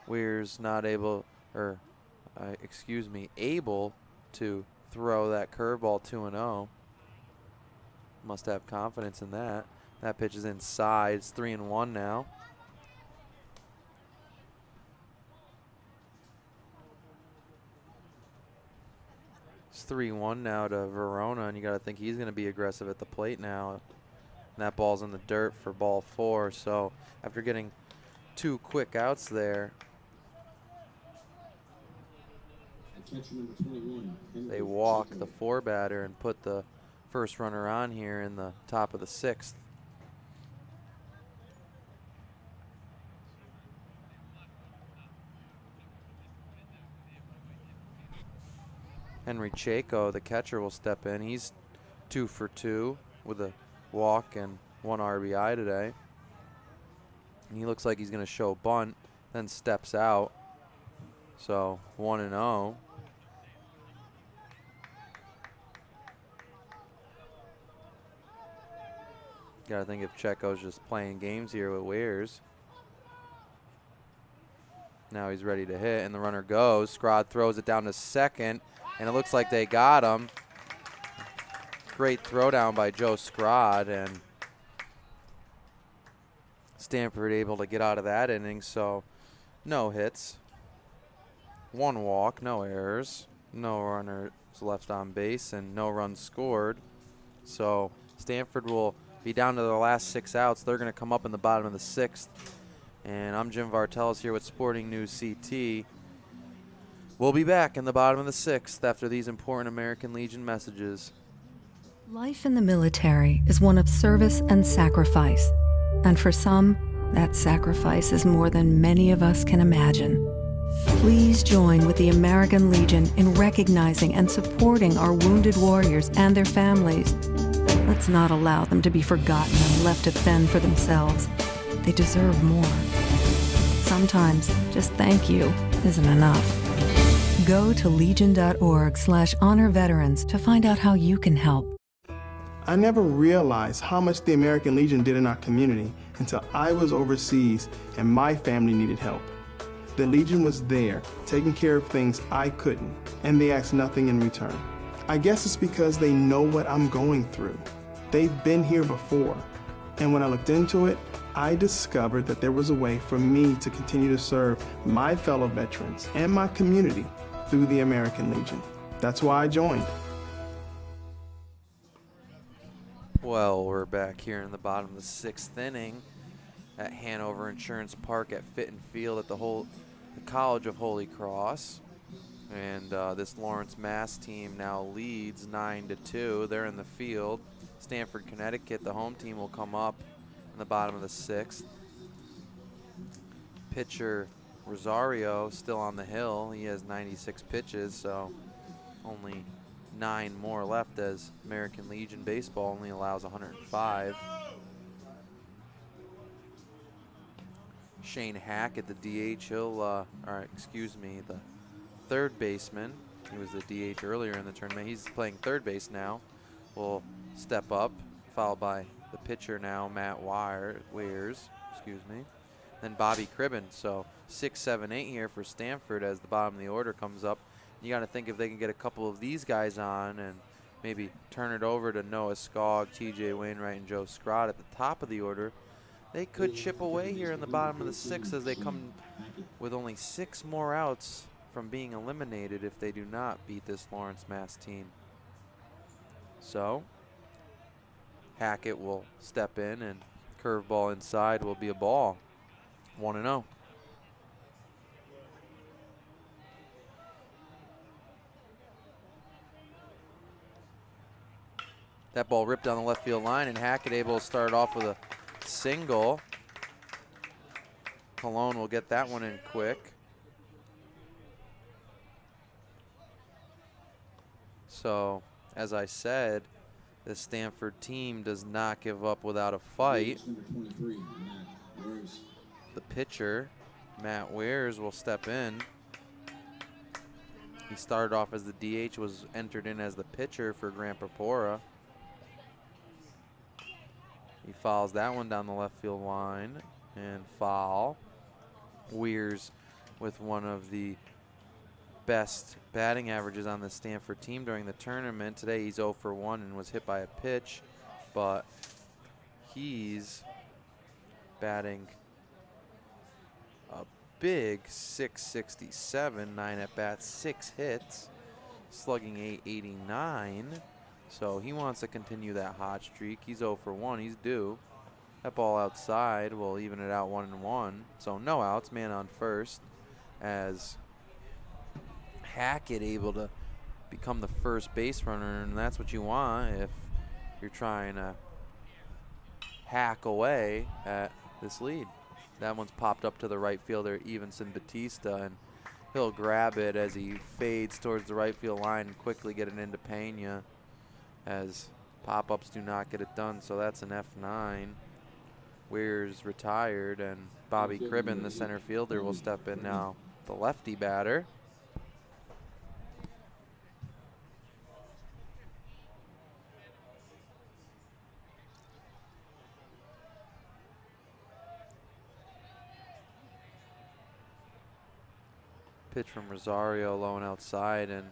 Weir's not able, or able to throw that curveball 2-0. Must have confidence in that. That pitch is inside. It's 3-1 now. It's 3-1 now to Verona, and you got to think he's going to be aggressive at the plate now. And that ball's in the dirt for ball 4. So after getting 2 quick outs there, Catcher number 21, they walk the 4-batter and put the first runner on here in the top of the 6th. Henry Chaco, the catcher, will step in. He's 2 for 2 with a walk and 1 RBI today. And he looks like he's going to show bunt, then steps out. So 1-0. Got to think if Checo's just playing games here with Weirs. Now he's ready to hit, and the runner goes. Scrod throws it down to second, and it looks like they got him. Great throwdown by Joe Scrod, and Stamford able to get out of that inning, so no hits. 1 walk, no errors, no runners left on base, and no runs scored. So Stamford will be down to their last 6 outs. They're going to come up in the bottom of the 6th. And I'm Jim Vartelis here with Sporting News CT. We'll be back in the bottom of the 6th after these important American Legion messages. Life in the military is one of service and sacrifice. And for some, that sacrifice is more than many of us can imagine. Please join with the American Legion in recognizing and supporting our wounded warriors and their families. Let's not allow them to be forgotten and left to fend for themselves. They deserve more. Sometimes just thank you isn't enough. Go to legion.org/honor veterans to find out how you can help. I never realized how much the American Legion did in our community until I was overseas and my family needed help. The Legion was there, taking care of things I couldn't, and they asked nothing in return. I guess it's because they know what I'm going through. They've been here before, and when I looked into it, I discovered that there was a way for me to continue to serve my fellow veterans and my community through the American Legion. That's why I joined. Well, we're back here in the bottom of the 6th inning at Hanover Insurance Park at Fitton Field at the College of Holy Cross. And this Lawrence Mass team now leads 9-2. They're in the field. Stamford, Connecticut, the home team, will come up in the bottom of the 6th. Pitcher Rosario still on the hill. He has 96 pitches, so only 9 more left, as American Legion baseball only allows 105. Shane Hackett, the DH, the third baseman. He was the DH earlier in the tournament. He's playing third base now. Will step up, followed by the pitcher now, Matt Weirs. Then Bobby Cribben. So 6, 7, 8 here for Stamford as the bottom of the order comes up. You got to think if they can get a couple of these guys on and maybe turn it over to Noah Skog, TJ Wainwright, and Joe Scrod at the top of the order, they could chip away here in the bottom of the 6th as they come with only 6 more outs from being eliminated if they do not beat this Lawrence Mass team. So Hackett will step in, and curveball inside will be a ball. 1-0. That ball ripped down the left field line, and Hackett able to start off with a single. Cologne will get that one in quick. So, as I said, the Stamford team does not give up without a fight. Number 23, Matt Lawrence. The pitcher, Matt Weirs, will step in. He started off as the DH, was entered in as the pitcher for Grant Purpura. He fouls that one down the left field line and foul. Weirs with one of the best batting averages on the Stamford team during the tournament. Today he's 0 for 1 and was hit by a pitch, but he's batting a big .667, 9 at bats, 6 hits, slugging .889. So he wants to continue that hot streak. He's 0 for 1. He's due. That ball outside will even it out 1-1. So no outs, man on first, as Hackett able to become the first base runner, and that's what you want if you're trying to hack away at this lead. That one's popped up to the right fielder, Evanson Batista, and he'll grab it as he fades towards the right field line and quickly get it into Pena, as pop-ups do not get it done. So that's an F9. Weirs retired, and Bobby Cribben, the center fielder, will step in now, the lefty batter. Pitch from Rosario, low and outside, and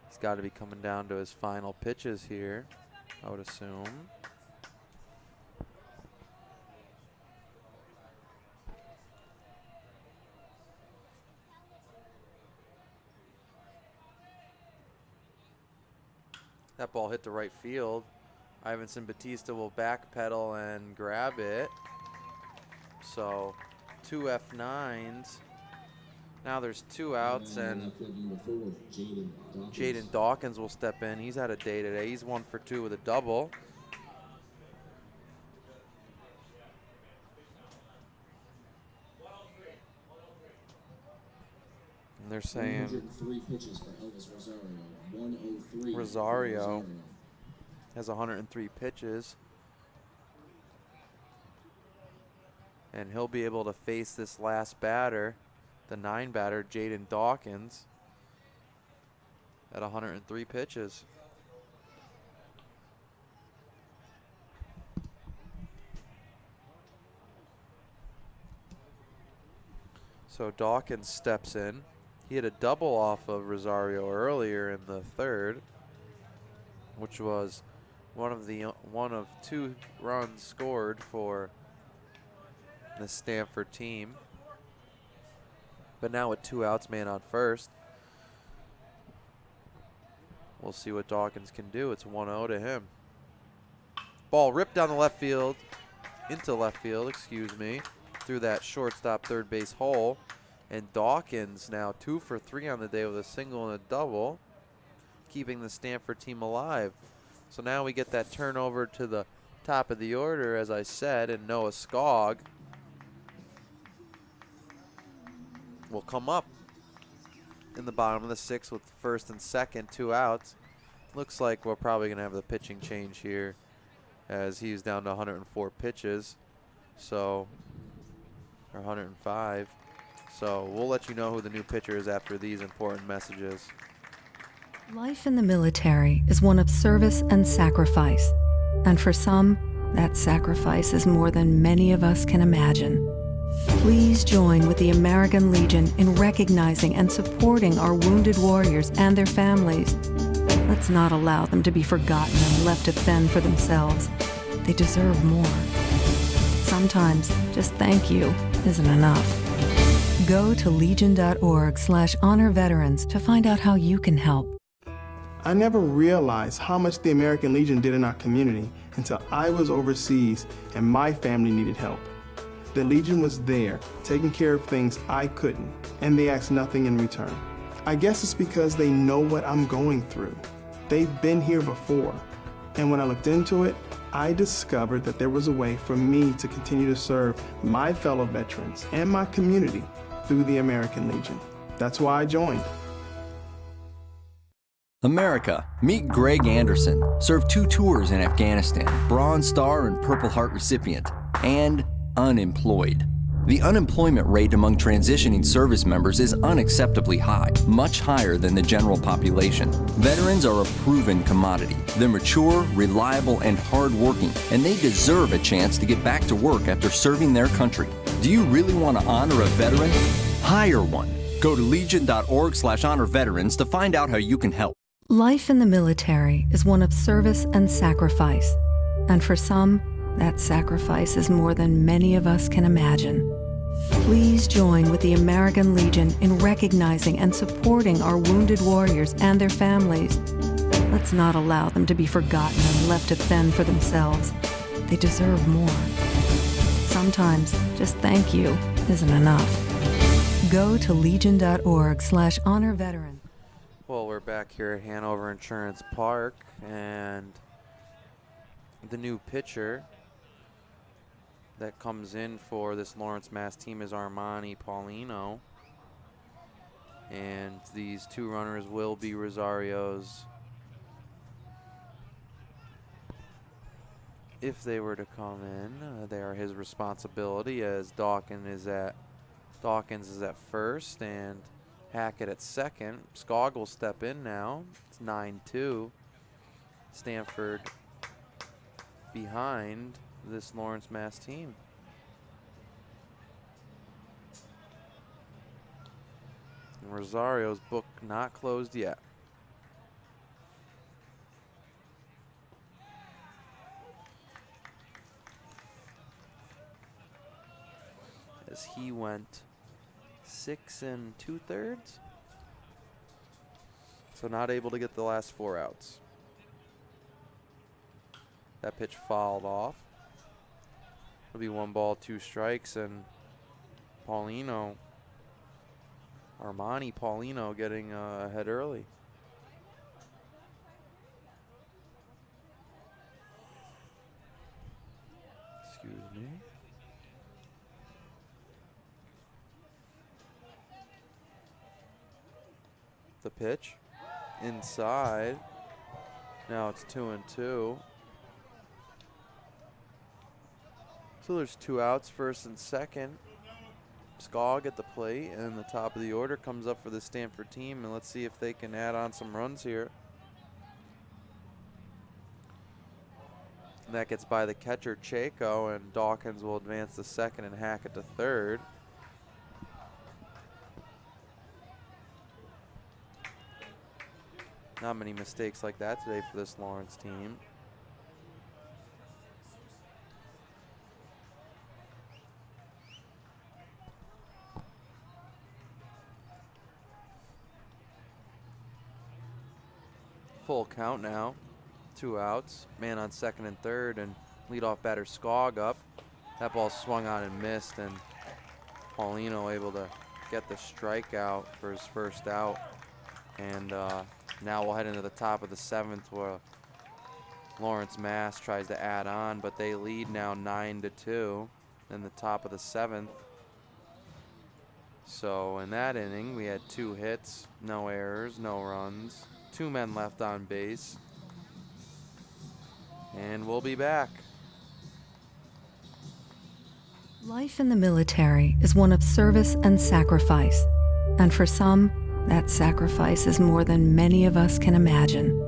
he's got to be coming down to his final pitches here, I would assume. That ball hit the right field. Ivanson Batista will backpedal and grab it. So 2 F9s. Now there's 2 outs, and Jaden Dawkins will step in. He's had a day today. He's 1 for 2 with a double. And they're saying 103 pitches for Elvis Rosario. 103. Rosario has 103 pitches. And he'll be able to face this last batter, the 9 batter, Jaden Dawkins, at 103 pitches. So Dawkins steps in. He had a double off of Rosario earlier in the 3rd, which was one of 2 runs scored for the Stamford team. But now with 2 outs, man on first, we'll see what Dawkins can do. It's 1-0 to him. Ball ripped down the left field, into left field, through that shortstop third base hole. And Dawkins now 2 for 3 on the day with a single and a double, keeping the Stamford team alive. So now we get that turnover to the top of the order, as I said, and Noah Skog will come up in the bottom of the 6th with first and second, 2 outs. Looks like we're probably going to have the pitching change here, as he's down to 104 pitches, so, or 105. So we'll let you know who the new pitcher is after these important messages. Life in the military is one of service and sacrifice. And for some, that sacrifice is more than many of us can imagine. Please join with the American Legion in recognizing and supporting our wounded warriors and their families. Let's not allow them to be forgotten and left to fend for themselves. They deserve more. Sometimes just thank you isn't enough. Go to legion.org/honor veterans to find out how you can help. I never realized how much the American Legion did in our community until I was overseas and my family needed help. The Legion was there, taking care of things I couldn't, and they asked nothing in return. I guess it's because they know what I'm going through. They've been here before, and when I looked into it, I discovered that there was a way for me to continue to serve my fellow veterans and my community through the American Legion. That's why I joined. America, meet Greg Anderson, served 2 tours in Afghanistan, Bronze Star and Purple Heart recipient, and unemployed. The unemployment rate among transitioning service members is unacceptably high, much higher than the general population. Veterans are a proven commodity. They're mature, reliable, and hardworking, and they deserve a chance to get back to work after serving their country. Do you really want to honor a veteran? Hire one. Go to legion.org/honor veterans to find out how you can help. Life in the military is one of service and sacrifice. And for some, that sacrifice is more than many of us can imagine. Please join with the American Legion in recognizing and supporting our wounded warriors and their families. Let's not allow them to be forgotten and left to fend for themselves. They deserve more. Sometimes just thank you isn't enough. Go to legion.org/honor veteran. Well, we're back here at Hanover Insurance Park, and the new pitcher that comes in for this Lawrence, Mass team is Armani Paulino. And these 2 runners will be Rosario's if they were to come in. They are his responsibility, as Dawkins is at first and Hackett at second. Skog will step in now. It's 9-2. Stamford behind this Lawrence, Mass team. And Rosario's book not closed yet. As he went 6 2/3. So not able to get the last 4 outs. That pitch fouled off. It'll be 1 ball, 2 strikes, and Armani Paulino getting ahead early. Excuse me. The pitch inside. Now it's 2-2. So there's 2 outs, first and second. Skog at the plate, and the top of the order comes up for the Stamford team, and let's see if they can add on some runs here. And that gets by the catcher, Chaco, and Dawkins will advance to second and Hackett to third. Not many mistakes like that today for this Lawrence team. Full count now. 2 outs. Man on second and third, and leadoff batter Skog up. That ball swung on and missed, and Paulino able to get the strikeout for his first out. And now we'll head into the top of the 7th, where Lawrence, Mass tries to add on, but they lead now 9-2 in the top of the 7th. So in that inning, we had 2 hits, no errors, no runs, 2 men left on base. And we'll be back. Life in the military is one of service and sacrifice. And for some, that sacrifice is more than many of us can imagine.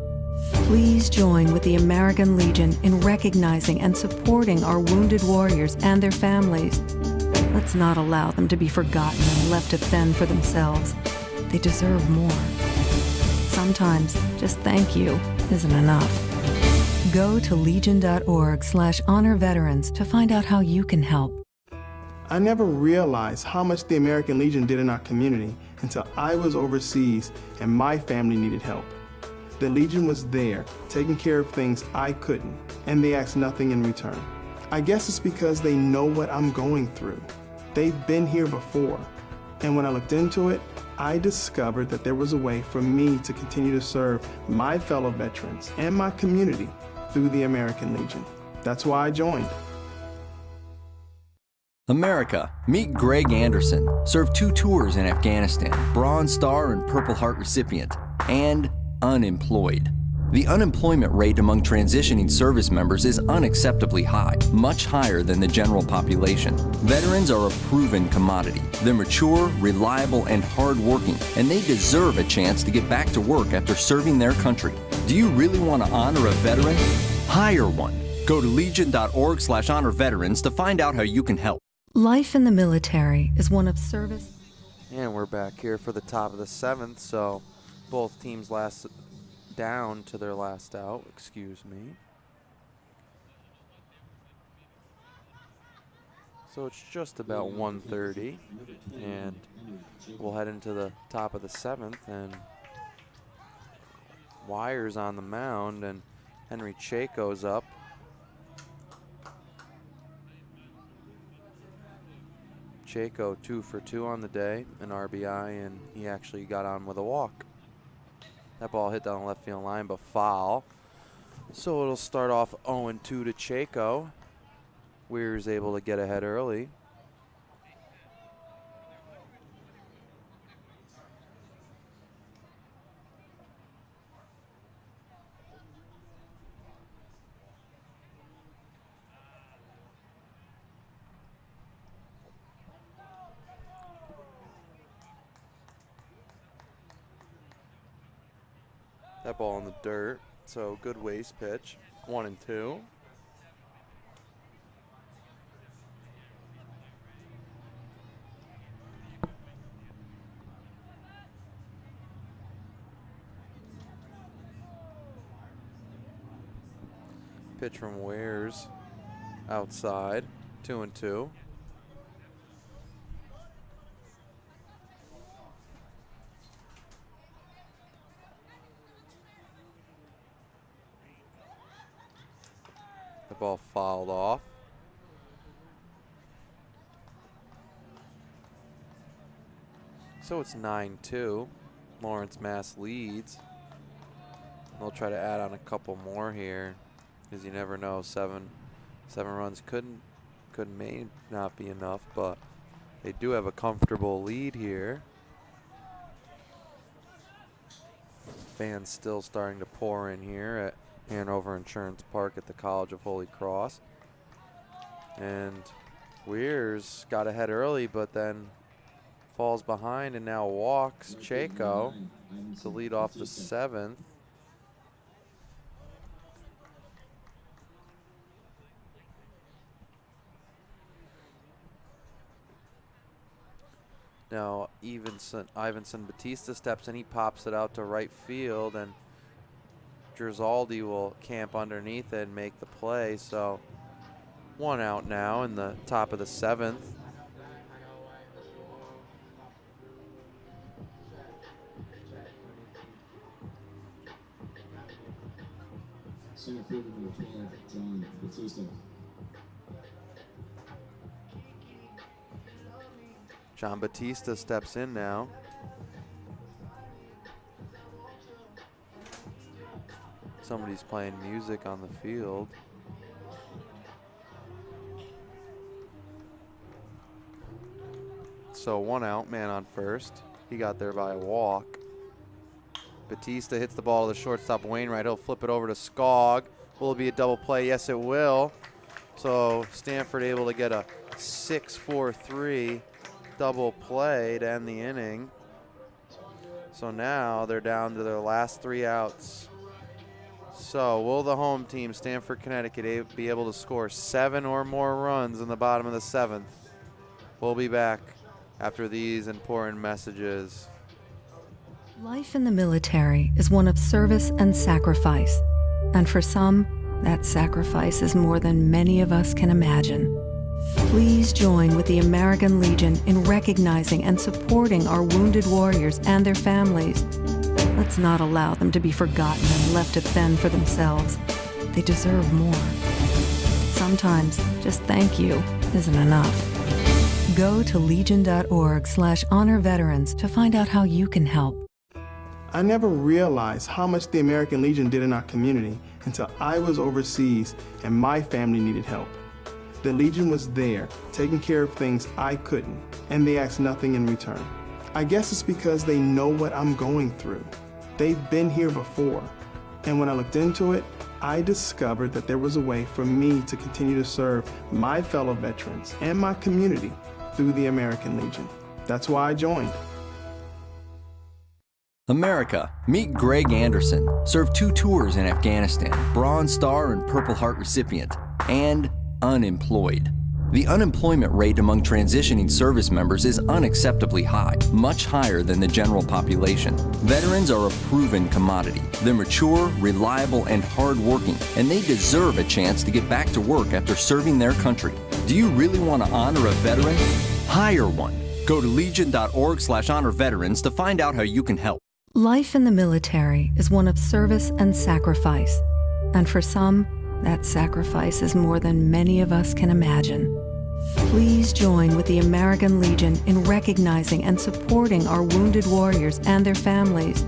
Please join with the American Legion in recognizing and supporting our wounded warriors and their families. Let's not allow them to be forgotten and left to fend for themselves. They deserve more. Sometimes just thank you isn't enough. Go to legion.org/honor veterans to find out how you can help. I never realized how much the American Legion did in our community until I was overseas and my family needed help. The Legion was there, taking care of things I couldn't, and they asked nothing in return. I guess it's because they know what I'm going through. They've been here before, and when I looked into it, I discovered that there was a way for me to continue to serve my fellow veterans and my community through the American Legion. That's why I joined. America, meet Greg Anderson. Served 2 tours in Afghanistan, Bronze Star and Purple Heart recipient, and unemployed. The unemployment rate among transitioning service members is unacceptably high, much higher than the general population. Veterans are a proven commodity. They're mature, reliable, and hardworking, and they deserve a chance to get back to work after serving their country. Do you really want to honor a veteran? Hire one. Go to legion.org/honor veterans to find out how you can help. Life in the military is one of service. And we're back here for the top of the 7th, so both teams down to their last out, excuse me. So it's just about 1:30, and we'll head into the top of the 7th, and Wire's on the mound, and Henry Chaco's up. Chaco 2 for 2 on the day, an RBI, and he actually got on with a walk. That ball hit down the left field line, but foul. So it'll start off 0-2 to Chaco. Weir's able to get ahead early. That ball in the dirt, so good waste pitch. 1-2. Pitch from Wares outside, 2-2. The ball fouled off. So it's 9-2. Lawrence Mass leads. They'll try to add on a couple more here, because you never know. Seven runs may not be enough, but they do have a comfortable lead here. Fans still starting to pour in here at Hanover Insurance Park at the College of Holy Cross. And Weir's got ahead early, but then falls behind and now walks Chaco to lead off the 7th. Now Ivanson Batista steps in, he pops it out to right field, and Gerzaldi will camp underneath it and make the play. So 1 out now in the top of the 7th. Center fielder number 12, John Batista. John Batista steps in now. Somebody's playing music on the field. So 1 out, man on first. He got there by a walk. Batista hits the ball to the shortstop Wainwright. He'll flip it over to Skog. Will it be a double play? Yes, it will. So Stamford able to get a 6-4-3 double play to end the inning. So now they're down to their last 3 outs. So will the home team, Stamford, Connecticut, be able to score 7 or more runs in the bottom of the 7th? We'll be back after these important messages. Life in the military is one of service and sacrifice. And for some, that sacrifice is more than many of us can imagine. Please join with the American Legion in recognizing and supporting our wounded warriors and their families. Let's not allow them to be forgotten and left to fend for themselves. They deserve more. Sometimes just thank you isn't enough. Go to legion.org/honor veterans to find out how you can help. I never realized how much the American Legion did in our community until I was overseas and my family needed help. The Legion was there, taking care of things I couldn't, and they asked nothing in return. I guess it's because they know what I'm going through. They've been here before. And when I looked into it, I discovered that there was a way for me to continue to serve my fellow veterans and my community through the American Legion. That's why I joined. America, meet Greg Anderson. Served 2 tours in Afghanistan, Bronze Star and Purple Heart recipient, and unemployed. The unemployment rate among transitioning service members is unacceptably high, much higher than the general population. Veterans are a proven commodity. They're mature, reliable, and hardworking, and they deserve a chance to get back to work after serving their country. Do you really want to honor a veteran? Hire one. Go to legion.org/honor veterans to find out how you can help. Life in the military is one of service and sacrifice. And for some, that sacrifice is more than many of us can imagine. Please join with the American Legion in recognizing and supporting our wounded warriors and their families.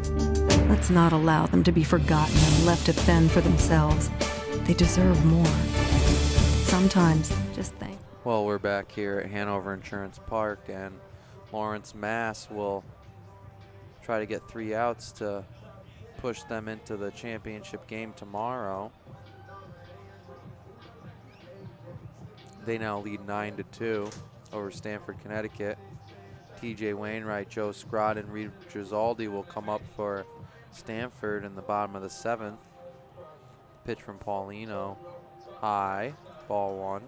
Let's not allow them to be forgotten and left to fend for themselves. They deserve more. Sometimes, just think. Well, we're back here at Hanover Insurance Park, and Lawrence, Mass will try to get 3 outs to push them into the championship game tomorrow. They now lead 9-2 over Stamford, Connecticut. TJ Wainwright, Joe Scrod, and Reed Gisaldi will come up for Stamford in the bottom of the 7th. Pitch from Paulino, high, ball 1.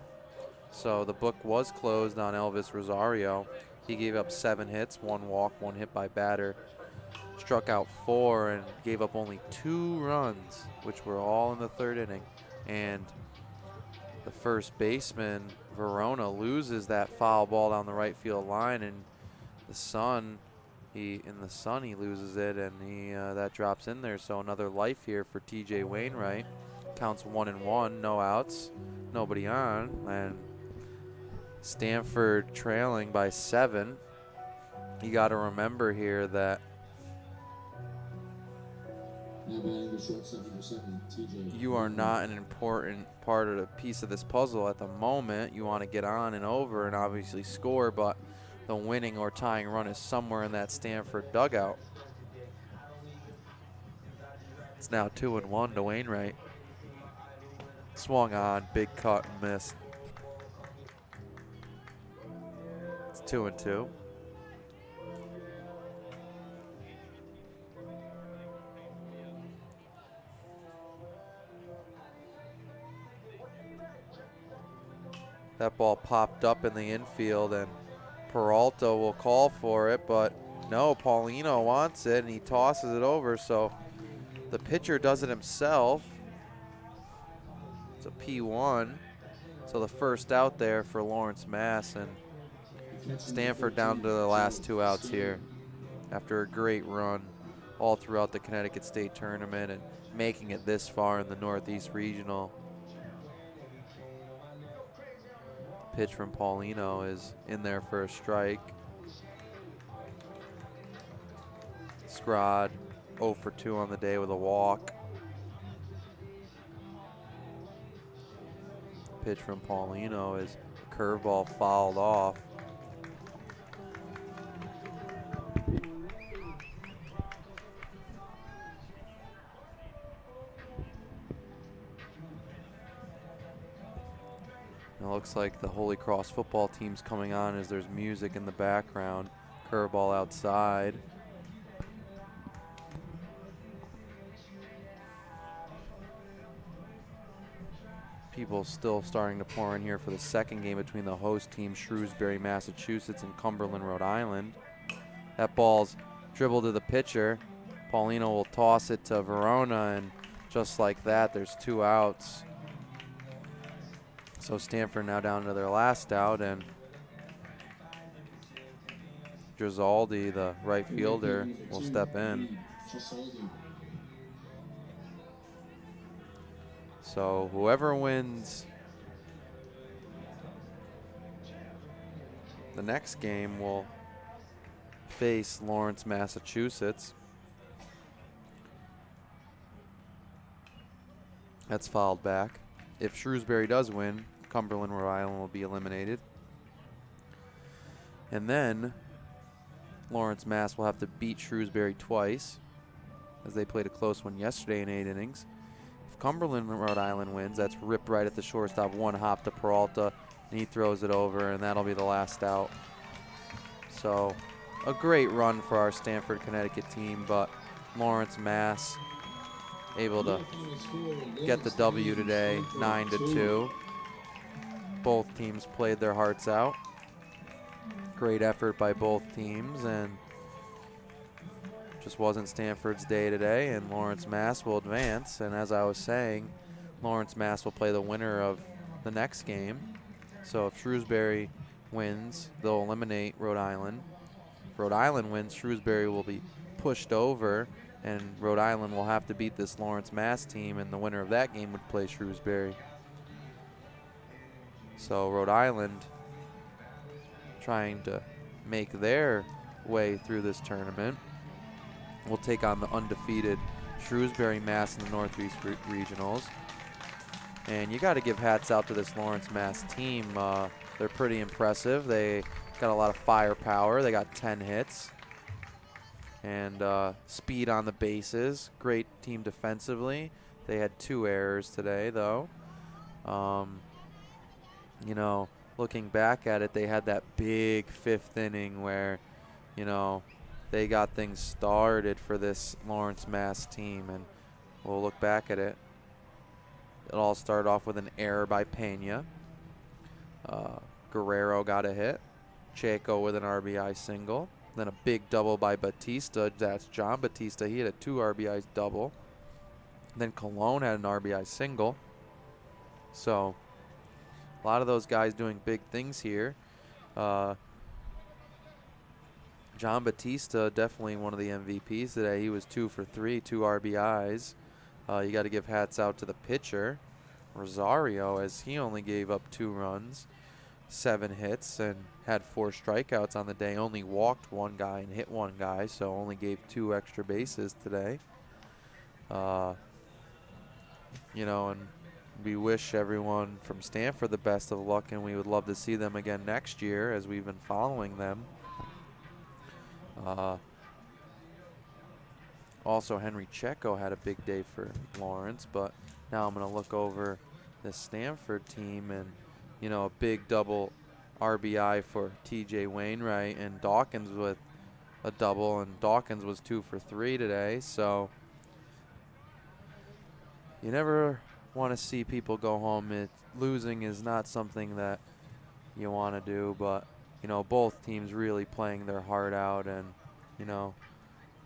So the book was closed on Elvis Rosario. He gave up 7 hits, 1 walk, 1 hit by batter. Struck out 4 and gave up only 2 runs, which were all in the 3rd inning. And the first baseman, Verona, loses that foul ball down the right field line, and in the sun he loses it, and that drops in there. So another life here for TJ Wainwright. Counts 1-1, no outs, nobody on, and Stamford trailing by 7. You got to remember here that Now batting the shortstop, number 7, TJ. you are not an important part of the piece of this puzzle at the moment. You want to get on and over and obviously score, but the winning or tying run is somewhere in that Stamford dugout. It's now 2-1 to Wainwright. Swung on, big cut and missed. It's 2-2. That ball popped up in the infield, and Peralta will call for it, but no, Paulino wants it, and he tosses it over, so the pitcher does it himself. It's a P1, so the first out there for Lawrence, Mass, and Stamford down to the last 2 outs here after a great run all throughout the Connecticut State Tournament and making it this far in the Northeast Regional. Pitch from Paulino is in there for a strike. Scrod 0 for 2 on the day with a walk. Pitch from Paulino is a curveball fouled off. It looks like the Holy Cross football team's coming on as there's music in the background. Curveball outside. People still starting to pour in here for the second game between the host team, Shrewsbury, Massachusetts, and Cumberland, Rhode Island. That ball's dribbled to the pitcher. Paulino will toss it to Verona, and just like that, there's 2 outs. So Stamford now down to their last out, and Gisaldi, the right fielder, will step in. So whoever wins the next game will face Lawrence, Massachusetts. That's fouled back. If Shrewsbury does win, Cumberland, Rhode Island will be eliminated. And then Lawrence, Mass will have to beat Shrewsbury twice, as they played a close one yesterday in 8 innings. If Cumberland, Rhode Island wins, that's ripped right at the shortstop, one hop to Peralta, and he throws it over, and that'll be the last out. So a great run for our Stamford, Connecticut team, but Lawrence, Mass able to get the W today, 9-2. Both teams played their hearts out. Great effort by both teams, and just wasn't Stanford's day today, and Lawrence, Mass will advance. And as I was saying, Lawrence, Mass will play the winner of the next game. So if Shrewsbury wins, they'll eliminate Rhode Island. If Rhode Island wins, Shrewsbury will be pushed over, and Rhode Island will have to beat this Lawrence, Mass team, and the winner of that game would play Shrewsbury. So Rhode Island trying to make their way through this tournament will take on the undefeated Shrewsbury, Mass in the Northeast Regionals. And you got to give hats out to this Lawrence, Mass team. They're pretty impressive. They got a lot of firepower. They got 10 hits. And speed on the bases. Great team defensively. They had 2 errors today, though. You know, looking back at it, they had that big 5th inning where, you know, they got things started for this Lawrence, Mass team. And we'll look back at it. It all started off with an error by Pena. Guerrero got a hit. Chaco with an RBI single. Then a big double by Batista. That's John Batista. He had a 2 RBIs double. Then Colon had an RBI single. So a lot of those guys doing big things here. John Batista, definitely one of the MVPs today. He was 2 for 3, 2 RBIs. You got to give hats out to the pitcher, Rosario, as he only gave up 2 runs, 7 hits, and had 4 strikeouts on the day. Only walked 1 guy and hit 1 guy, so only gave 2 extra bases today. You know, and we wish everyone from Stamford the best of luck, and we would love to see them again next year, as we've been following them. Also, Henry Checo had a big day for Lawrence, but now I'm going to look over this Stamford team, and, you know, a big double RBI for TJ Wainwright, and Dawkins with a double, and Dawkins was 2 for 3 today. So you never want to see people go home. Losing is not something that you want to do, but, you know, both teams really playing their heart out, and, you know,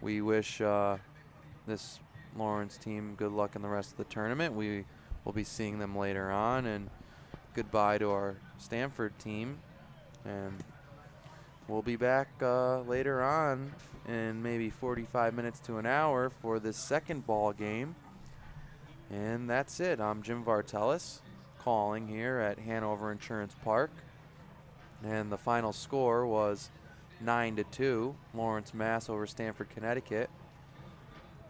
we wish this Lawrence team good luck in the rest of the tournament. We will be seeing them later on, and goodbye to our Stamford team. And we'll be back later on in maybe 45 minutes to an hour for this second ball game. And that's it. I'm Jim Vartelis calling here at Hanover Insurance Park. And the final score was 9-2, Lawrence, Mass over Stamford, Connecticut.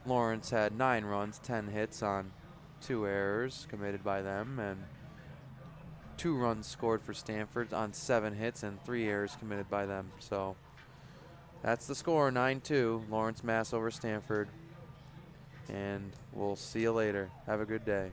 Lawrence had 9 runs, 10 hits on 2 errors committed by them, and 2 runs scored for Stamford on 7 hits and 3 errors committed by them. So that's the score, 9-2, Lawrence, Mass over Stamford. And we'll see you later. Have a good day.